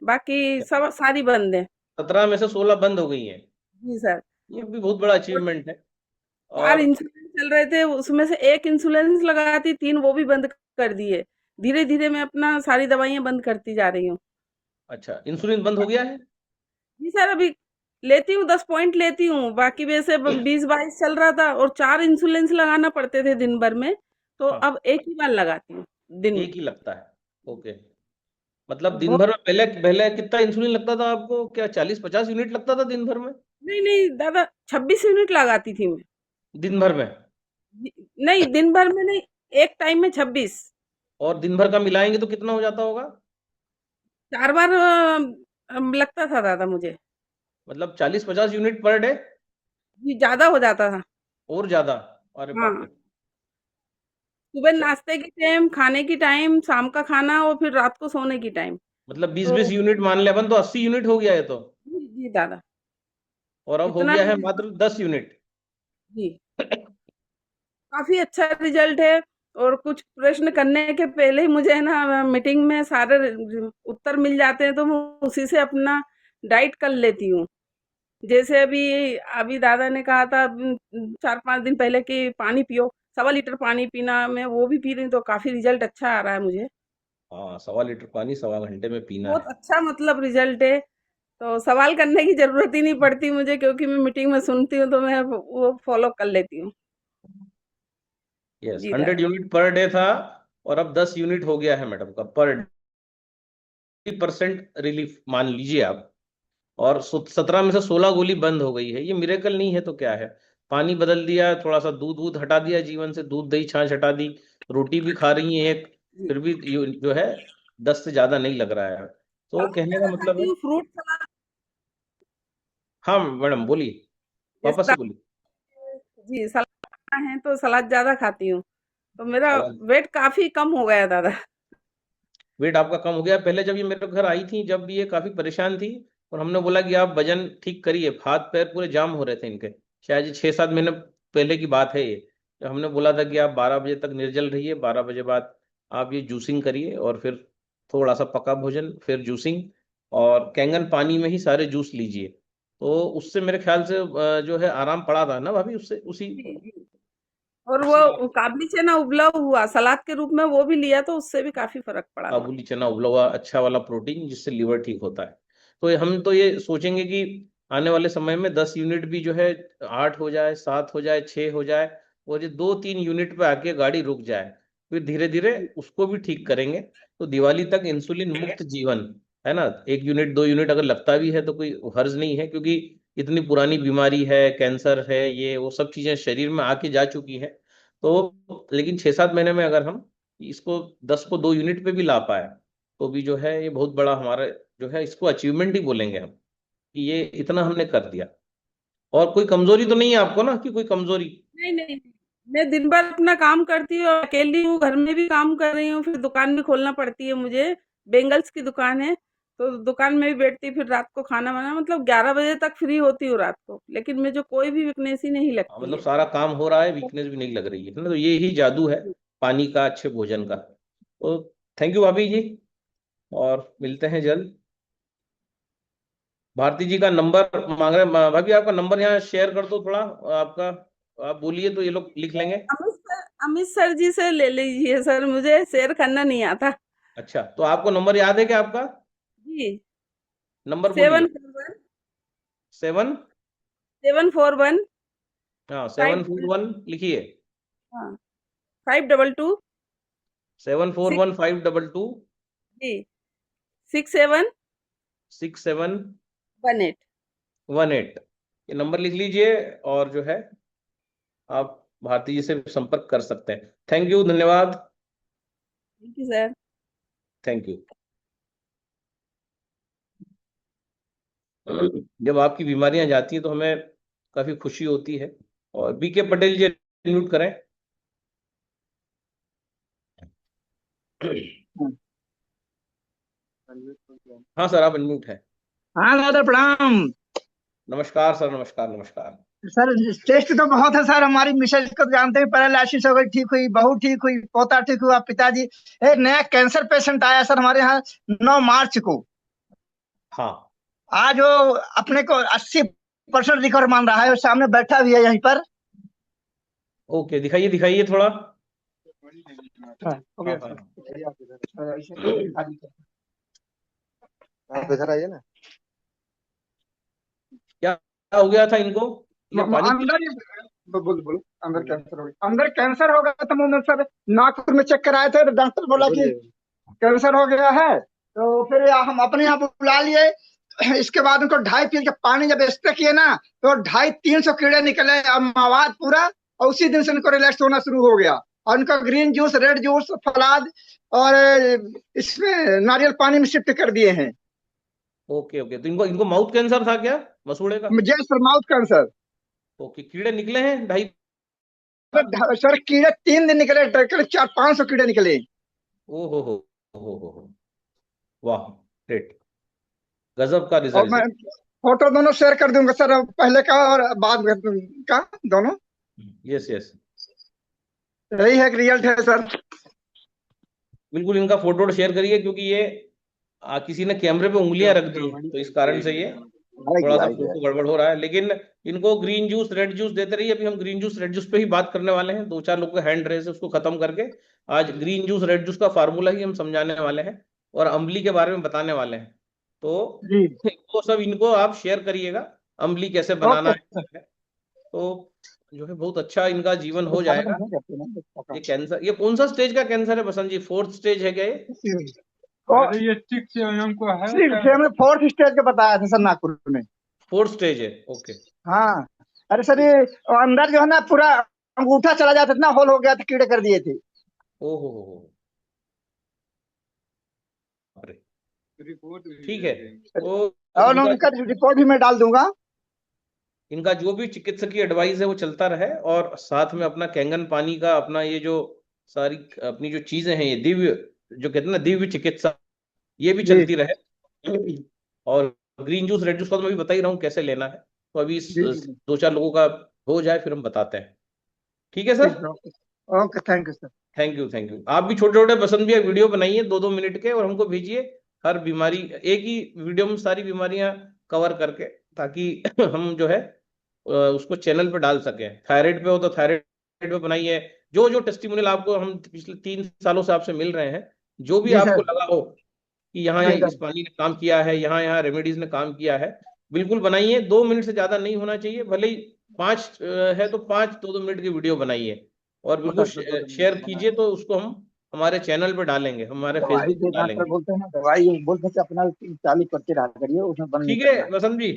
बाकी सब सारी बंद है। 17 में से 16 बंद हो गई हैं। जी सर। ये भी बहुत बड़ा और अचीवमेंट है। 4 और इंसुलिन चल रहे थे, उसमें से एक इंसुलिन लगाती, 3 वो भी बंद कर दिए। धीरे धीरे मैं अपना सारी दवाइयां बंद करती जा रही हूँ। अच्छा, इंसुलिन बंद हो गया है? जी सर, अभी लेती हूँ 10 पॉइंट लेती हूँ, बाकी वैसे 20-22 चल रहा था और 4 इंसुलिन लगाना पड़ते थे दिन भर में, तो हाँ, अब एक ही बार लगाती हूँ दिन में। एक ही लगता है। ओके। मतलब दिन बहुत। भर में पहले पहले कितना इंसुलिन लगता था आपको? क्या 40-50 यूनिट लगता था दिन भर में? नहीं नहीं दादा, 26 यूनिट लगाती थी मैं। दिन भर में? नहीं, दिन भर में नहीं, एक टाइम में 26। और दिन भर का मिलाएंगे तो कितना हो जाता होगा? 4 बार लगता था दादा मुझे। मतलब 40-50 यूनिट पर डे? जी, ज्यादा हो जाता था। और ज्यादा? अरे बाप हाँ, रे। सुबह च- नाश्ते की टाइम, खाने की टाइम, शाम का खाना और फिर रात को सोने की टाइम। मतलब 20-20 तो यूनिट मान ले अपन, तो 80 यूनिट हो गया है तो। जी जी दादा, और अब हो इतना गया है मात्र 10 यूनिट। जी, काफी अच्छा रिजल्ट है। और कुछ प्रश्न करने के पहले ही मुझे है ना मीटिंग में सारे उत्तर मिल जाते हैं, तो मैं उसी से अपना डाइट कर लेती हूँ। जैसे अभी अभी दादा ने कहा था 4-5 दिन पहले कि पानी पियो, 1.25 लीटर पानी पीना, मैं वो भी पी रही हूँ, तो काफी रिजल्ट अच्छा आ रहा है मुझे। हाँ, 1.25 लीटर पानी 1.25 घंटे में पीना बहुत है। अच्छा मतलब रिजल्ट है। तो सवाल करने की जरूरत ही नहीं पड़ती मुझे, क्योंकि मैं मीटिंग में सुनती हूँ, तो मैं वो फॉलो कर लेती हूँ। यस, जी 100 दादा। यूनिट पर डे था, और अब 10 यूनिट हो गया है मैडम का पर 50% रिलीफ मान लीजिए आप। और 17 में से 16 गोली बंद हो गई है। ये मिरेकल नहीं है तो क्या है? पानी बदल दिया, थोड़ा सा दूध वूध हटा दिया जीवन से, दूध दही छाछ हटा दी, रोटी भी खा रही है एक, जी, फिर भी जो है 10 से ज्यादा नहीं लग रहा है। तो सलाद कहने का ज्यादा मतलब खाती है। हूँ, फ्रूट सलाद। हाँ मैडम बोलिए, जैसे वापस से बोलिए। जी, सलाद खाना है तो सलाद ज्यादा खाती हूँ, तो मेरा सलाद। वेट काफी कम हो गया दादा। वेट आपका कम हो गया? पहले जब ये मेरे घर आई थी, जब भी ये काफी परेशान थी, और हमने बोला कि आप वजन ठीक करिए, हाथ पैर पूरे जाम हो रहे थे इनके। शायद ये 6-7 महीने पहले की बात है ये। जब हमने बोला था कि आप 12 बजे तक निर्जल रहिए, 12 बजे बाद आप ये जूसिंग करिए, और फिर थोड़ा सा पका भोजन, फिर जूसिंग, और कैंगन पानी में ही सारे जूस लीजिए। तो उससे मेरे ख्याल से जो है आराम पड़ा था ना भाभी, उससे उसी जी जी। और उसी वो काबली चना उबला हुआ सलाद के रूप में वो भी लिया, तो उससे भी काफी फर्क पड़ा मुझे। काबुली चना उबला हुआ, अच्छा वाला प्रोटीन जिससे लीवर ठीक होता है। तो हम तो ये सोचेंगे कि आने वाले समय में 10 यूनिट भी जो है 8 हो जाए, 7 हो जाए, 6 हो जाए, और ये 2-3 यूनिट पे आके गाड़ी रुक जाए, फिर धीरे धीरे जी उसको भी ठीक करेंगे। तो दिवाली तक इंसुलिन मुक्त जीवन, है ना? 1 यूनिट 2 यूनिट अगर लगता भी है तो कोई हर्ज नहीं है, क्योंकि इतनी पुरानी बीमारी है, कैंसर है, ये वो सब चीजें शरीर में आके जा चुकी है। तो लेकिन 6-7 महीने में अगर हम इसको 10 को 2 यूनिट पे भी ला पाए, तो भी जो है ये बहुत बड़ा हमारा जो है, इसको अचीवमेंट ही बोलेंगे हम, कि ये इतना हमने कर दिया। और कोई कमजोरी तो नहीं है आपको ना, कि कोई कमजोरी? नहीं नहीं, मैं दिन भर अपना काम करती हूँ, अकेली हूँ, घर में भी काम कर रही हूँ, फिर दुकान भी खोलना पड़ती है मुझे। बेंगल्स की दुकान है, तो दुकान में भी बैठती, फिर रात को खाना बनाना, मतलब 11 बजे तक फ्री होती हूँ रात को, लेकिन मुझे कोई भी वीकनेस ही नहीं लगती मतलब है। सारा काम हो रहा है, वीकनेस भी नहीं लग रही है ना, तो ये ही जादू है पानी का, अच्छे भोजन का। तो थैंक यू भाभी जी, और मिलते हैं जल्द। भारती जी का नंबर मांग रहे हैं भाभी, आपका नंबर यहाँ शेयर कर दो थोड़ा, आपका आप बोलिए तो ये लोग लिख लेंगे। अमित सर जी से ले लीजिए सर, मुझे शेयर करना नहीं आता। अच्छा, तो आपको नंबर याद है क्या आपका? जी, नंबर बोलिए। 741 7, 741 हाँ 5 741 लिखिए। हाँ 522 6 741-522 जी 6718। 6718, ये नंबर लिख लीजिए, और जो है आप भारती जी से संपर्क कर सकते हैं। थैंक यू, धन्यवाद। Thank you sir. Thank you. जब आपकी बीमारियां जाती हैं तो हमें काफी खुशी होती है। और बीके पटेल जी म्यूट करें। हाँ सर, आप अनम्यूट है। हाँ दादा प्रणाम। नमस्कार सर, नमस्कार नमस्कार। सर टेस्ट तो बहुत है सर, हमारी मिसेज को जानते हैं, पैरालिसिस हो गई, ठीक हुई, बहू ठीक हुई, पोता ठीक हुआ, पिताजी। एक नया कैंसर पेशेंट आया सर हमारे यहाँ 9 मार्च को। हाँ, आज वो अपने को 80% रिकवर मान रहा है, वो सामने बैठा भी है यहीं पर। ओके, दिखाइए दिखाइए थोड़ा। हाँ, हो गया हाँ, सर। आप इधर आइए ना। क्या हो गया था इनको? ये पानी अंदर बोलो अंदर कैंसर हो गया, अंदर कैंसर हो गया था मुंह में सर। नागपुर में चेक कराए थे तो डॉक्टर बोला कि कैंसर हो गया है। तो फिर हम अपने यहाँ बुला लिए। इसके बाद उनको 2.5 फीट का पानी जब स्प्रे किए ना, तो 250-300 कीड़े निकले और मवाद पूरा। और उसी दिन से उनको रिलैक्स होना शुरू हो गया। और उनका ग्रीन जूस, रेड जूस, फलाद और इसमें नारियल पानी में शिफ्ट कर दिए हैं। ओके ओके, तो इनको इनको माउथ कैंसर था क्या, मसूड़े का? जय सर, माउथ कैंसर। ओके, कीड़े निकले हैं 2.5? सर कीड़े 3 दिन निकले, 400-500 कीड़े निकले। ओ हो, वाह, ग्रेट, गजब का और रिजल्ट मैं है। फोटो दोनों शेयर कर दूंगा सर, पहले का और बाद का दोनों। यस यस, यही है रिजल्ट है सर। बिल्कुल इनका फोटो शेयर करिए, क्योंकि ये किसी ने कैमरे पे उंगलियां रख दी, तो इस कारण से ये थोड़ा सा फोटो गड़बड़ हो रहा है। लेकिन इनको ग्रीन जूस, रेड जूस देते रहिए। अभी हम ग्रीन जूस, रेड जूस पे ही बात करने वाले हैं। 2-4 लोगों का हैंड रेस है, उसको खत्म करके आज ग्रीन जूस, रेड जूस का फार्मूला ही हम समझाने वाले हैं, और अम्बली के बारे में बताने वाले हैं। तो जी वो सब इनको आप शेयर करिएगा, अम्बली कैसे बनाना ओके। है। तो जो है बहुत अच्छा इनका जीवन हो जाएगा। ये कैंसर, ये कौन सा स्टेज का कैंसर है बसंत जी? 4th स्टेज है क्या ये? ये 6 हमने 4th स्टेज के बताया था सर नागपुर में। 4th स्टेज है, ओके। हाँ, अरे सर ये अंदर जो है ना पूरा अंगूठा चला जाता, इतना होल हो गया था, कीड़े कर दिए थे। ओहो, अरे ठीक है। तो और उनका रिपोर्ट भी मैं डाल दूंगा। इनका जो भी चिकित्सकीय एडवाइस है वो चलता रहे, और साथ में अपना कैंगन पानी का, अपना ये जो सारी अपनी जो चीजें हैं, ये दिव्य, जो कहते हैं ना दिव्य चिकित्सा, ये भी चलती रहे। और ग्रीन जूस, रेड जूस का तो मैं भी बता ही रहा हूँ कैसे लेना है। तो अभी 2-4 लोगों का हो जाए, फिर हम बताते हैं। ठीक है sir. Okay, thank you sir. Thank you, thank you. आप भी छोटे छोटे पसंद भी वीडियो बनाइए 2-2 मिनट के, और हमको भेजिए। हर बीमारी एक ही वीडियो में सारी बीमारियां कवर करके, ताकि हम जो है उसको चैनल पे डाल सके। थायराइड पे हो तो थायराइड पे बनाइए। जो जो टेस्टिमोनियल आपको हम पिछले 3 सालों से आपसे मिल रहे हैं, जो भी जी आपको सर। लगा हो कि यहाँ जी इस पानी ने काम किया है, यहाँ यहाँ रेमेडीज ने काम किया है, बिल्कुल बनाइए। 2 मिनट से ज्यादा नहीं होना चाहिए, भले ही 5 है तो 5 2-2 मिनट की वीडियो बनाइए, और बिल्कुल शेयर कीजिए, तो उसको हम हमारे चैनल पे डालेंगे, हमारे दवाई फेसबुक पे के डॉक्टर डालेंगे। बोलते हैं ना, दवाई बोलते हैं अपना चालू करके रहा करिए, उसमें बंद नहीं ठीक करना है बसंत जी, है।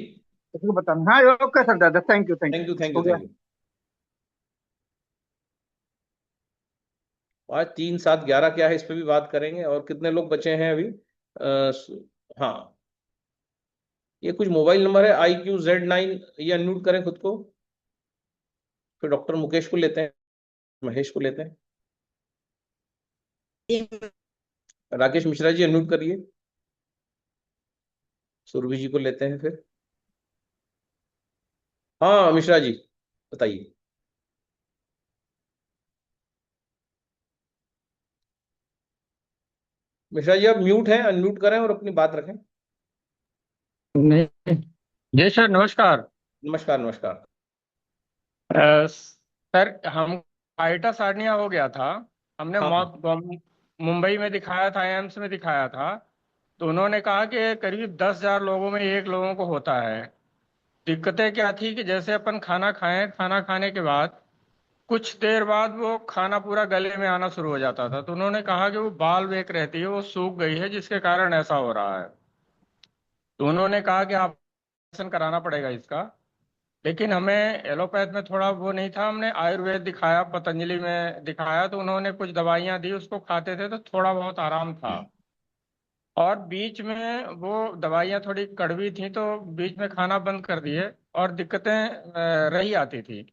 इसको बताना। हाँ ओके सर दादा, thank you thank you, thank हो यू, गया। Thank you. आज 3-7-11 क्या है, इस पे भी बात करेंगे। और कितने लोग बचे हैं अभी? हाँ, ये कुछ मोबाइल नंबर है IQZ9, ये अनम्यूट करें खुद को, फिर डॉक्टर मुकेश को लेते हैं। महेश को लेते हैं। राकेश मिश्रा जी अनम्यूट करिए। सुरभि जी को लेते हैं फिर। हाँ मिश्रा जी बताइए। मिश्रा जी आप म्यूट हैं, अनम्यूट करें और अपनी बात रखें। नहीं। जी सर नमस्कार। नमस्कार नमस्कार। सर हम आइटस हार्निया हो गया था। हमने हाँ मुंबई में दिखाया था, एम्स में दिखाया था। तो उन्होंने कहा कि करीब 10,000 लोगों में एक लोगों को होता है। दिक्कतें क्या थी कि जैसे अपन खाना खाएं, खाना खाने के बाद कुछ देर बाद वो खाना पूरा गले में आना शुरू हो जाता था। तो उन्होंने कहा कि वो बाल एक रहती है, वो सूख गई है, जिसके कारण ऐसा हो रहा है। तो उन्होंने कहा कि ऑपरेशन कराना पड़ेगा इसका। लेकिन हमें एलोपैथ में थोड़ा वो नहीं था, हमने आयुर्वेद दिखाया, पतंजलि में दिखाया। तो उन्होंने कुछ दवाइयां दी, उसको खाते थे तो थोड़ा बहुत आराम था। और बीच में वो दवाइयां थोड़ी कड़वी थी, तो बीच में खाना बंद कर दिए और दिक्कतें रही आती थी।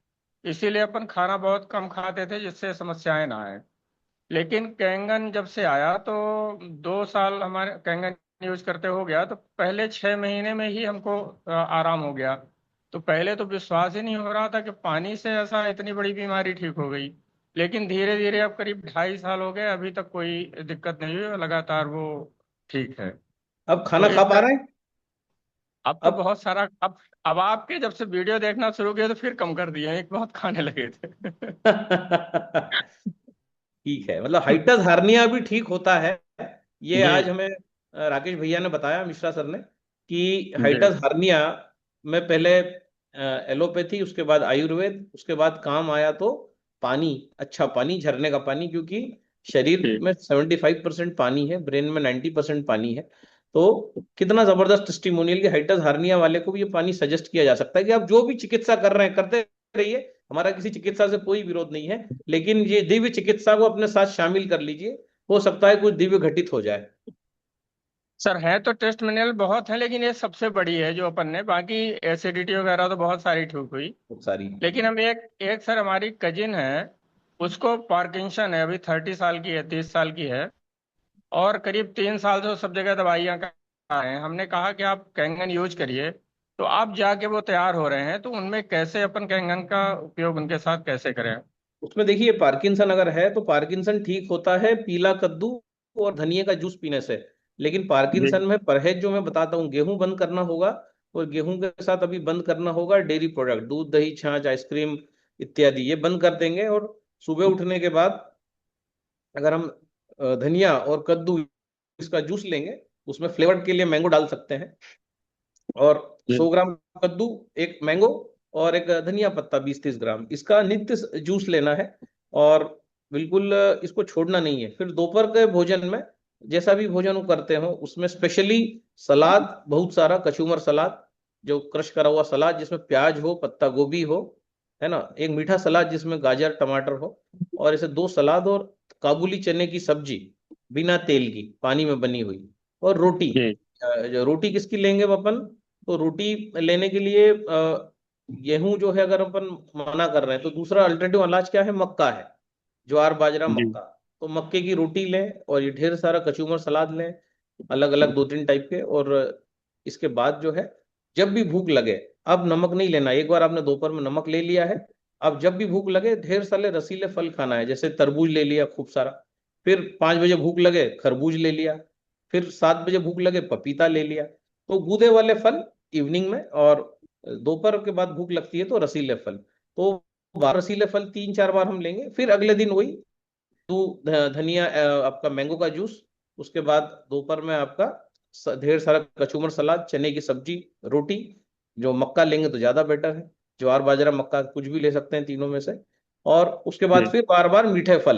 इसीलिए अपन खाना बहुत कम खाते थे, जिससे समस्याएं ना आए। लेकिन कैंगन जब से आया तो 2 साल हमारे कैंगन यूज करते हो गया, तो पहले 6 महीने में ही हमको आराम हो गया। तो पहले तो विश्वास ही नहीं हो रहा था कि पानी से ऐसा इतनी बड़ी बीमारी ठीक हो गई। लेकिन धीरे धीरे अब करीब 2.5 साल हो गए, अभी तक कोई दिक्कत नहीं हुई और लगातार वो ठीक है। अब तो खाना खा एक पा रहे हैं? अब तो अब बहुत सारा अब आपके जब से वीडियो देखना शुरू किया तो फिर कम कर दिए हैं, एक बहुत खाने लगे थे। ठीक है, मतलब हाइटस हार्निया भी ठीक होता है। ये जी आज हमें राकेश भैया ने बताया, मिश्रा सर ने, कि जी हाइटस हार्निया में पहले एलोपैथी, उसके बाद आयुर्वेद, उसके बाद काम आया तो पानी, अच्छा पानी, झरने का पानी, क्योंकि शरीर जी में 75% पानी है, ब्रेन में 90% पानी है। तो कितना जबरदस्त टेस्टिमोनियल कि हाइटस हार्निया वाले को भी ये पानी सजेस्ट किया जा सकता है कि आप जो भी चिकित्सा कर रहे हैं करते रहिए, हमारा किसी चिकित्सा से कोई विरोध नहीं है, लेकिन ये दिव्य चिकित्सा को अपने साथ शामिल कर लीजिए, हो सकता है कुछ दिव्य घटित हो जाए। सर, है तो टेस्ट मैनुअल बहुत है, लेकिन ये सबसे बड़ी है जो अपन ने, बाकी एसिडिटी वगैरह तो बहुत सारी ठीक हुई। बहुत सारी। लेकिन हम एक एक सर, हमारी कजिन है, उसको पार्किंसन है, अभी 30 साल की है, 30 साल की है। और करीब 3 साल से वो सब जगह दवाइयाँ खा रहे हैं। हमने कहा कि आप कैंगन यूज करिए, तो आप जाके वो तैयार हो रहे हैं। तो उनमें कैसे अपन कैंगन का उपयोग उनके साथ कैसे करें? उसमें देखिए, पार्किंसन अगर है तो पार्किंसन ठीक होता है पीला कद्दू और धनिए का जूस पीने से। लेकिन जी पार्किंसन में परहेज जो मैं बताता हूँ, गेहूं बंद करना होगा, और गेहूं के साथ अभी बंद करना होगा डेयरी प्रोडक्ट, दूध दही छाछ आइसक्रीम इत्यादि, ये बंद कर देंगे। और सुबह उठने के बाद अगर हम धनिया और कद्दू इसका जूस लेंगे, उसमें फ्लेवर के लिए मैंगो डाल सकते हैं, और जी 100 ग्राम कद्दू, एक मैंगो, और एक धनिया पत्ता 20-30 ग्राम, इसका नित्य जूस लेना है। और बिल्कुल इसको छोड़ना नहीं है। फिर दोपहर के भोजन में जैसा भी भोजन वो करते हो, उसमें स्पेशली सलाद, बहुत सारा कचूमर सलाद, जो क्रश करा हुआ सलाद जिसमें प्याज हो, पत्ता गोभी हो, है ना, एक मीठा सलाद जिसमें गाजर टमाटर हो, और ऐसे 2 सलाद, और काबुली चने की सब्जी बिना तेल की, पानी में बनी हुई, और रोटी। जी जो रोटी किसकी लेंगे अपन, तो रोटी लेने के लिए गेहूं जो है अगर अपन मना कर रहे हैं, तो दूसरा अल्टरनेटिव अनाज क्या है, मक्का है, ज्वार बाजरा जी मक्का। तो मक्के की रोटी लें, और ये ढेर सारा कचूमर सलाद लें, अलग अलग 2-3 टाइप के। और इसके बाद जो है, जब भी भूख लगे, अब नमक नहीं लेना, एक बार आपने दोपहर में नमक ले लिया है, अब जब भी भूख लगे ढेर सारे रसीले फल खाना है, जैसे तरबूज ले लिया खूब सारा, फिर 5 बजे भूख लगे खरबूज ले लिया, फिर 7 बजे भूख लगे पपीता ले लिया। तो गूदे वाले फल इवनिंग में, और दोपहर के बाद भूख लगती है तो रसीले फल। तो 12 रसीले फल 3-4 बार हम लेंगे। फिर अगले दिन वही धनिया, आपका मैंगो का जूस, उसके बाद दोपहर में आपका ढेर सारा कचूमर सलाद, चने की सब्जी, रोटी। जो मक्का लेंगे तो ज्यादा बेटर है, ज्वार बाजरा मक्का कुछ भी ले सकते हैं तीनों में से। और उसके बाद जी फिर बार बार मीठे फल,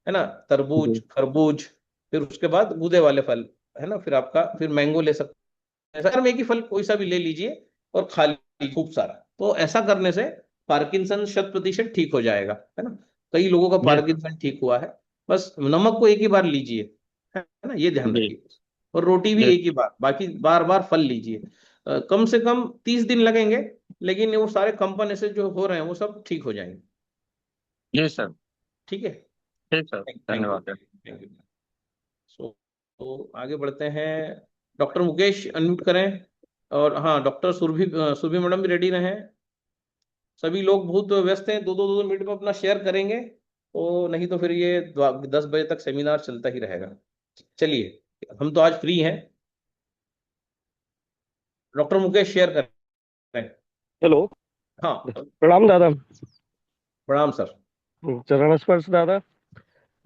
है ना, तरबूज जी खरबूज, फिर उसके बाद गूदे वाले फल, है ना, फिर आपका फिर मैंगो ले सकते हैं। ऐसा में एक ही फल कोई सा भी ले लीजिए और खा लीजिए खूब सारा। तो ऐसा करने से पार्किंसन 100% ठीक हो जाएगा, है ना। कई लोगों का जी पार्किंसन ठीक हुआ है। बस नमक को एक ही बार लीजिए, है ना, ये ध्यान जी रखिए। और रोटी भी जी एक ही बार, बाकी बार बार फल लीजिए। कम से कम 30 दिन लगेंगे, लेकिन वो सारे कंपन ऐसे जो हो रहे हैं वो सब ठीक हो जाएंगे। जी सर। ठीक है, ठीक सर, थैंक यू, धन्यवाद। Thank you. सो तो आगे बढ़ते हैं। डॉक्टर मुकेश अनम्यूट करें। और हाँ, डॉक्टर सुरभि सुरभि मैडम भी रेडी रहें। सभी लोग बहुत व्यस्त हैं, 2-2 मिनट में अपना शेयर करेंगे, तो नहीं तो फिर ये 10 बजे तक सेमिनार चलता ही रहेगा। चलिए, हम तो आज फ्री हैं। डॉक्टर मुकेश शेयर करें। हेलो, हाँ, प्रणाम दादा। प्रणाम सर। चरण स्पर्श दादा।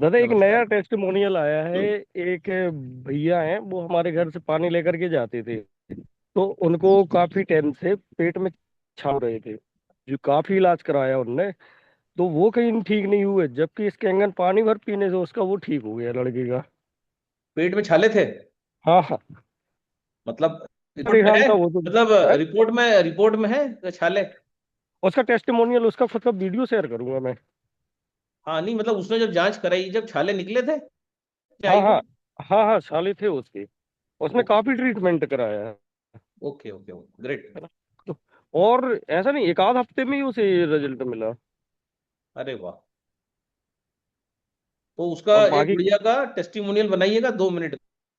दादा एक नमस्कार। नया टेस्टिमोनियल आया है। एक भैया हैं, वो हमारे घर से पानी लेकर के जाते थे, तो उनको काफी टाइम से पेट में छाल रहे थे, जो काफी इलाज कराया उनने, तो वो कहीं ठीक नहीं हुए, जबकि इस कैंगन पानी भर पीने से उसका वो ठीक हो गया लड़के का। पेट में छाले थे? हाँ हाँ, मतलब रिपोर्ट में परेशान है? था वो तो। मतलब है? रिपोर्ट में है छाले? उसका टेस्टिमोनियल, उसका मतलब वीडियो शेयर करूंगा मैं। हाँ, नहीं मतलब उसने जब जांच कराई, जब छाले निकले थे हाँ आई में? हाँ हाँ हाँ, छाले थे उसके। उसने ओके काफी ट्रीटमेंट कराया है। Okay okay okay, great. है ना? तो और ऐसा नहीं, एक आध हफ्ते में ही उसे रिजल्ट मिला। अरे वाह। तो उसका और एक बाकी, बढ़िया का टेस्टिमोनियल बनाइएगा, 2 मिनट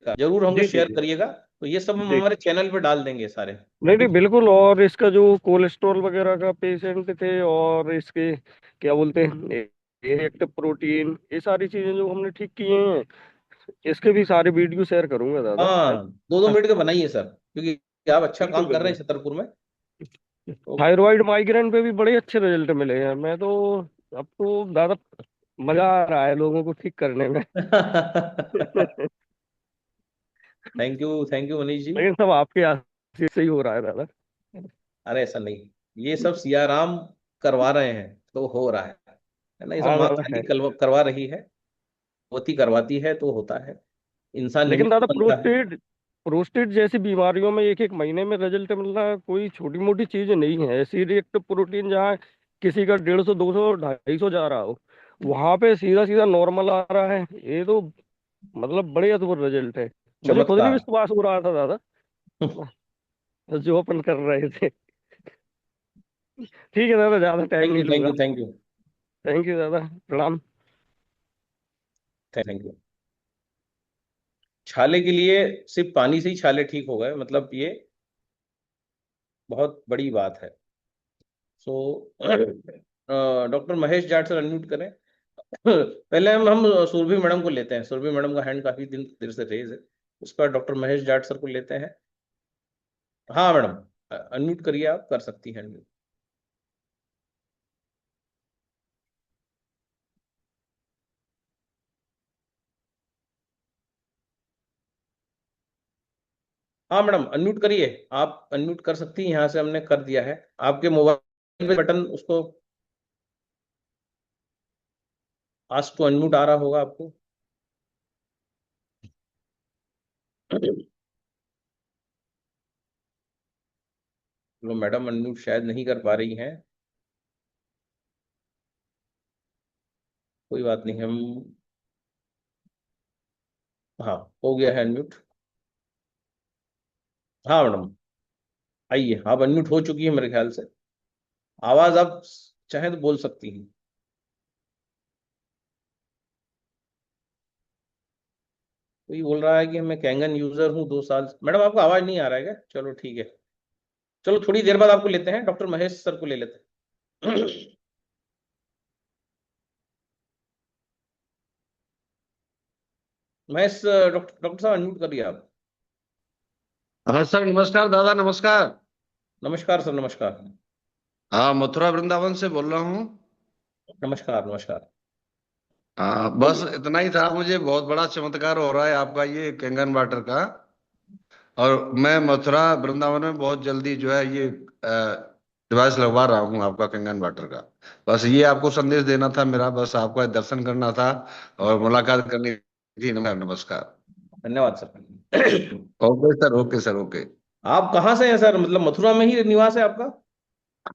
का, जरूर हमको जी जी शेयर जी करिएगा। तो ये सब हम जी, हमारे चैनल पे डाल देंगे सारे। नहीं नहीं बिल्कुल। और इसका जो कोलेस्ट्रॉल वगैरह का पेशेंट थे, और इसके क्या बोलते हैं, एक्टिव प्रोटीन, ये सारी चीजें जो हमने ठीक किए हैं, इसके भी सारे वीडियो शेयर करूंगा दादा। हाँ, 2-2 मिनट के बनाइए सर, क्योंकि आप अच्छा बिल्कुल काम कर रहे बिल्कुल। हैं छतरपुर में। तो थायराइड माइग्रेन पे भी बड़े अच्छे रिजल्ट मिले हैं। मैं तो अब तो दादा मजा आ रहा है लोगों को ठीक करने में। Thank you Manish ji. लेकिन सब आपके आशीर्वाद से ही हो रहा है दादा। अरे ऐसा नहीं, ये सब सियाराम करवा रहे हैं तो हो रहा है ना? ये सब हाँ माँ दादा काली है। करवा रही है, होती करवाती है तो होता है। इंसान लेकिन निमित्त दादा बनता है। प्रोस्टेट प्रोस्टेट जैसी बीमारियों में एक एक महीने में रिजल्ट मिलना कोई छोटी मोटी चीज नहीं है। ऐसी रिएक्टिव प्रोटीन जहाँ किसी का 150, 200, 250 जा रहा हो, वहां पे सीधा सीधा नॉर्मल आ रहा है। ये तो मतलब बड़े अद्भुत रिजल्ट है। मुझे खुद नहीं चमत्कार। विश्वास हो रहा था दादा, जो अपन कर रहे थे। ठीक है दादा, ज्यादा टाइम थैंक नहीं यू थैंक लूंगा। You thank you thank you दादा, प्रणाम। Thank you. छाले के लिए सिर्फ पानी से ही छाले ठीक हो गए, मतलब ये बहुत बड़ी बात है। So doctor Mahesh Jat sir unmute करें। पहले हम सुरभि मैडम को लेते हैं। सुरभि मैडम का हैंड काफी दिन देर से रेज है, उसका डॉक्टर महेश जाट सर को लेते हैं। हाँ मैडम, अनम्यूट करिए, आप कर सकती हैं unmute। हाँ मैडम, अनम्यूट करिए। आप अनम्यूट कर सकती हैं, यहाँ से हमने कर दिया है। आपके मोबाइल पे बटन, उसको आस्क टू अनम्यूट आ रहा होगा आपको। लो मैडम अनम्यूट शायद नहीं कर पा रही हैं, कोई बात नहीं। हम, हाँ, हो गया है अनम्यूट। हाँ मैडम, आइए, आप अनम्यूट हो चुकी है मेरे ख्याल से। आवाज आप चाहे तो बोल सकती हैं। कोई बोल रहा है कि मैं कैंगन यूजर हूँ 2 साल। मैडम आपका आवाज नहीं आ रहा है क्या? चलो ठीक है, चलो थोड़ी देर बाद आपको लेते हैं, डॉक्टर महेश सर को ले लेते हैं। महेश, डॉक्टर साहब अनम्यूट करिए आप। हाँ सर, नमस्कार दादा, नमस्कार। नमस्कार सर, नमस्कार। हाँ, मथुरा वृंदावन से बोल रहा हूँ। नमस्कार नमस्कार। हाँ, बस बोलिए। इतना ही था। मुझे बहुत बड़ा चमत्कार हो रहा है आपका ये कैंगन वाटर का। और मैं मथुरा वृंदावन में बहुत जल्दी जो है ये डिवाइस लगवा रहा हूँ आपका कैंगन वाटर का। बस ये आपको संदेश देना था मेरा, बस आपका दर्शन करना था और मुलाकात करनी थी। नमस्कार। धन्यवाद sir. Okay sir, okay sir, okay. आप कहाँ से हैं सर? मतलब मथुरा में ही निवास है आपका?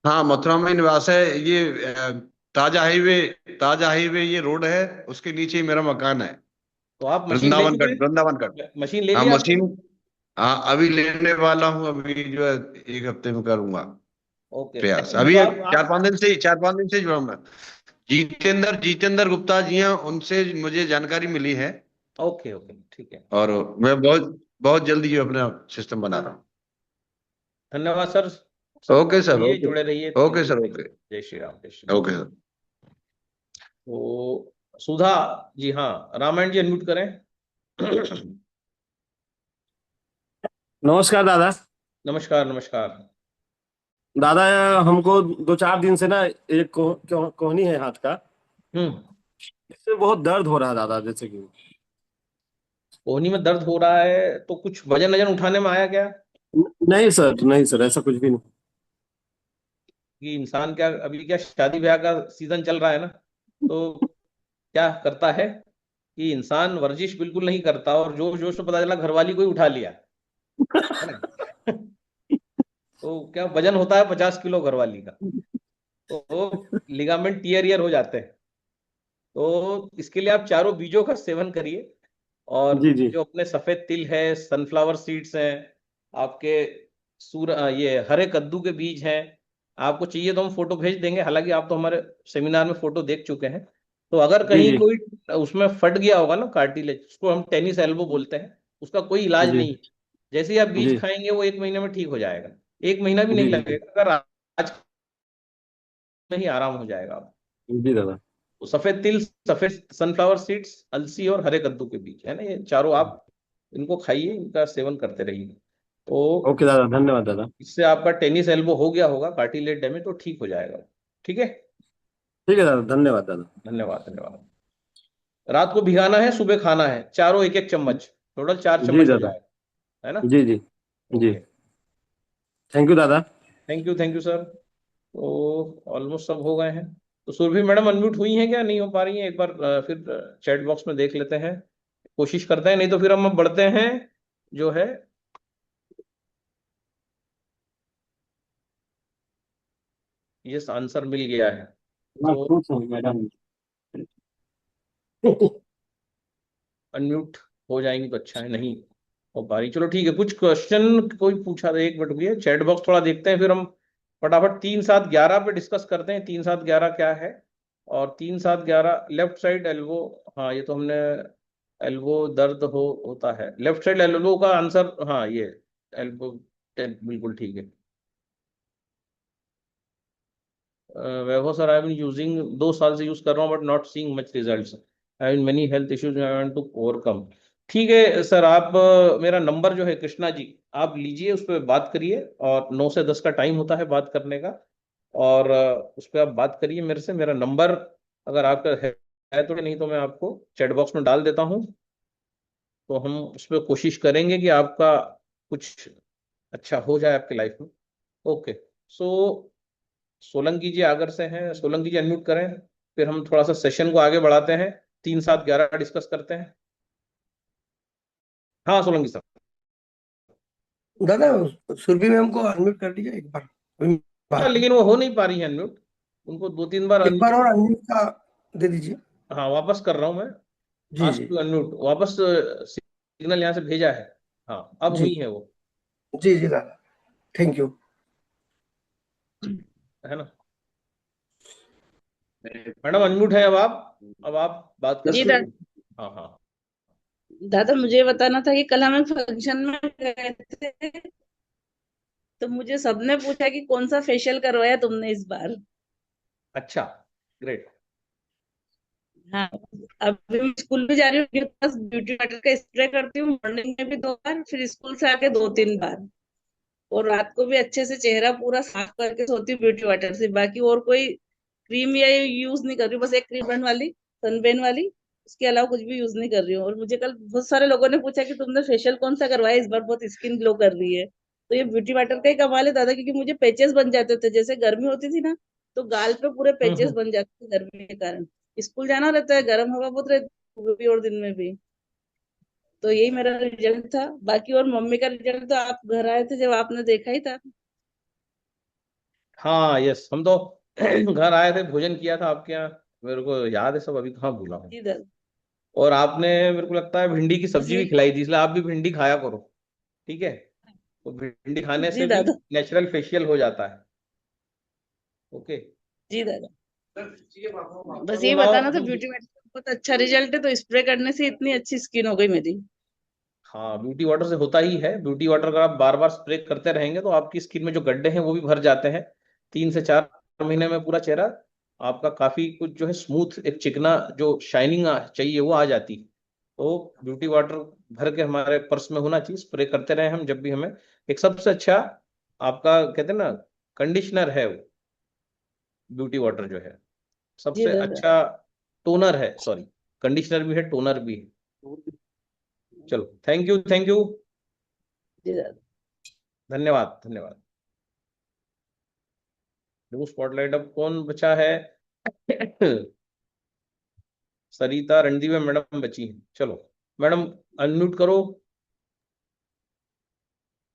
हाँ, मथुरा में निवास है। ये ताजा हाईवे ये रोड है, उसके नीचे ही मेरा मकान है। तो आप मशीन ले वृंदावन लिए? Cut, Vrindavan cut. मशीन ले हाँ लिया आपने? मशीन, हाँ अभी लेने वाला हूँ। अभी जो है 1 हफ्ते में करूंगा ओके, प्रयास। नहीं अभी तो चार पांच दिन से जुड़ा हूं मैं। जितेंद्र जितेंद्र गुप्ता जी हैं, उनसे मुझे जानकारी मिली है। ओके ओके, ठीक है। और मैं बहुत बहुत जल्दी जो अपना सिस्टम बना रहा हूँ। धन्यवाद सर। ओके सर, रहिए, ओके। जुड़े रहिए। Okay sir, okay. जय श्री राम, जय श्री राम। Okay sir. तो सुधा जी, हाँ, रामायण जी अनम्यूट करें। नमस्कार दादा। नमस्कार नमस्कार। दादा हमको 2-4 दिन से ना एक कोहनी है हाथ का, इससे बहुत दर्द हो रहा है दादा। जैसे कि कोहनी में दर्द हो रहा है तो कुछ वजन वजन उठाने में आया क्या? नहीं सर, नहीं सर, ऐसा कुछ भी नहीं। कि इंसान क्या, अभी क्या शादी ब्याह का सीजन चल रहा है ना, तो क्या करता है कि इंसान वर्जिश बिल्कुल नहीं करता और जोश जोश में पता चला घरवाली को ही उठा लिया, है ना? तो क्या वजन होता है 50 किलो घरवाली का, तो लिगामेंट टियर हो जाते हैं। तो इसके लिए आप चारों बीजों का सेवन करिए, और जी जी जो अपने सफेद तिल है, सनफ्लावर सीड्स हैं, आपके ये हरे कद्दू के बीज हैं, आपको चाहिए तो हम फोटो भेज देंगे। हालांकि आप तो हमारे सेमिनार में फोटो देख चुके हैं। तो अगर जी कहीं जी कोई उसमें फट गया होगा ना कार्टिलेज, उसको हम टेनिस एल्बो बोलते हैं, उसका कोई इलाज जी नहीं है। जैसे ही आप जी बीज खाएंगे वो 1 महीने में ठीक हो जाएगा। 1 महीना भी नहीं जी जी लगेगा, अगर आज में ही आराम हो जाएगा आप। जी दादा। तो सफेद तिल, सफेद सनफ्लावर सीड्स, अलसी और हरे कद्दू के बीज है ना, ये चारों आप इनको खाइए, इनका सेवन करते रहिए। तो ओके दादा, धन्यवाद दादा। इससे आपका टेनिस एल्बो हो गया होगा, कार्टिलेज डैमेज, तो ठीक हो जाएगा। ठीक है, ठीक है दादा, धन्यवाद दादा। धन्यवाद धन्यवाद। रात को भिगाना है, सुबह खाना है, चारों 1-1 चम्मच, टोटल 4 जी चम्मच हो दादा। जाएगा, है ना? जी जी जी। ओके, थैंक यू दादा। Thank you sir. तो ऑलमोस्ट सब हो गए हैं। तो सुरभि मैडम अनम्यूट हुई हैं क्या, नहीं हो पा रही हैं? एक बार फिर चैट बॉक्स में देख लेते हैं, कोशिश करते हैं, नहीं तो फिर हम बढ़ते हैं जो है। यस, आंसर मिल गया है। मैं तो खुश हूँ मैडम। अनम्यूट हो जाएंगी तो अच्छा है, नहीं हो पा रही, चलो ठीक है। कुछ क्वेश्चन कोई पूछा था, 1 मिनट रुकिए, चैट बॉक्स थोड़ा देखते हैं, फिर हम फटाफट 3-7-11 पे डिस्कस करते हैं। 3-7-11 क्या है? और 3-7-11 लेफ्ट साइड एल्बो, हाँ ये तो हमने, एल्बो दर्द होता है लेफ्ट साइड एल्बो का आंसर, हाँ ये एल्बो, बिल्कुल ठीक है। Vaibhav sir, I been using 2 साल से यूज कर रहा हूँ but not seeing much results, I been many health issues I want to overcome. ठीक है सर, आप मेरा नंबर जो है कृष्णा जी, आप लीजिए, उस पर बात करिए, और 9 से 10 का टाइम होता है बात करने का, और उस पर आप बात करिए मेरे से। मेरा नंबर अगर आपका है तो, नहीं तो मैं आपको चैट बॉक्स में डाल देता हूँ। तो हम उस पर कोशिश करेंगे कि आपका कुछ अच्छा हो जाए आपकी लाइफ में। ओके, सो सोलंकी जी आगर से हैं, सोलंकी जी अनम्यूट करें, फिर हम थोड़ा सा सेशन को आगे बढ़ाते हैं, 3-7-11 डिस्कस करते हैं। हाँ सोलंकी सर। दादा सुरभि मैम को अनम्यूट कर दीजिए एक बार, हाँ, लेकिन वो हो नहीं पा रही है अनम्यूट, उनको 2-3 बार एक बार और अनम्यूट का दे दीजिए। हाँ, वापस कर रहा हूँ मैं। जी आस्क जी टू अनम्यूट, वापस सिग्नल यहाँ से भेजा है। हाँ, अब जी हुई है वो, जी जी दादा, थैंक यू। है ना? मैडम अनम्यूट है अब आप बात कर जी सकते दादा। हैं। हाँ हाँ। दादा मुझे बताना था कि कल हम एक फंक्शन में गए थे, तो मुझे सबने पूछा कि कौन सा फेशियल करवाया तुमने इस बार। अच्छा, ग्रेट। हाँ, अभी मैं स्कूल भी जा रही हूँ, मेरे पास ब्यूटी वाटर का स्प्रे करती हूँ, मॉर्निंग में भी 2 बार, फिर स्कूल से आके 2-3 बार, और रात को भी अच्छे से चेहरा पूरा साफ करके सोती हूँ ब्यूटी वाटर से। बाकी और कोई क्रीम या यूज नहीं कर रही हूँ, बस एक क्रीम वाली, सनबेन वाली, उसके अलावा कुछ भी यूज नहीं कर रही हूँ। और मुझे कल बहुत सारे लोगों ने पूछा कि तुमने फेशियल कौन सा करवाया इस बार, बहुत स्किन ग्लो कर रही है। तो ये ब्यूटी वाटर का ही कमाल है दादा, क्योंकि मुझे पैचेस बन जाते थे, जैसे गर्मी होती थी ना, तो गाल पे पूरे पैचेस बन जाते थे गर्मी के कारण। स्कूल जाना रहता है, गर्म हवा बहुत रहती है, सुबह भी और दिन में भी। तो यही मेरा रिजल्ट था। बाकी और मम्मी का रिजल्ट तो आप घर आए थे जब आपने देखा ही था। हाँ यस, हम तो घर आए थे, भोजन किया था आपके यहाँ, मेरे को याद है सब, अभी कहाँ भूला हूँ। जी दादा। और आपने मेरे को लगता है भिंडी की बस सब्जी भी यही। खिलाई थी, इसलिए आप भी भिंडी खाया करो, ठीक है? तो भिंडी खाने जी से भी दादा। नेचुरल फेशियल हो जाता है। ओके, जी दादा। बस ये बताना था, ब्यूटी वाटर का बहुत अच्छा रिजल्ट है, तो स्प्रे करने से इतनी अच्छी स्किन हो गई मेरी। हाँ, ब्यूटी वाटर से होता ही है। ब्यूटी वाटर का आप बार बार स्प्रे करते रहेंगे तो आपकी स्किन में जो गड्ढे हैं वो भी भर जाते हैं। 3 से 4 महीने में पूरा चेहरा आपका काफी कुछ जो है स्मूथ, एक चिकना जो शाइनिंग चाहिए वो आ जाती है। तो ब्यूटी वाटर भर के हमारे पर्स में होना चाहिए, स्प्रे करते रहे हम जब भी हमें। एक सबसे अच्छा आपका कहते हैं ना कंडीशनर है वो, ब्यूटी वाटर जो है जी सबसे दादा। अच्छा टोनर है। सॉरी, कंडीशनर भी है, टोनर भी है। चलो, थैंक यू, थैंक यू, जी दादा। धन्यवाद, धन्यवाद। देखो स्पॉटलाइट अब कौन बचा है? सरिता रणदीवे मैडम बची हैं। चलो मैडम, अनम्यूट करो।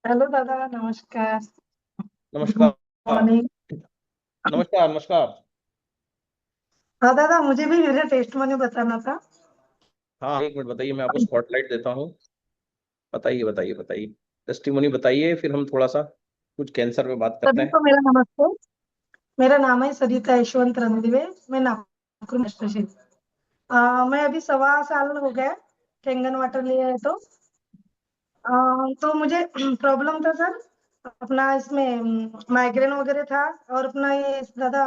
हेलो दादा, नमस्कार। गुड नमस्कार, मॉर्निंग। नमस्कार, नमस्कार। हाँ दादा, मुझे भी मेरा टेस्टमोनी बताना था। हाँ, एक मिनट बताइए, मैं आपको स्पॉटलाइट देता हूँ। बताइए, बताइए, बताइए, टेस्टिमोनी बताइए, फिर हम थोड़ा सा कुछ कैंसर पे बात करते सभी हैं। को मेरा नमस्ते। मेरा नाम है सरिता यशवंत रणदिवे। मैं नागपुर में स्पेशल। मैं अभी 1.25 साल हो गया कैंगन वाटर लिया है। तो मुझे प्रॉब्लम था सर, अपना इसमें माइग्रेन वगैरह था, और अपना ये दादा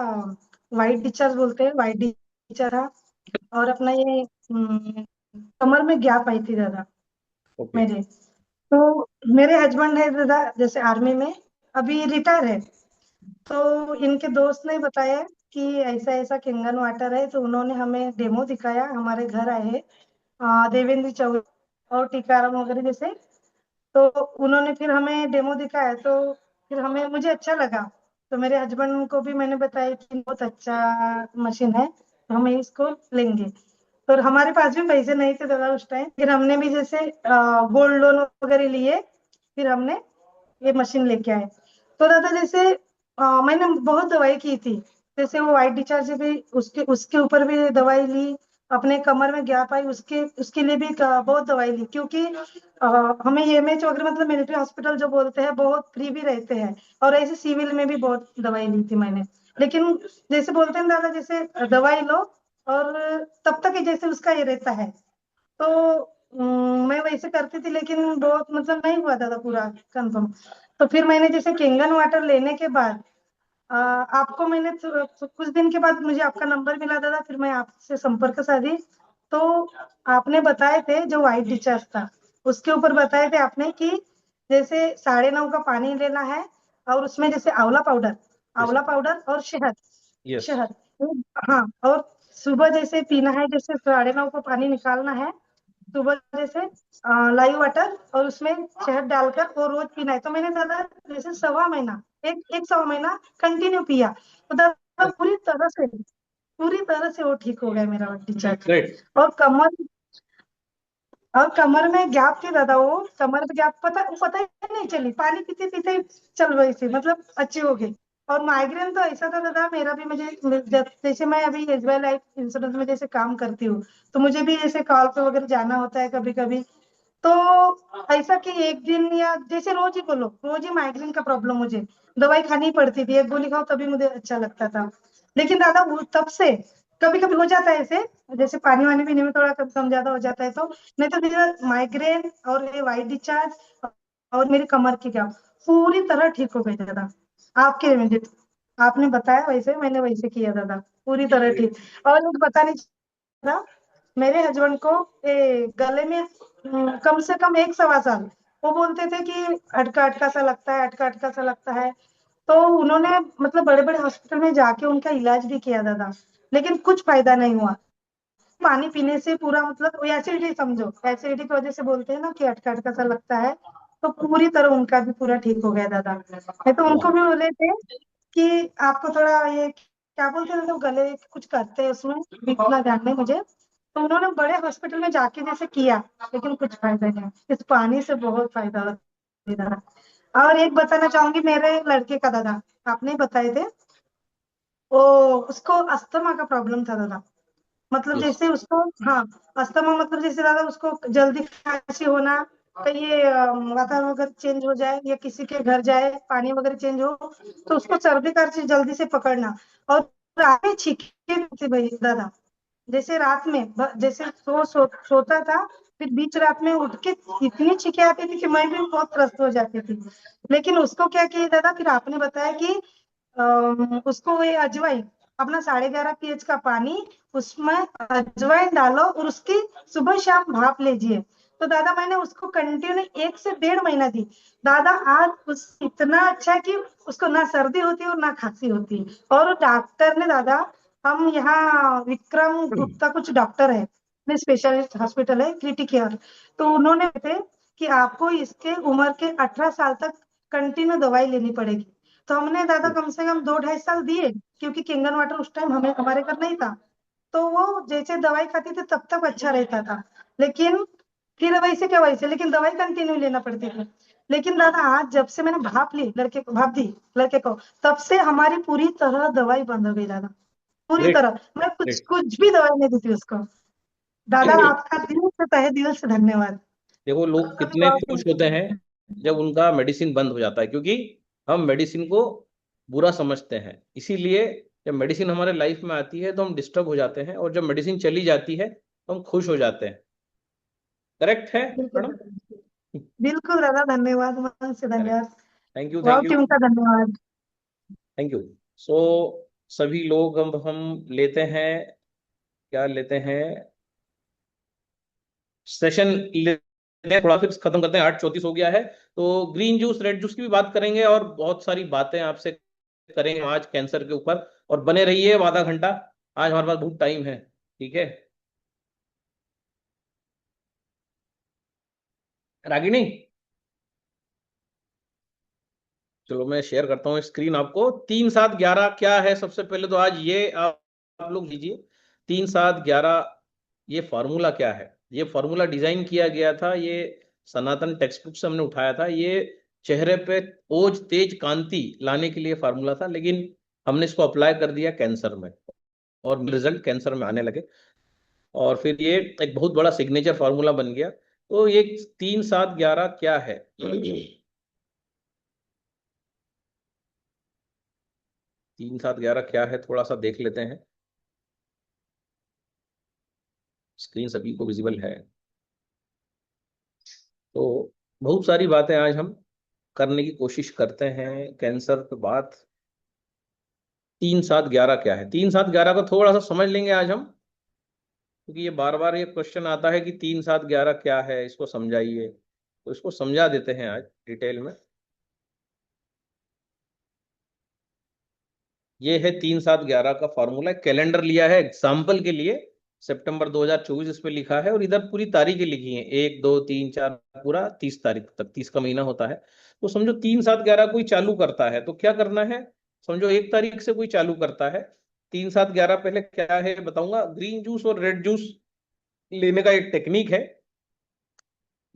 वाइट डिस्चार्ज बोलते हैं, वाइट डिस्चार्ज था, और अपना ये कमर में गैप आई थी दादा ओके। मेरे। तो मेरे हस्बैंड है दादा जैसे आर्मी में, अभी रिटायर है। तो इनके दोस्त ने बताया कि ऐसा ऐसा किंगन वाटर है, तो उन्होंने हमें डेमो दिखाया, हमारे घर आए हैं देवेंद्र चौधरी और टीकाराम वगैरह जैसे। तो उन्होंने फिर हमें डेमो दिखाया, तो फिर हमें मुझे अच्छा लगा। तो मेरे हस्बैंड को भी मैंने बताया कि बहुत अच्छा मशीन है, तो हम इसको लेंगे। तो हमारे पास भी पैसे नहीं थे दादा उस टाइम, फिर हमने भी जैसे गोल्ड लोन वगैरह लिए, फिर हमने ये मशीन लेके आए। तो दादा जैसे मैंने बहुत दवाई की थी, जैसे वो वाइट डिस्चार्ज भी, उसके उसके ऊपर भी दवाई ली, अपने कमर में गैप आई उसके उसके लिए भी बहुत दवाई ली, क्योंकि हमें एमएच वगैरह मतलब मिलिट्री हॉस्पिटल जो बोलते हैं बहुत फ्री भी रहते हैं, और ऐसे सिविल में भी बहुत दवाई ली थी मैंने। लेकिन जैसे बोलते हैं दादा, जैसे दवाई लो और तब तक ही जैसे उसका ये रहता है। तो मैं वैसे करती थी, लेकिन बहुत मतलब नहीं हुआ दादा पूरा कंफर्म। तो फिर मैंने जैसे किंगन वाटर लेने के बाद आपको मैंने कुछ दिन के बाद मुझे आपका नंबर मिला दादा, फिर मैं आपसे संपर्क साधी। तो आपने बताए थे जो व्हाइट डिस्चार्ज था उसके ऊपर बताए थे आपने कि जैसे 9.5 का पानी लेना है, और उसमें जैसे आंवला पाउडर और शहद। यस। शहद, हाँ, और सुबह जैसे पीना है, जैसे 9.5 का पानी निकालना है सुबह जैसे लाइव वाटर, और उसमें शहद डालकर वो रोज पीना है। तो मैंने दादा जैसे 1.25 महीना, एक 1.25 महीना कंटिन्यू पिया, तो दादा पूरी तरह से वो ठीक हो गया मेरा डिस्चार्ज। ग्रेट। और कमर में गैप थी दादा, वो कमर में गैप पता ही नहीं चली, पानी पीते पीते ही चल रही थी, मतलब अच्छी हो गई। और माइग्रेन तो ऐसा था दादा मेरा भी, जैसे मैं अभी एसबीआई लाइफ इंश्योरेंस में जैसे काम करती हूँ, तो मुझे भी जैसे कॉल पे वगैरह जाना होता है कभी कभी। तो ऐसा कि एक दिन या जैसे रोज ही बोलो, रोज ही माइग्रेन का प्रॉब्लम, मुझे दवाई खानी पड़ती थी, एक गोली खाओ तभी मुझे अच्छा लगता था। लेकिन दादा वो तब से कभी कभी हो जाता है ऐसे, जैसे पानी वानी पीने में थोड़ा कम ज्यादा हो जाता है, तो नहीं तो मेरा माइग्रेन और ये वाइट डिस्चार्ज और मेरी कमर की क्या पूरी तरह ठीक हो गई दादा। आपके मुझे आपने बताया वैसे मैंने वैसे किया दादा, पूरी तरह ठीक। और मुझे पता नहीं चला, मेरे हस्बैंड को गले में कम से कम 1 सवा साल वो बोलते थे कि अटका अटका सा लगता है, अटका अटका सा लगता है। तो उन्होंने मतलब बड़े बड़े हॉस्पिटल में जाके उनका इलाज भी किया दादा, लेकिन कुछ फायदा नहीं हुआ। पानी पीने से पूरा मतलब एसिडिटी, समझो एसिडिटी की वजह से बोलते हैं ना कि अटका अटका सा लगता है, तो पूरी तरह उनका भी पूरा ठीक हो गया दादा। मैं तो उनको भी बोले थे कि आपको थोड़ा ये क्या बोलते हैं तो गले कुछ करते हैं उसमें, इतना ध्यान नहीं मुझे। तो उन्होंने बड़े हॉस्पिटल में जाके जैसे किया, लेकिन कुछ फायदा नहीं। इस पानी से बहुत फायदा होता है दादा। और एक बताना चाहूंगी, मेरे लड़के का दादा आपने बताए थे, वो उसको अस्थमा का प्रॉब्लम था दादा, मतलब यस। जैसे उसको, हाँ, अस्थमा मतलब जैसे दादा उसको जल्दी खांसी होना, कहीं वातावरण वगैरह चेंज हो जाए या किसी के घर जाए पानी वगैरह चेंज हो, तो उसको सर्दी खांसी जल्दी से पकड़ना। और रात में छींके थे भाई दादा, जैसे रात में जैसे सोता था, फिर बीच रात में उठ के इतनी छींके आती थी कि मैं भी बहुत त्रस्त हो जाती थी। लेकिन उसको क्या किया दादा, फिर आपने बताया कि उसको ये अजवाइन, अपना 11.5 pH का पानी, उसमें अजवाइन डालो और उसकी सुबह शाम भाप लीजिए। तो दादा मैंने उसको कंटिन्यू 1 से 1.5 महीना दी दादा। आज उस इतना अच्छा है कि उसको ना सर्दी होती है और ना खांसी होती है। और डॉक्टर ने दादा, हम यहाँ विक्रम गुप्ता कुछ डॉक्टर है, स्पेशलिस्ट हॉस्पिटल है क्रिटिकेयर, तो उन्होंने थे कि आपको इसके उम्र के 18 साल तक कंटिन्यू दवाई लेनी पड़ेगी। तो हमने दादा कम से कम 2-2.5 साल दिए, क्योंकि किंगन वाटर उस टाइम हमें हमारे घर नहीं था। तो वो जैसे दवाई खाती थी तब तक अच्छा रहता था, लेकिन फिर वैसे क्या वैसे, लेकिन दवाई कंटिन्यू लेना पड़ती थी। लेकिन दादा आज जब से मैंने भाप ली, लड़के को भाप दी लड़के को, तब से हमारी पूरी तरह दवाई बंद हो गई दादा, पूरी ग्रेट तरह। मैं कुछ ग्रेट। कुछ भी दवाई नहीं दी थी उसको। दादा आपका दिल से तहे दिल से धन्यवाद। देखो लोग कितने खुश होते हैं जब उनका मेडिसिन बंद हो जाता है, क्योंकि हम मेडिसिन को बुरा समझते हैं। इसीलिए जब मेडिसिन हमारे लाइफ में आती है तो हम डिस्टर्ब हो जाते हैं, और जब मेडिसिन चली जाती है तो हम खुश हो जाते हैं। करेक्ट है मैडम? बिल्कुल दादा, धन्यवाद, मन से धन्यवाद, थैंक यू वाह थैंक यू टीम का धन्यवाद। Thank you. सो सभी लोग हम लेते हैं, क्या लेते हैं, सेशन लेते हैं, थोड़ा फिर खत्म करते हैं। 8:34 हो गया है, तो ग्रीन जूस रेड जूस की भी बात करेंगे और बहुत सारी बातें आपसे करेंगे आज कैंसर के ऊपर। और बने रहिए आधा घंटा, आज हमारे पास बहुत टाइम है, ठीक है रागिनी? चलो मैं शेयर करता हूँ स्क्रीन आपको। 3-7-11 क्या है? सबसे पहले तो आज ये आप लोग लीजिए 3-7-11, ये फॉर्मूला क्या है? ये फॉर्मूला डिजाइन किया गया था, ये सनातन टेक्स्ट बुक से हमने उठाया था। ये चेहरे पे ओज तेज कांति लाने के लिए फार्मूला था, लेकिन हमने इसको अप्लाई कर दिया कैंसर में, और रिजल्ट कैंसर में आने लगे, और फिर ये एक बहुत बड़ा सिग्नेचर फार्मूला बन गया। तो ये 3-7-11 क्या है? 3-7-11 क्या है, थोड़ा सा देख लेते हैं। स्क्रीन सभी को विजिबल है? तो बहुत सारी बातें आज हम करने की कोशिश करते हैं कैंसर पे बात। 3-7-11 क्या है? 3-7-11 को थोड़ा सा समझ लेंगे आज हम, क्योंकि ये बार बार ये क्वेश्चन आता है कि 3-7-11 क्या है, इसको समझाइए। तो इसको समझा देते हैं आज डिटेल में। ये है 3-7-11 का फॉर्मूला। कैलेंडर लिया है एग्जाम्पल के लिए, सितंबर 2024 इस पे लिखा है, और इधर पूरी तारीखें लिखी हैं, 1 2 3 4, पूरा 30 तारीख तक, 30 का महीना होता है। तो समझो 3-7-11 कोई चालू करता है तो क्या करना है? समझो 1 तारीख से कोई चालू करता है, 3-7-11 पहले क्या है बताऊंगा। ग्रीन जूस और रेड जूस लेने का एक टेक्निक है,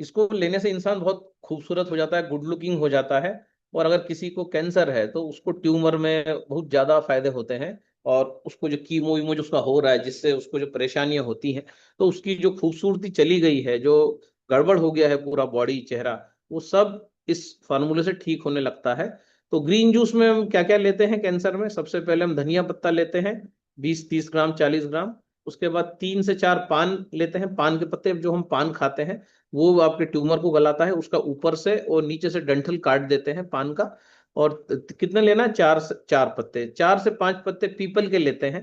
इसको लेने से इंसान बहुत खूबसूरत हो जाता है, गुड लुकिंग हो जाता है। और अगर किसी को कैंसर है तो उसको ट्यूमर में बहुत ज्यादा फायदे होते हैं, और उसको जो कीमो वीमो जो उसका हो रहा है, जिससे उसको जो परेशानियां होती हैं, तो उसकी जो खूबसूरती चली गई है, जो गड़बड़ हो गया है पूरा बॉडी चेहरा, वो सब इस फार्मूले से ठीक होने लगता है। तो ग्रीन जूस में हम क्या क्या लेते हैं कैंसर में? सबसे पहले हम धनिया पत्ता लेते हैं 20-30 ग्राम, 40 ग्राम। उसके बाद 3 से 4 पान लेते हैं, पान के पत्ते, जो हम पान खाते हैं वो आपके ट्यूमर को गलाता है, उसका ऊपर से और नीचे से डंठल काट देते हैं पान का। और कितने लेना है? 4 पत्ते, 4 से 5 पत्ते पीपल के लेते हैं,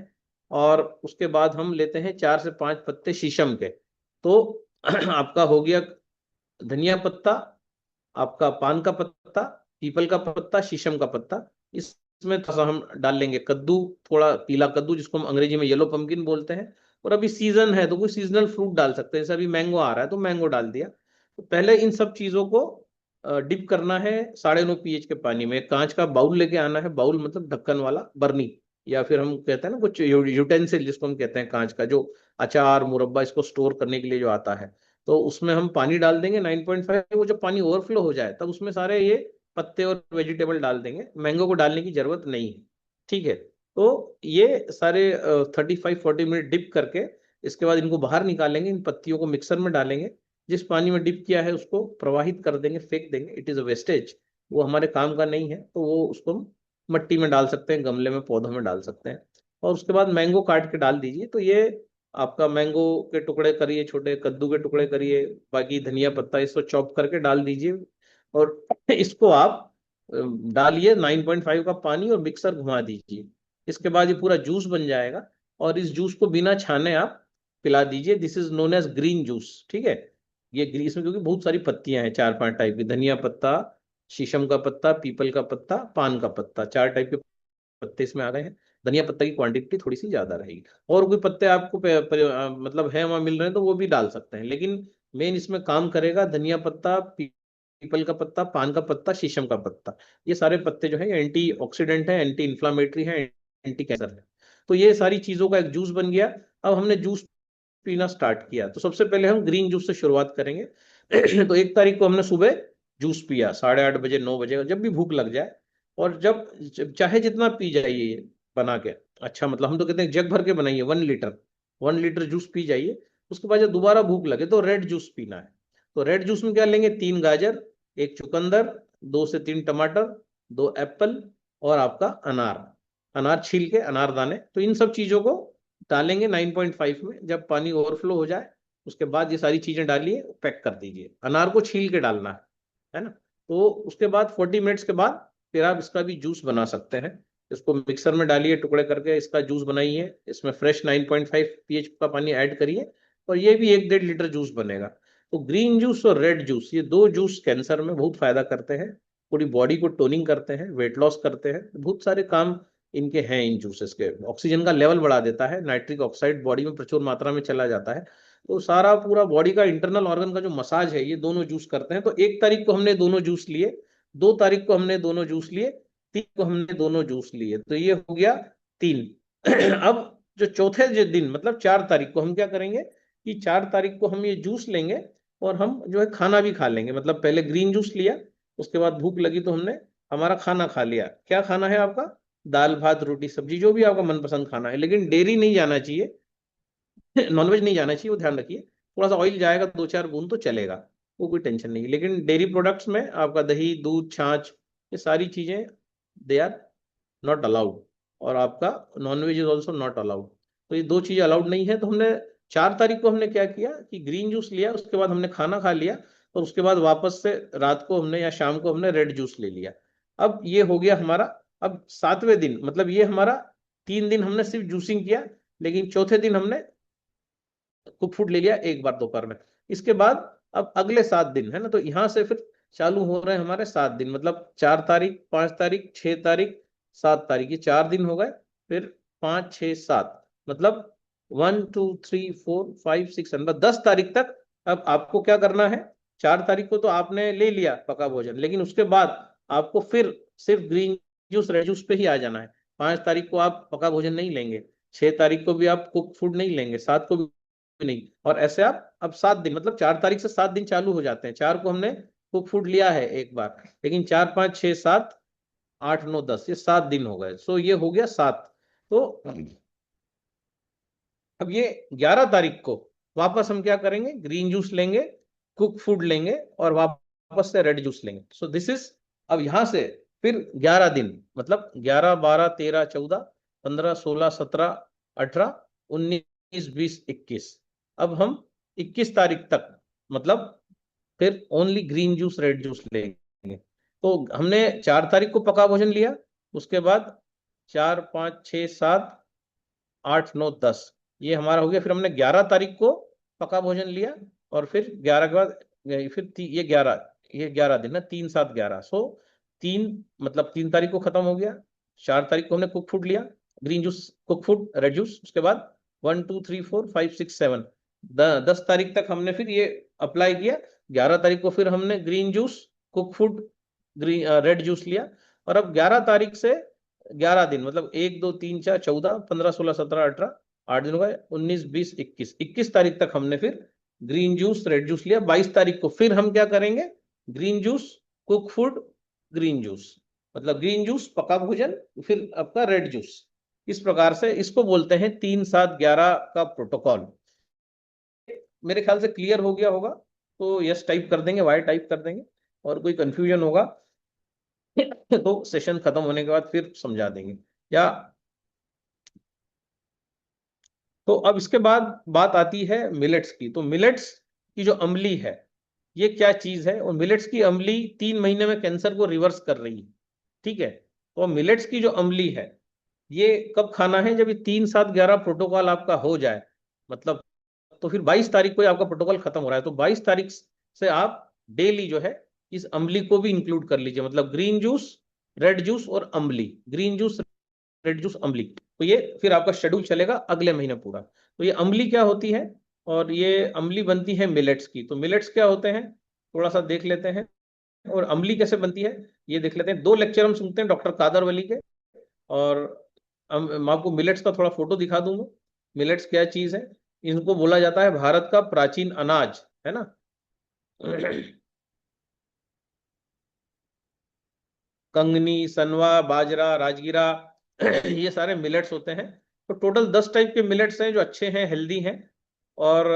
और उसके बाद हम लेते हैं 4 से 5 पत्ते शीशम के। तो आपका हो गया धनिया पत्ता, आपका पान का पत्ता, पीपल का पत्ता, शीशम का पत्ता। इसमें थोड़ा सा हम डाल लेंगे कद्दू, थोड़ा पीला कद्दू, जिसको हम अंग्रेजी में येलो पम्पकिन बोलते हैं। और अभी सीजन है तो कोई सीजनल फ्रूट डाल सकते हैं, जैसे अभी मैंगो आ रहा है तो मैंगो डाल दिया। तो पहले इन सब चीजों को डिप करना है 9.5 pH के पानी में। कांच का बाउल लेके आना है, बाउल मतलब ढक्कन वाला, बर्नी, या फिर हम कहते हैं ना कुछ यूटेंसिल, जिसको हम कहते हैं कांच का, जो अचार मुरब्बा इसको स्टोर करने के लिए जो आता है। तो उसमें हम पानी डाल देंगे 9.5। वो जब पानी ओवरफ्लो हो जाए तब उसमें सारे ये पत्ते और वेजिटेबल डाल देंगे, मैंगो को डालने की जरूरत नहीं है, ठीक है। तो ये सारे 35-40 मिनट डिप करके इसके बाद इनको बाहर निकालेंगे, इन पत्तियों को मिक्सर में डालेंगे, जिस पानी में डिप किया है उसको प्रवाहित कर देंगे, फेंक देंगे। इट इज अ वेस्टेज, वो हमारे काम का नहीं है। तो वो उसको हम मट्टी में डाल सकते हैं, गमले में, पौधों में डाल सकते हैं। और उसके बाद मैंगो काट के डाल दीजिए। तो ये आपका मैंगो के टुकड़े करिए, छोटे कद्दू के टुकड़े करिए, बाकी धनिया पत्ता इसको चॉप करके डाल दीजिए और इसको आप डालिए 9.5 का पानी और मिक्सर घुमा दीजिए। इसके बाद ये पूरा जूस बन जाएगा और इस जूस को बिना छाने आप पिला दीजिए। This is known as green juice, ठीक है। ये इसमें क्योंकि बहुत सारी पत्तियां हैं, 4-5 टाइप की, धनिया पत्ता, शीशम का पत्ता, पीपल का पत्ता, पान का पत्ता, 4 टाइप के पत्ते इसमें आ गए हैं। धनिया पत्ता की क्वांटिटी थोड़ी सी ज्यादा रहेगी, और कोई पत्ते आपको मतलब है वहां मिल रहे हैं तो वो भी डाल सकते हैं, लेकिन मेन इसमें काम करेगा धनिया पत्ता, पीपल का पत्ता, पान का पत्ता, शीशम का पत्ता। ये सारे पत्ते जो है एंटी ऑक्सीडेंट है, एंटी इंफ्लामेटरी है, एंटी कैंसर है। तो ये सारी चीजों का एक जूस बन गया। अब हमने जूस पीना स्टार्ट किया, तो सबसे पहले हम ग्रीन जूस से शुरुआत करेंगे। तो 1 तारीख को हमने सुबह जूस पिया 8:30 बजे, 9 बजे, जब भी भूख लग जाए, और जब चाहे जितना पी जाइए बना के, अच्छा मतलब हम तो कहते हैं जग भर के बनाइए, 1 लीटर जूस पी जाइए। उसके बाद जब दोबारा भूख लगे तो रेड जूस पीना है। तो रेड जूस में क्या लेंगे, 3 गाजर, 1 चुकंदर, 2 से 3 टमाटर, 2 एप्पल और आपका अनार छील के, अनार दाने। तो इन सब चीजों को डालेंगे 9.5 में। जब पानी ओवरफ्लो हो जाए उसके बाद ये सारी चीजें डालिए, पैक कर दीजिए। अनार को छील के डालना है ना। तो उसके बाद 40 मिनट्स के बाद फिर आप इसका भी जूस बना सकते हैं। इसको मिक्सर में डालिए, टुकड़े करके इसका जूस बनाइए, इसमें फ्रेश 9.5 pH का पानी ऐड करिए और ये भी 1-1.5 लीटर जूस बनेगा। तो ग्रीन जूस और रेड जूस, ये 2 जूस कैंसर में बहुत फायदा करते हैं, पूरी बॉडी को टोनिंग करते हैं, वेट लॉस करते हैं, बहुत सारे काम इनके हैं। इन जूसेस के ऑक्सीजन का लेवल बढ़ा देता है, नाइट्रिक ऑक्साइड बॉडी में प्रचुर मात्रा में चला जाता है। तो सारा पूरा बॉडी का इंटरनल ऑर्गन का जो मसाज है ये दोनों जूस करते हैं। तो 1 तारीख को हमने दोनों जूस लिए, 2 तारीख को हमने दोनों जूस लिए, 3 को हमने दोनों जूस लिए। तो ये हो गया 3। अब जो चौथे दिन मतलब 4 तारीख को हम क्या करेंगे कि 4 तारीख को हम ये जूस लेंगे और हम जो है खाना भी खा लेंगे। मतलब पहले ग्रीन जूस लिया, उसके बाद भूख लगी तो हमने हमारा खाना खा लिया। क्या खाना है आपका, दाल भात रोटी सब्जी, जो भी आपका मनपसंद खाना है, लेकिन डेयरी नहीं जाना चाहिए, नॉनवेज नहीं जाना चाहिए, वो ध्यान रखिए। थोड़ा सा ऑयल जाएगा 2-4 बूंद तो चलेगा, वो कोई टेंशन नहीं। लेकिन डेयरी प्रोडक्ट्स में आपका दही, दूध, छाछ, ये सारी चीजें दे आर नॉट अलाउड, और आपका nonveg is also not allowed. तो ये 2 चीजें अलाउड नहीं है। तो हमने 4 तारीख को हमने क्या किया कि ग्रीन जूस लिया, उसके बाद हमने खाना खा लिया और उसके बाद वापस से रात को हमने या शाम को हमने रेड जूस ले लिया। अब ये हो गया हमारा। अब 7वें दिन मतलब ये हमारा 3 दिन हमने सिर्फ जूसिंग किया, लेकिन चौथे दिन हमने कुक फूड ले लिया एक बार दोपहर में। इसके बाद अब अगले 7 दिन है ना, तो यहाँ से फिर चालू हो रहे हैं हमारे 7 दिन, मतलब 4 तारीख, 5 तारीख, 6 तारीख, 7 तारीख, ये 4 दिन हो गए। फिर 5, 6, 7 मतलब 1, 2, 3, 4, 5, 6, 7 10 तारीख तक। अब आपको क्या करना है, 4 तारीख को तो आपने ले लिया पका भोजन, लेकिन उसके बाद आपको फिर सिर्फ ग्रीन जूस, रेड जूस पे ही आ जाना है। 5 तारीख को आप पका भोजन नहीं लेंगे, 6 तारीख को भी आप कुक फूड नहीं लेंगे, 7 को भी नहीं, और ऐसे आप अब 7 दिन मतलब 4 तारीख से 7 दिन चालू हो जाते हैं। 4 को हमने कुक फूड लिया है एक बार, लेकिन 4, 5, 6, 7, 8, 9, 10 ये 7 दिन हो गए। सो ये हो गया 7। तो अब ये 11 तारीख को वापस हम क्या करेंगे, ग्रीन जूस लेंगे, कुक फूड लेंगे और वापस से रेड जूस लेंगे। सो दिस इज, अब यहां से फिर 11 दिन मतलब 11, 12, 13, 14, 15, 16, 17, 18, 19, 20, 21। अब हम 21 तारीख तक मतलब फिर only green juice, red juice लेंगे। तो हमने 4 तारीख को पका भोजन लिया, उसके बाद 4, 5, 6, 7, 8, 9, 10 ये हमारा हो गया। फिर हमने 11 तारीख को पका भोजन लिया और फिर 11 के बाद फिर ये 11 दिन ना, 3, 7, 11। सो 3 मतलब 3 तारीख को खत्म हो गया। 4 तारीख को हमने कुक फूड लिया, green juice, cook food, red juice. उसके बाद 1, 2, 3, 4, 5, 6, 7 10 तारीख तक हमने फिर ये अप्लाई किया। 11 तारीख को फिर हमने green juice, cook food, red juice लिया। और अब 11 तारीख से 11 दिन मतलब 1, 2, 3, 4, 14, 15, 16, 17, 18 8 दिन हो गए, 19, 20, 21 21 तारीख तक हमने फिर ग्रीन जूस, रेड जूस लिया। 22 तारीख को फिर हम क्या करेंगे, green juice, cook food, green juice, मतलब ग्रीन जूस, पका भोजन, फिर आपका रेड जूस। इस प्रकार से इसको बोलते हैं 3, 7, 11 का प्रोटोकॉल। मेरे ख्याल से क्लियर हो गया होगा, तो यस टाइप कर देंगे, वाई टाइप कर देंगे, और कोई कंफ्यूजन होगा तो सेशन खत्म होने के बाद फिर समझा देंगे। या तो अब इसके बाद बात आती है मिलेट्स की। तो मिलेट्स की जो अम्ली है ये क्या चीज है, और मिलेट्स की अम्ली 3 महीने में कैंसर को रिवर्स कर रही है। ठीक है, तो मिलेट्स की जो अम्ली है ये कब खाना है, जब ये 3-7-11 प्रोटोकॉल आपका हो जाए, मतलब तो फिर 22 तारीख को आपका प्रोटोकॉल खत्म हो रहा है, तो 22 तारीख से आप डेली जो है इस अम्ली को भी इंक्लूड कर लीजिए, मतलब ग्रीन जूस, रेड जूस और Amli, green juice, red juice, Amli. तो ये फिर आपका शेड्यूल चलेगा अगले महीने पूरा। तो ये अम्ली क्या होती है, और ये अम्ली बनती है मिलेट्स की। तो मिलेट्स क्या होते हैं थोड़ा सा देख लेते हैं, और अम्ली कैसे बनती है ये देख लेते हैं। 2 लेक्चर हम सुनते हैं डॉक्टर कादर वली के, और मैं आपको मिलेट्स का थोड़ा फोटो दिखा दूंगा। मिलेट्स क्या चीज है, इनको बोला जाता है भारत का प्राचीन अनाज, है ना। कंगनी, सनवा, बाजरा, राजगीरा ये सारे मिलेट्स होते हैं। तो टोटल 10 टाइप के मिलेट्स हैं जो अच्छे हैं, हेल्दी हैं, और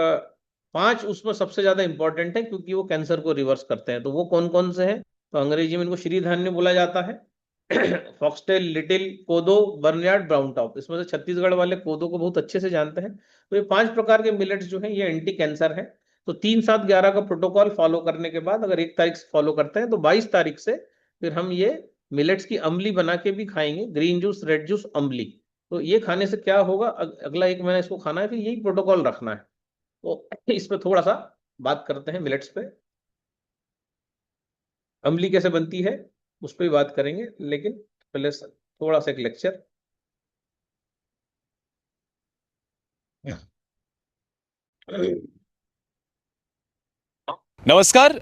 5 उसमें सबसे ज्यादा इंपॉर्टेंट है क्योंकि वो कैंसर को रिवर्स करते हैं। तो वो कौन कौन से हैं, तो अंग्रेजी में इनको श्री धान्य बोला जाता है। फॉक्सटेल, लिटिल, कोदो, बर्नयार्ड, ब्राउन टॉप। इसमें से छत्तीसगढ़ वाले कोदो को बहुत अच्छे से जानते हैं। तो ये 5 प्रकार के मिलेट्स जो हैं ये एंटी कैंसर है। तो 3-7-11 का प्रोटोकॉल फॉलो करने के बाद अगर 1 तारीख से फॉलो करते हैं तो 22 तारीख से फिर हम ये मिलेट्स की अम्ली बना के भी खाएंगे, green juice, red juice, Amli. तो ये खाने से क्या होगा, अगला 1 महीना इसको खाना है, फिर यही प्रोटोकॉल रखना है। तो इस पे थोड़ा सा बात करते हैं, मिलेट्स पे, अम्ली कैसे बनती है उस पर भी बात करेंगे, लेकिन पहले थोड़ा सा एक लेक्चर। नमस्कार।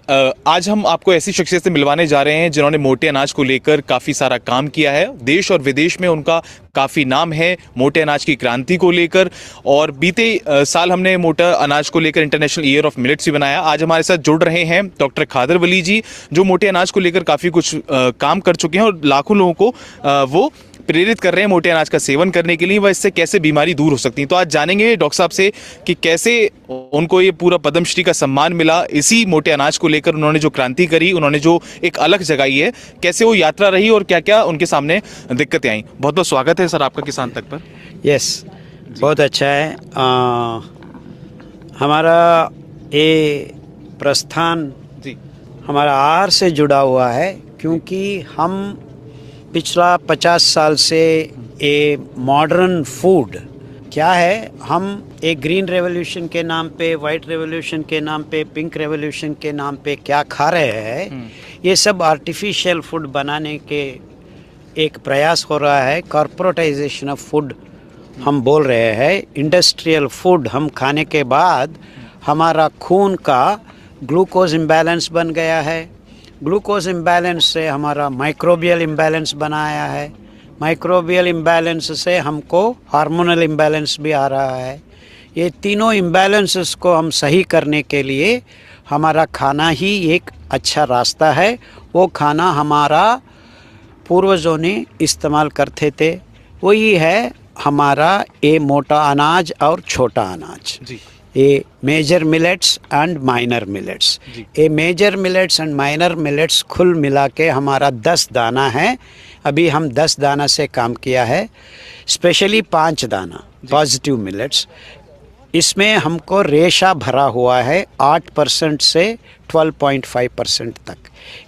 आज हम आपको ऐसी शख्सियत से मिलवाने जा रहे हैं जिन्होंने मोटे अनाज को लेकर काफ़ी सारा काम किया है। देश और विदेश में उनका काफ़ी नाम है मोटे अनाज की क्रांति को लेकर, और बीते साल हमने मोटा अनाज को लेकर इंटरनेशनल ईयर ऑफ मिलेट्स भी बनाया। आज हमारे साथ जुड़ रहे हैं डॉक्टर कादर वली जी, जो मोटे अनाज को लेकर काफ़ी कुछ काम कर चुके हैं और लाखों लोगों को वो प्रेरित कर रहे हैं मोटे अनाज का सेवन करने के लिए, वह इससे कैसे बीमारी दूर हो सकती है। तो आज जानेंगे डॉक्टर साहब से कि कैसे उनको ये पूरा पद्मश्री का सम्मान मिला, इसी मोटे अनाज को लेकर उन्होंने जो क्रांति करी, उन्होंने जो एक अलग जगाई है, कैसे वो यात्रा रही और क्या क्या उनके सामने दिक्कतें आई। बहुत बहुत स्वागत है सर आपका किसान तक पर। यस, बहुत अच्छा है। हमारा ये प्रस्थान जी हमारा आहार से जुड़ा हुआ है, क्योंकि हम पिछला 50 साल से ये मॉडर्न फूड क्या है, हम एक ग्रीन रेवोल्यूशन के नाम पे, वाइट रेवोल्यूशन के नाम पे, पिंक रेवोल्यूशन के नाम पे क्या खा रहे हैं, ये सब आर्टिफिशियल फूड बनाने के एक प्रयास हो रहा है। कॉर्पोरेटाइजेशन ऑफ फूड हम बोल रहे हैं। इंडस्ट्रियल फूड हम खाने के बाद हमारा खून का ग्लूकोज इम्बैलेंस बन गया है। ग्लूकोज इम्बैलेंस से हमारा माइक्रोबियल इम्बैलेंस बनाया है। माइक्रोबियल इम्बैलेंस से हमको हार्मोनल इम्बैलेंस भी आ रहा है। ये तीनों इम्बैलेंसेस को हम सही करने के लिए हमारा खाना ही एक अच्छा रास्ता है। वो खाना हमारा पूर्वजों ने इस्तेमाल करते थे, वही है हमारा ये मोटा अनाज और छोटा अनाज जी। ये major millets and minor millets. ये major millets and minor millets कुल मिला के हमारा 10 दाना है। अभी हम 10 दाना से काम किया है, स्पेशली 5 दाना पॉजिटिव मिलेट्स। इसमें हमको रेशा भरा हुआ है 8% से 12.5% तक।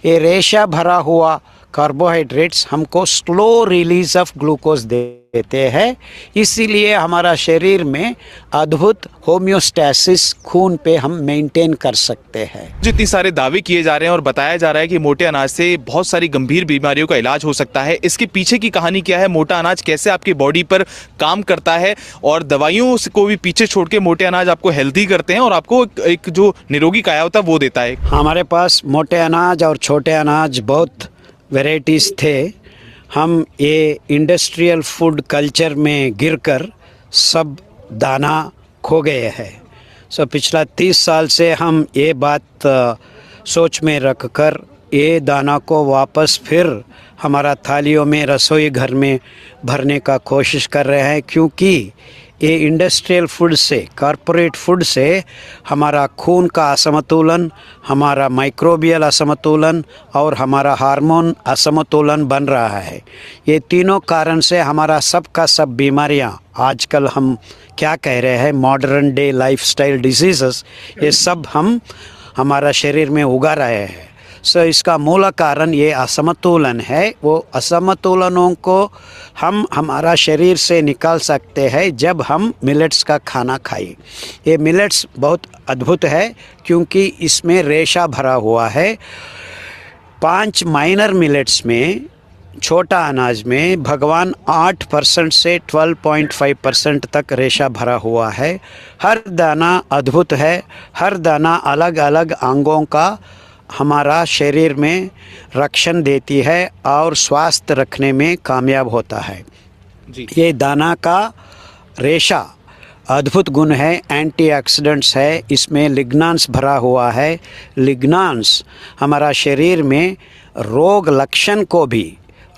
ये रेशा भरा हुआ कार्बोहाइड्रेट्स हमको स्लो रिलीज ऑफ ग्लूकोज देते हैं, इसीलिए हमारा शरीर में अद्भुत होम्योस्टैसिस खून पे हम मेंटेन कर सकते हैं। जितनी सारे दावे किए जा रहे हैं और बताया जा रहा है कि मोटे अनाज से बहुत सारी गंभीर बीमारियों का इलाज हो सकता है, इसके पीछे की कहानी क्या है, मोटा अनाज कैसे आपकी बॉडी पर काम करता है, और दवाइयों को भी पीछे छोड़ के मोटे अनाज आपको हेल्दी करते हैं और आपको एक जो निरोगी काया होता है वो देता है। हमारे पास मोटे अनाज और छोटे अनाज बहुत वेराइटीज़ थे। हम ये इंडस्ट्रियल फूड कल्चर में गिरकर सब दाना खो गए हैं। सो पिछला 30 साल से हम ये बात सोच में रखकर ये दाना को वापस फिर हमारा थालियों में, रसोई घर में भरने का कोशिश कर रहे हैं, क्योंकि ये इंडस्ट्रियल फूड से, कॉरपोरेट फूड से हमारा खून का असमतोलन, हमारा माइक्रोबियल असमतोलन और हमारा हार्मोन असमतोलन बन रहा है। ये तीनों कारण से हमारा सब का सब बीमारियां, आजकल हम क्या कह रहे हैं मॉडर्न डे लाइफस्टाइल डिजीज़ेस, ये सब हम हमारा शरीर में उगा रहे हैं। सो इसका मूल कारण ये असमतोलन है। वो असमतोलनों को हम हमारा शरीर से निकाल सकते हैं जब हम मिलेट्स का खाना खाएं। ये मिलेट्स बहुत अद्भुत है क्योंकि इसमें रेशा भरा हुआ है। 5 माइनर मिलेट्स में, छोटा अनाज में भगवान 8% से 12.5% तक रेशा भरा हुआ है। हर दाना अद्भुत है, हर दाना अलग अलग अंगों का हमारा शरीर में रक्षण देती है और स्वास्थ्य रखने में कामयाब होता है। ये दाना का रेशा अद्भुत गुण है, एंटीऑक्सीडेंट्स है, इसमें लिग्नांस भरा हुआ है। लिग्नांस हमारा शरीर में रोग लक्षण को भी,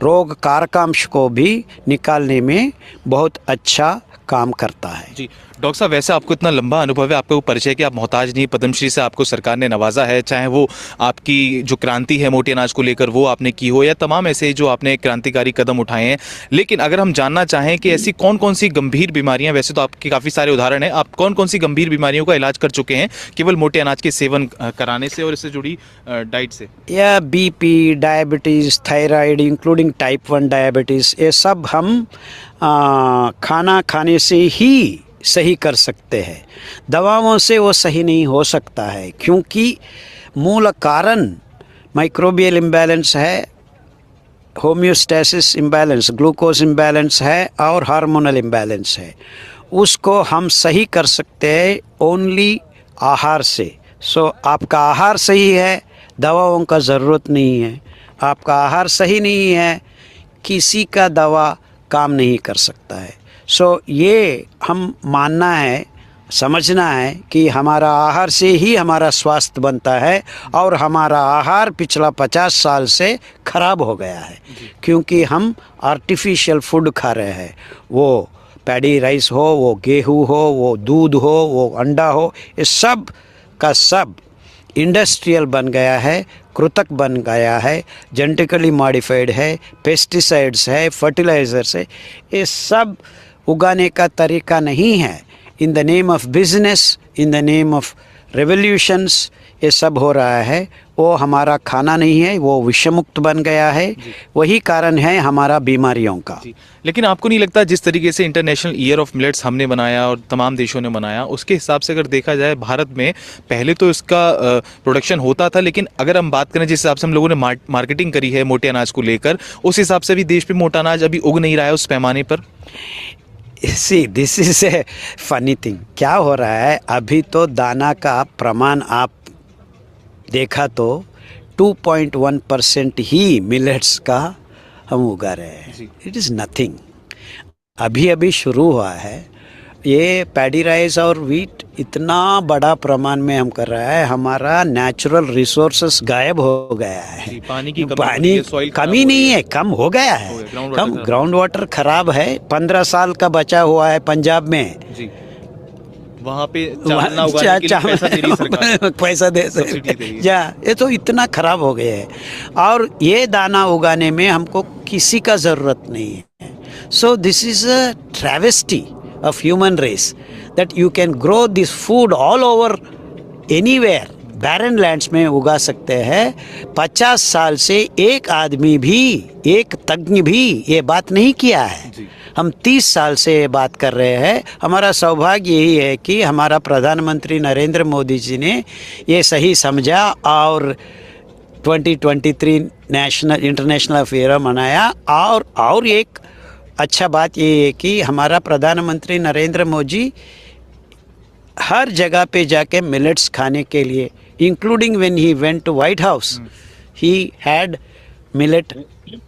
रोग कारकांश को भी निकालने में बहुत अच्छा काम करता है। जी डॉक्टर साहब, वैसे आपको इतना लंबा अनुभव है, आपका वो परिचय कि आप मोहताज नहीं, पद्मश्री से आपको सरकार ने नवाजा है, चाहे वो आपकी जो क्रांति है मोटे अनाज को लेकर वो आपने की हो या तमाम ऐसे जो आपने क्रांतिकारी कदम उठाए हैं। लेकिन अगर हम जानना चाहें कि ऐसी कौन कौन सी गंभीर बीमारियां, वैसे तो आपके काफ़ी सारे उदाहरण हैं, आप कौन कौन सी गंभीर बीमारियों का इलाज कर चुके हैं केवल मोटे अनाज के सेवन कराने से और इससे जुड़ी डाइट से? या BP, diabetes, thyroid including type 1 diabetes, ये सब हम खाना खाने से ही सही कर सकते हैं। दवाओं से वो सही नहीं हो सकता है क्योंकि मूल कारण माइक्रोबियल इम्बैलेंस है, होम्योस्टैसिस इम्बैलेंस, ग्लूकोज इम्बैलेंस है और हार्मोनल इम्बैलेंस है। उसको हम सही कर सकते हैं ओनली आहार से। सो आपका आहार सही है, दवाओं का ज़रूरत नहीं है। आपका आहार सही नहीं है, किसी का दवा काम नहीं कर सकता है। सो ये हम मानना है, समझना है कि हमारा आहार से ही हमारा स्वास्थ्य बनता है और हमारा आहार पिछला 50 साल से ख़राब हो गया है क्योंकि हम आर्टिफिशियल फूड खा रहे हैं। वो पैडी राइस हो, वो गेहूँ हो, वो दूध हो, वो अंडा हो, ये सब का सब इंडस्ट्रियल बन गया है, कृतक बन गया है, जेनेटिकली मॉडिफाइड है, पेस्टिसाइड्स है, फर्टिलाइजर्स है। ये सब उगाने का तरीका नहीं है। In the name of business, in the name of revolutions ये सब हो रहा है। वो हमारा खाना नहीं है, वो विषमुक्त बन गया है। वही कारण है हमारा बीमारियों का। लेकिन आपको नहीं लगता जिस तरीके से इंटरनेशनल ईयर ऑफ मिलेट्स हमने बनाया और तमाम देशों ने बनाया, उसके हिसाब से अगर देखा जाए भारत में पहले तो इसका प्रोडक्शन होता था, लेकिन अगर हम बात करें जिस हिसाब से हम लोगों ने मार्केटिंग करी है मोटे अनाज को लेकर, उस हिसाब से भी देश में मोटा अनाज अभी उग नहीं रहा है उस पैमाने पर। See this is a funny thing. क्या हो रहा है, अभी तो दाना का प्रमाण आप देखा तो 2.1% ही मिलेट्स का हम उगा रहे हैं। इट इज़ नथिंग, अभी अभी शुरू हुआ है। ये पैडी राइस और वीट इतना बड़ा प्रमाण में हम कर रहा है, हमारा नेचुरल रिसोर्सेस गायब हो गया है। पानी की कमी नहीं है, कम हो गया है, कम ग्राउंड वाटर खराब है। 15 साल का बचा हुआ है पंजाब में जी। वहाँ पे पैसा दे जा, ये तो इतना खराब हो गया है और ये दाना उगाने में हमको किसी का ज़रूरत नहीं है। So this is a travesty of human race that you can grow this food all over anywhere, barren lands में उगा सकते हैं। 50 साल से एक आदमी भी, एक तज्ञ भी ये बात नहीं किया है। हम 30 साल से ये बात कर रहे हैं। हमारा सौभाग्य यही है कि हमारा प्रधानमंत्री नरेंद्र मोदी जी ने ये सही समझा और 2023 नेशनल इंटरनेशनल अफेयर मनाया। और एक अच्छा बात ये है कि हमारा प्रधानमंत्री नरेंद्र मोदी हर जगह पे जाके मिलेट्स खाने के लिए, including when he went to White House, he had millet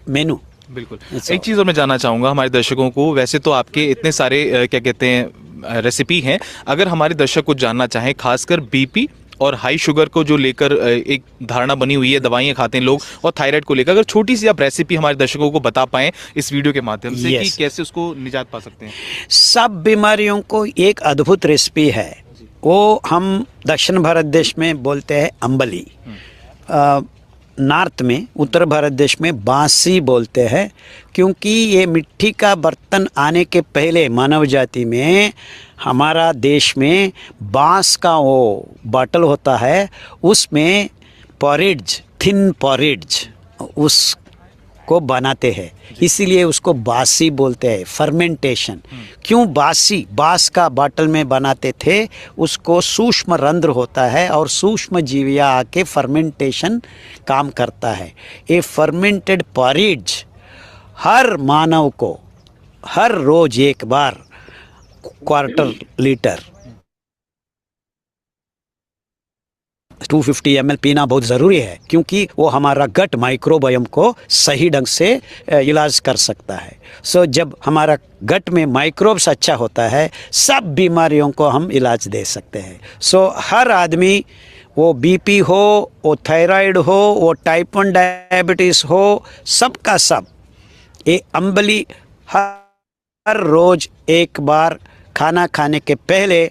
menu. बिल्कुल। एक चीज़ और मैं जानना चाहूँगा हमारे दर्शकों को, वैसे तो आपके इतने सारे क्या कहते हैं रेसिपी हैं, अगर हमारे दर्शक कुछ जानना चाहें खासकर BP और हाई शुगर को जो लेकर एक धारणा बनी हुई है, दवाइयाँ खाते हैं लोग, और थायराइड को लेकर, अगर छोटी सी आप रेसिपी हमारे दर्शकों को बता पाएं इस वीडियो के माध्यम से कि कैसे उसको निजात पा सकते हैं। सब बीमारियों को एक अद्भुत रेसिपी है, वो हम दक्षिण भारत देश में बोलते हैं अम्बली, नॉर्थ में उत्तर भारत देश में बांसी बोलते हैं, क्योंकि ये मिट्टी का बर्तन आने के पहले मानव जाति में हमारा देश में बांस का वो बॉटल होता है, उसमें पॉरिज, थिन पॉरिज उसको बनाते हैं, इसीलिए उसको बासी बोलते हैं, फर्मेंटेशन। क्यों बासी? बांस का बॉटल में बनाते थे, उसको सूक्ष्म रंध्र होता है और सूक्ष्म जीवियाँ आके फर्मेंटेशन काम करता है। ये फर्मेंटेड पॉरिज हर मानव को हर रोज एक बार क्वार्टर लीटर 250 ml पीना बहुत ज़रूरी है, क्योंकि वो हमारा गट माइक्रोबायोम को सही ढंग से इलाज कर सकता है। सो जब हमारा गट में माइक्रोब्स अच्छा होता है, सब बीमारियों को हम इलाज दे सकते हैं। सो हर आदमी, वो बीपी हो, वो थायराइड हो, वो टाइप 1 डायबिटीज़ हो, सबका सब ये अम्बली हर रोज़ एक बार खाना खाने के पहले